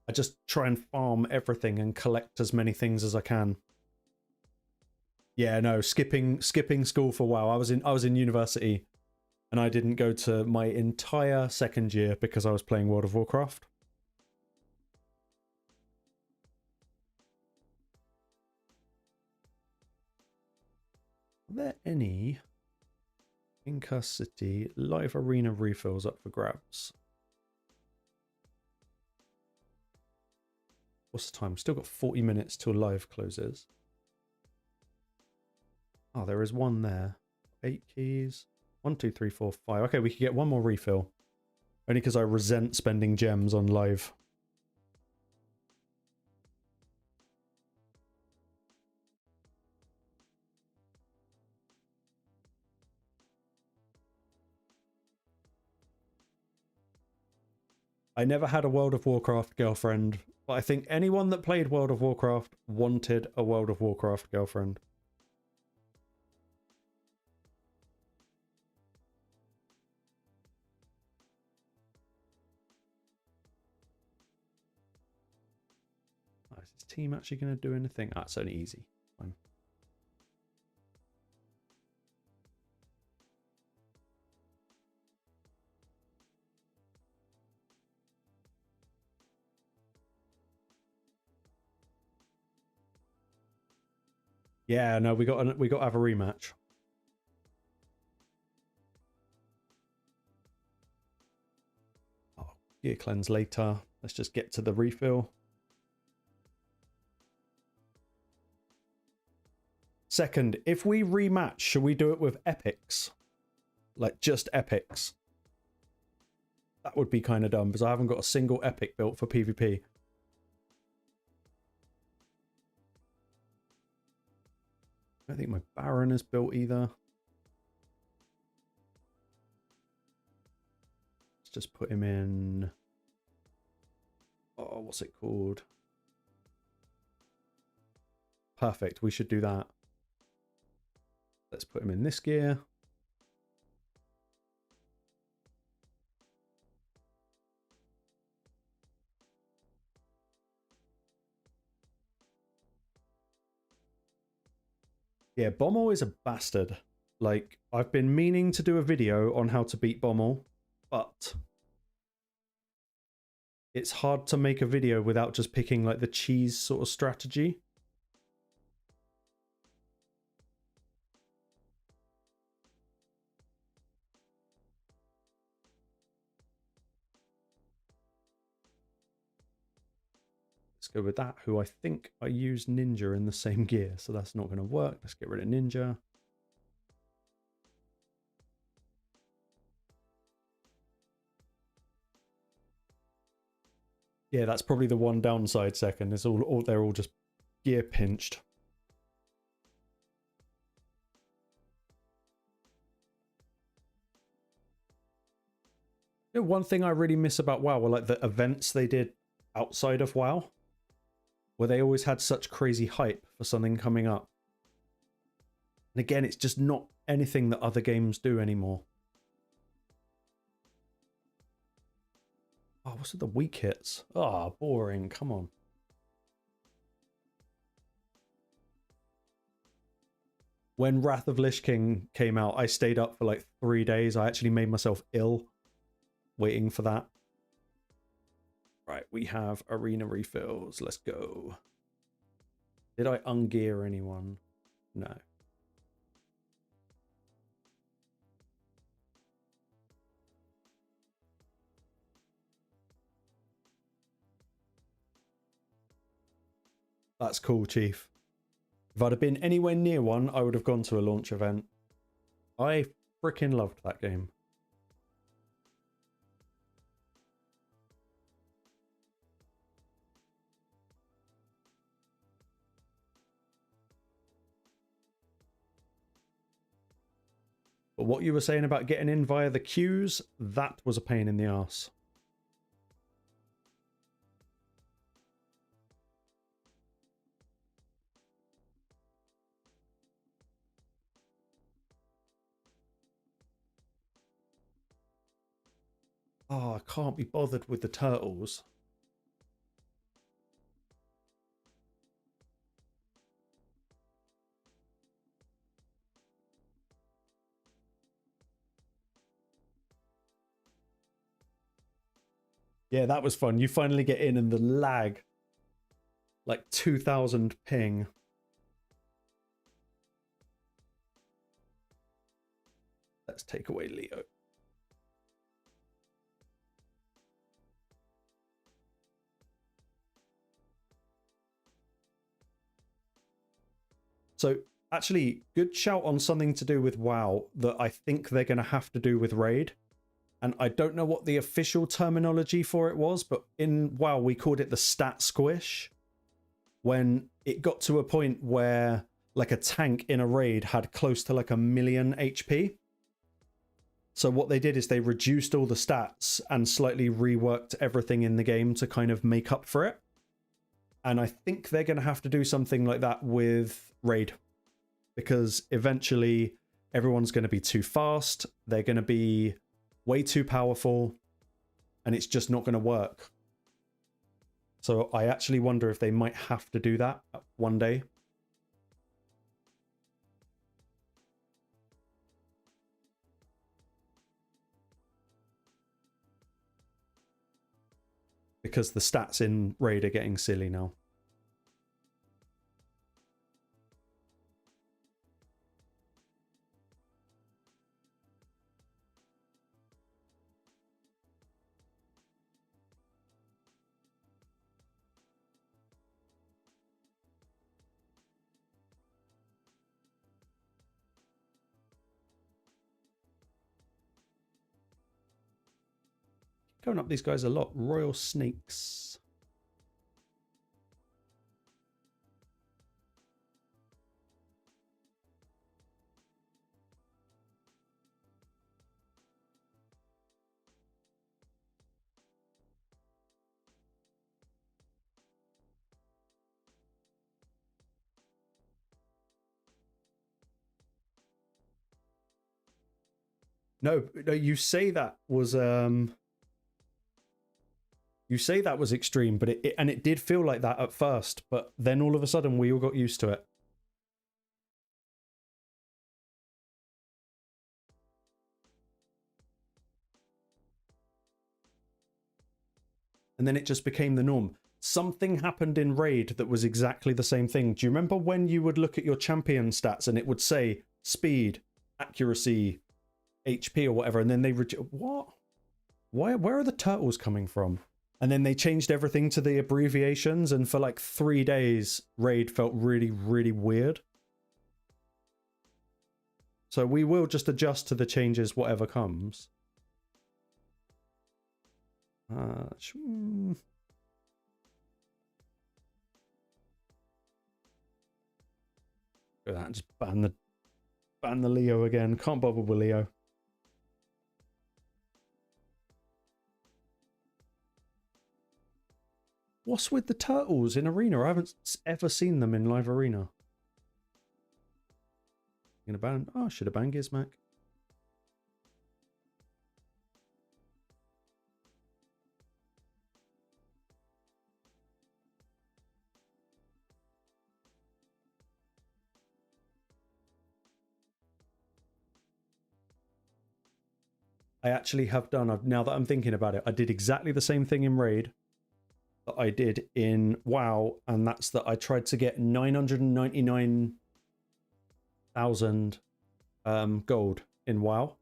I just try and farm everything and collect as many things as I can. Yeah, no, skipping school for WoW. I was in university, and I didn't go to my entire second year because I was playing World of Warcraft. Are there any Inca City live arena refills up for grabs? What's the time? Still got 40 minutes till live closes. Oh, there is one there. 8 keys. 1, 2, 3, 4, 5. Okay, we could get one more refill. Only because I resent spending gems on live. I never had a World of Warcraft girlfriend, but I think anyone that played World of Warcraft wanted a World of Warcraft girlfriend. Oh, is this team actually going to do anything? Ah, it's only easy. Fine. Yeah, no, we got to have a rematch. Oh, gear cleanse later. Let's just get to the refill. Second, if we rematch, should we do it with epics? Like just epics? That would be kind of dumb because I haven't got a single epic built for PvP. I don't think my Baron is built either. Let's just put him in. Oh, what's it called? Perfect. We should do that. Let's put him in this gear. Yeah, Bommel is a bastard. Like, I've been meaning to do a video on how to beat Bommel, but it's hard to make a video without just picking like the cheese sort of strategy. Let's go with that, who I think I use Ninja in the same gear, so that's not going to work. Let's get rid of Ninja. Yeah, that's probably the one downside. Second, it's all they're all just gear pinched. You know, one thing I really miss about WoW were like the events they did outside of WoW, where they always had such crazy hype for something coming up. And again, it's just not anything that other games do anymore. Oh, what's with the weak hits? Ah, oh, boring. Come on. when Wrath of Lich King came out, I stayed up for like 3 days. I actually made myself ill waiting for that. Right, we have arena refills. Let's go. Did I ungear anyone? No. That's cool, Chief. If I'd have been anywhere near one, I would have gone to a launch event. I freaking loved that game. But what you were saying about getting in via the queues, that was a pain in the arse. Oh, I can't be bothered with the turtles. Yeah, that was fun. You finally get in and the lag, like 2000 ping. Let's take away Leo. So actually, good shout on something to do with WoW that I think they're going to have to do with Raid. And I don't know what the official terminology for it was, but in WoW we called it the stat squish. When it got to a point where like a tank in a raid had close to like 1,000,000 HP. So what they did is they reduced all the stats and slightly reworked everything in the game to kind of make up for it. And I think they're going to have to do something like that with Raid. Because eventually everyone's going to be too fast. They're going to be way too powerful. And it's just not going to work. So I actually wonder if they might have to do that one day. Because the stats in Raid are getting silly now. Going up these guys a lot. Royal Snakes. No, you say that was you say that was extreme, but it did feel like that at first, but then all of a sudden we all got used to it. And then it just became the norm. Something happened in Raid that was exactly the same thing. Do you remember when you would look at your champion stats and it would say speed, accuracy, HP or whatever, and then they what? Where are the turtles coming from? And then they changed everything to the abbreviations, and for like 3 days, Raid felt really, really weird. So we will just adjust to the changes, whatever comes. Look at that, just ban the Leo again. Can't bother with Leo. What's with the turtles in Arena? I haven't ever seen them in live Arena. Gonna ban? Oh, I should have banned Gizmac. I actually have done, now that I'm thinking about it, I did exactly the same thing in Raid that I did in WoW, and that's that I tried to get 999,000 gold in WoW.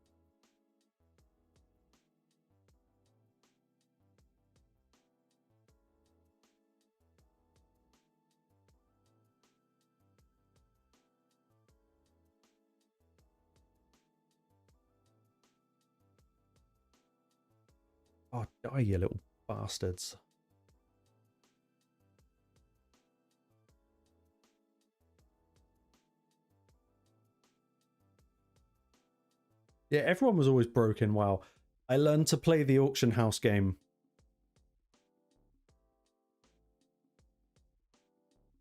Oh, die, you little bastards. Yeah, everyone was always broken. WoW. I learned to play the auction house game.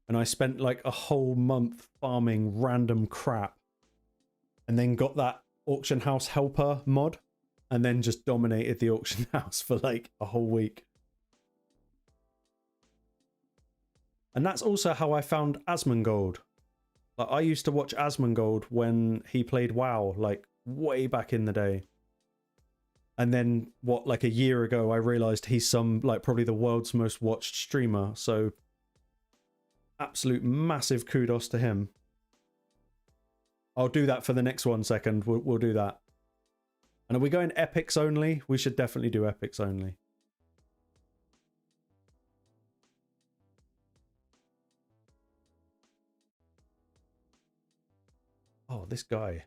And I spent like a whole month farming random crap. And then got that auction house helper mod. And then just dominated the auction house for like a whole week. And that's also how I found Asmongold. Like, I used to watch Asmongold when he played WoW, like way back in the day. And then like a year ago, I realized he's like probably the world's most watched streamer. So absolute massive kudos to him. I'll do that for the next 1 second. We'll do that. And are we going epics only? We should definitely do epics only. Oh, this guy.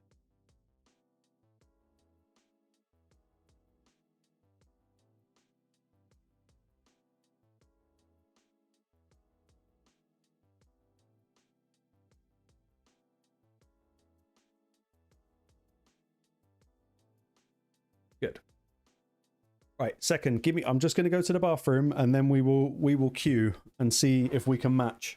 Good. Right, second, give me. I'm just going to go to the bathroom, and then we will queue and see if we can match.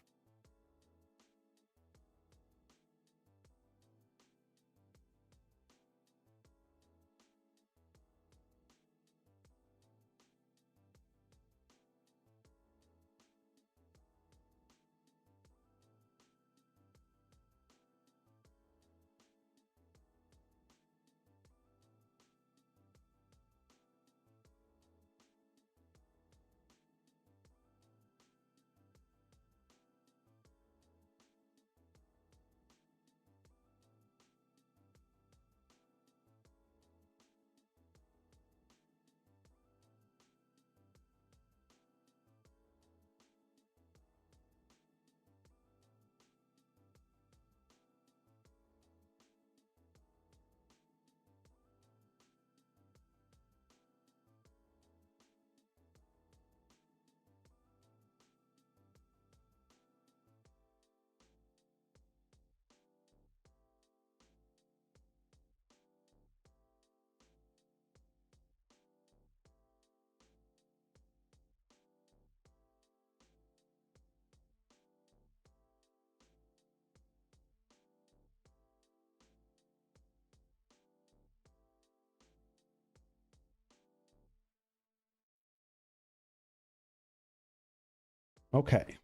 Okay.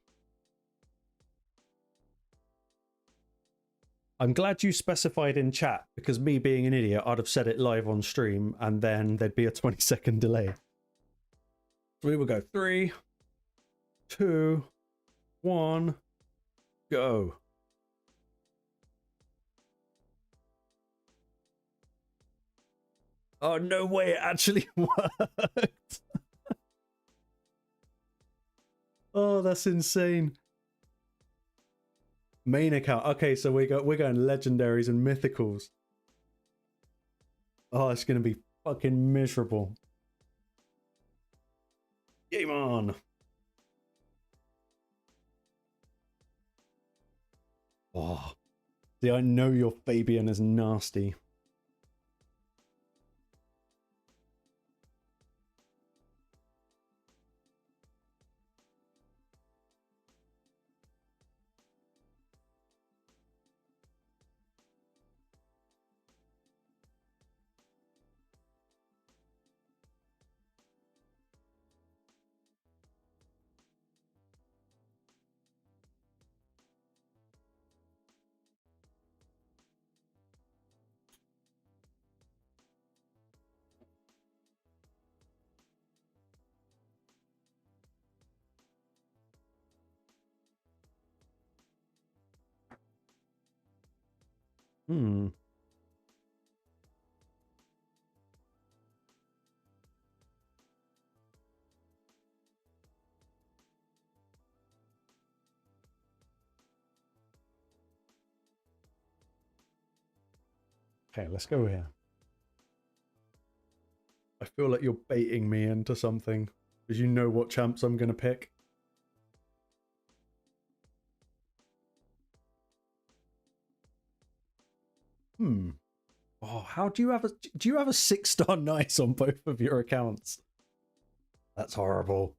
I'm glad you specified in chat, because me being an idiot, I'd have said it live on stream and then there'd be a 20-second delay. So we will go 3, 2, 1, go. Oh, no way, it actually worked. Oh, that's insane. Main account. Okay, so we're going legendaries and mythicals. Oh, it's gonna be fucking miserable. Game on. Oh, see, I know your Fabian is nasty. Hmm. Okay, let's go here. I feel like you're baiting me into something because you know what champs I'm going to pick. Hmm. Oh, how do you have a 6-star nice on both of your accounts? That's horrible.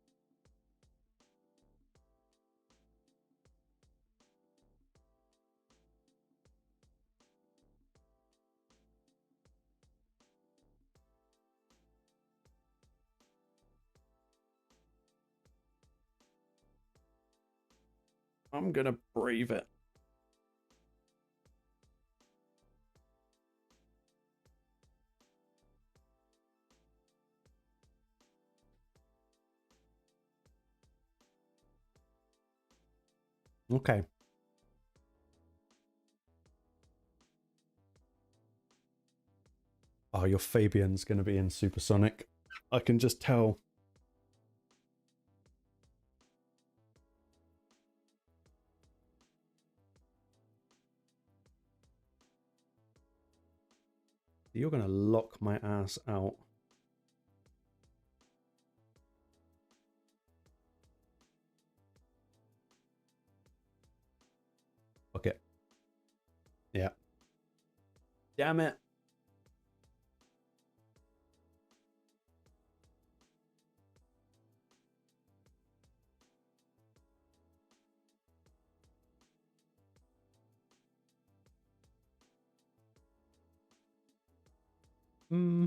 I'm gonna brave it. Okay. Oh, your Fabian's gonna be in Supersonic. I can just tell. You're gonna lock my ass out. Okay. Yeah. Damn it. Hmm.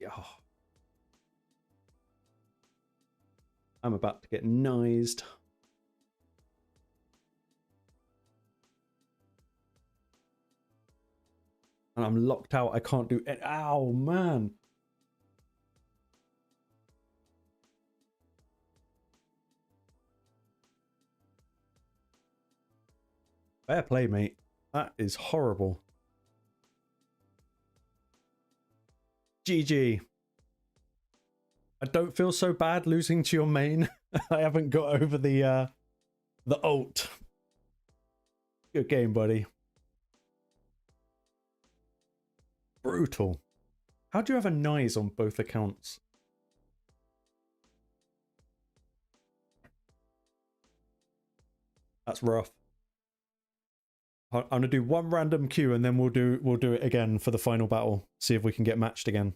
Yeah. I'm about to get niced. And I'm locked out. I can't do it. Ow, man. Fair play, mate. That is horrible. GG. I don't feel so bad losing to your main. I haven't got over the ult. Good game, buddy. Brutal. How do you have a nice on both accounts? That's rough. I'm gonna do one random queue and then we'll do it again for the final battle. See if we can get matched again.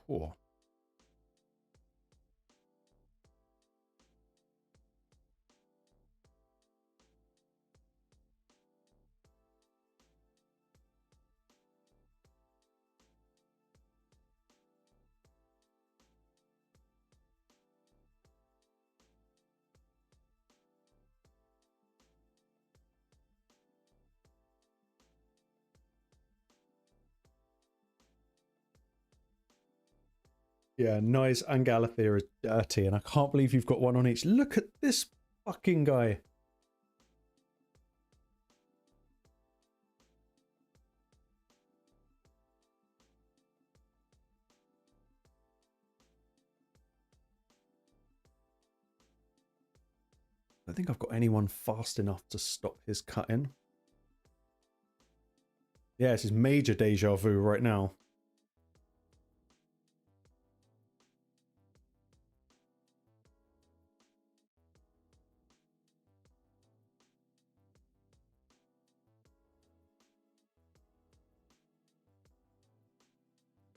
Cool. Yeah, Nice and Galathea is dirty, and I can't believe you've got one on each. Look at this fucking guy. I don't think I've got anyone fast enough to stop his cutting. Yeah, this is major deja vu right now.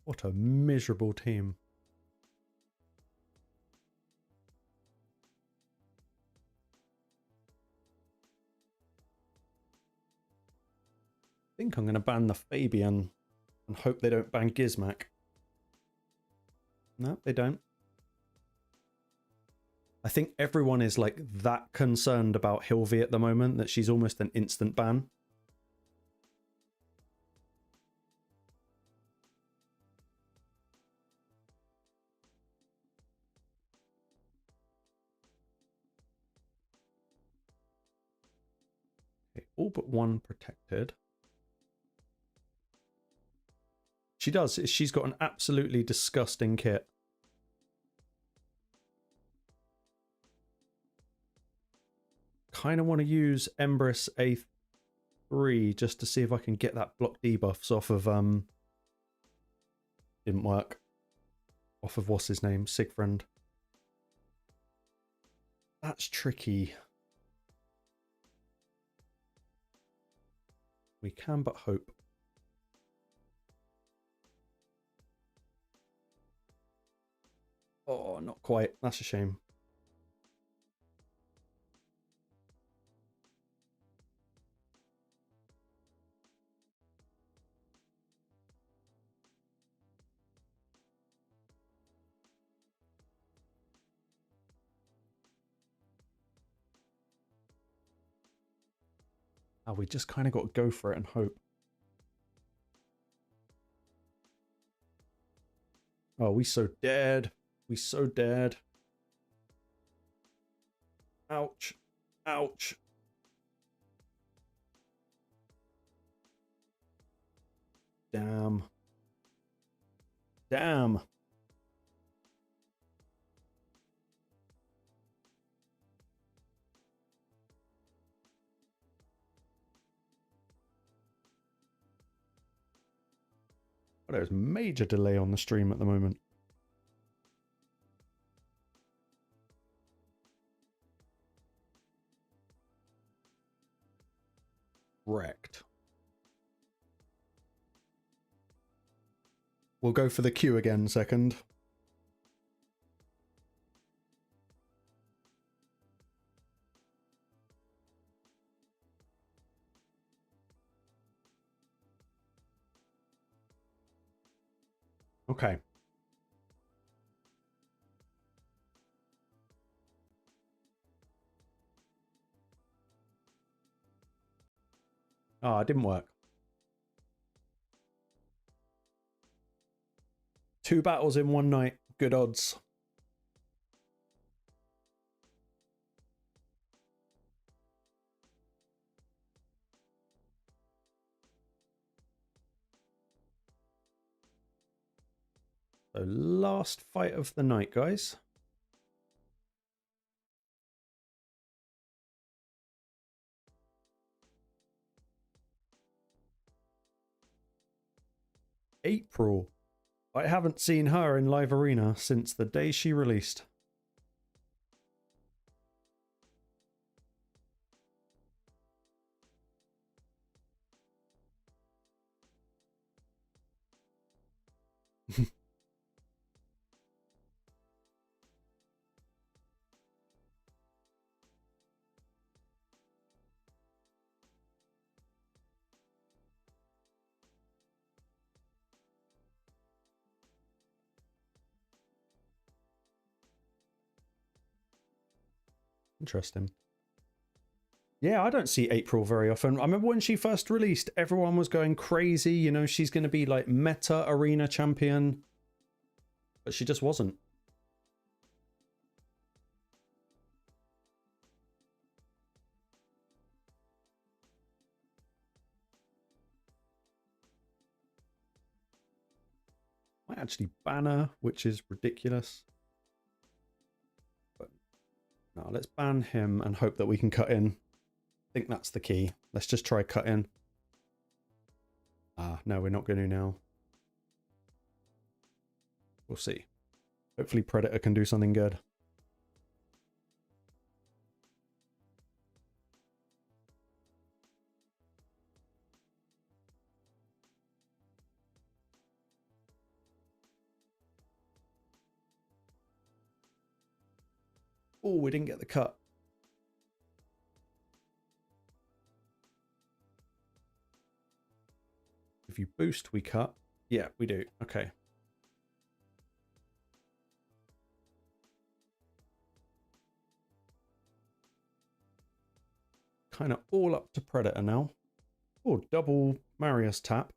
What a miserable team. I think I'm going to ban the Fabian. And hope they don't ban Gizmak. No, they don't. I think everyone is like that concerned about Hilvi at the moment that she's almost an instant ban. Okay, all but one protected. She does. She's got an absolutely disgusting kit. Kind of want to use Empress A3 just to see if I can get that block debuffs off of didn't work. Off of what's his name? Sigfriend. That's tricky. We can but hope. Oh, not quite. That's a shame. Oh, we just kind of got to go for it and hope. Oh, we so dead. We so dead. Ouch. Ouch. Damn. Damn. Oh, there's major delay on the stream at the moment. Wrecked. We'll go for the Q again second. Okay. Ah, it didn't work. 2 battles in one night. Good odds. So last fight of the night, guys. April. I haven't seen her in live arena since the day she released. Interesting. Yeah, I don't see April very often. I remember when she first released, everyone was going crazy. You know, she's going to be like meta arena champion. But she just wasn't. Might actually ban her, which is ridiculous. But no, let's ban him and hope that we can cut in. I think that's the key. Let's just try cut in. Ah, no, we're not going to now. We'll see. Hopefully Predator can do something good. Oh, we didn't get the cut. If you boost, we cut. Yeah, we do. Okay. Kind of all up to Predator now. Oh, double Marius tap.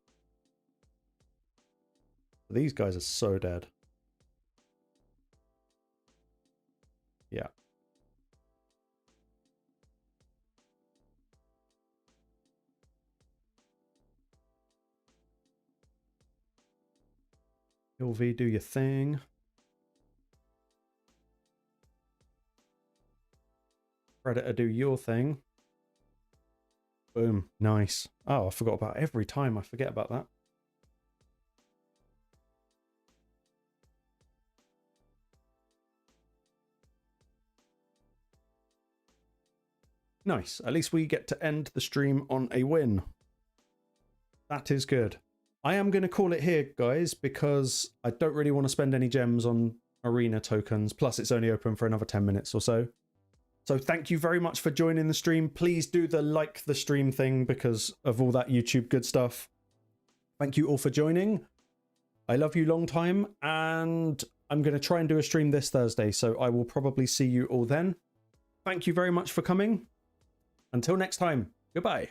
These guys are so dead. Yeah. LV, do your thing. Predator, do your thing. Boom. Nice. Oh, I forgot about every time I forget about that. Nice. At least we get to end the stream on a win. That is good. I am going to call it here, guys, because I don't really want to spend any gems on arena tokens. Plus, it's only open for another 10 minutes or so. So thank you very much for joining the stream. Please do the like the stream thing because of all that YouTube good stuff. Thank you all for joining. I love you long time, and I'm going to try and do a stream this Thursday, so I will probably see you all then. Thank you very much for coming. Until next time, goodbye.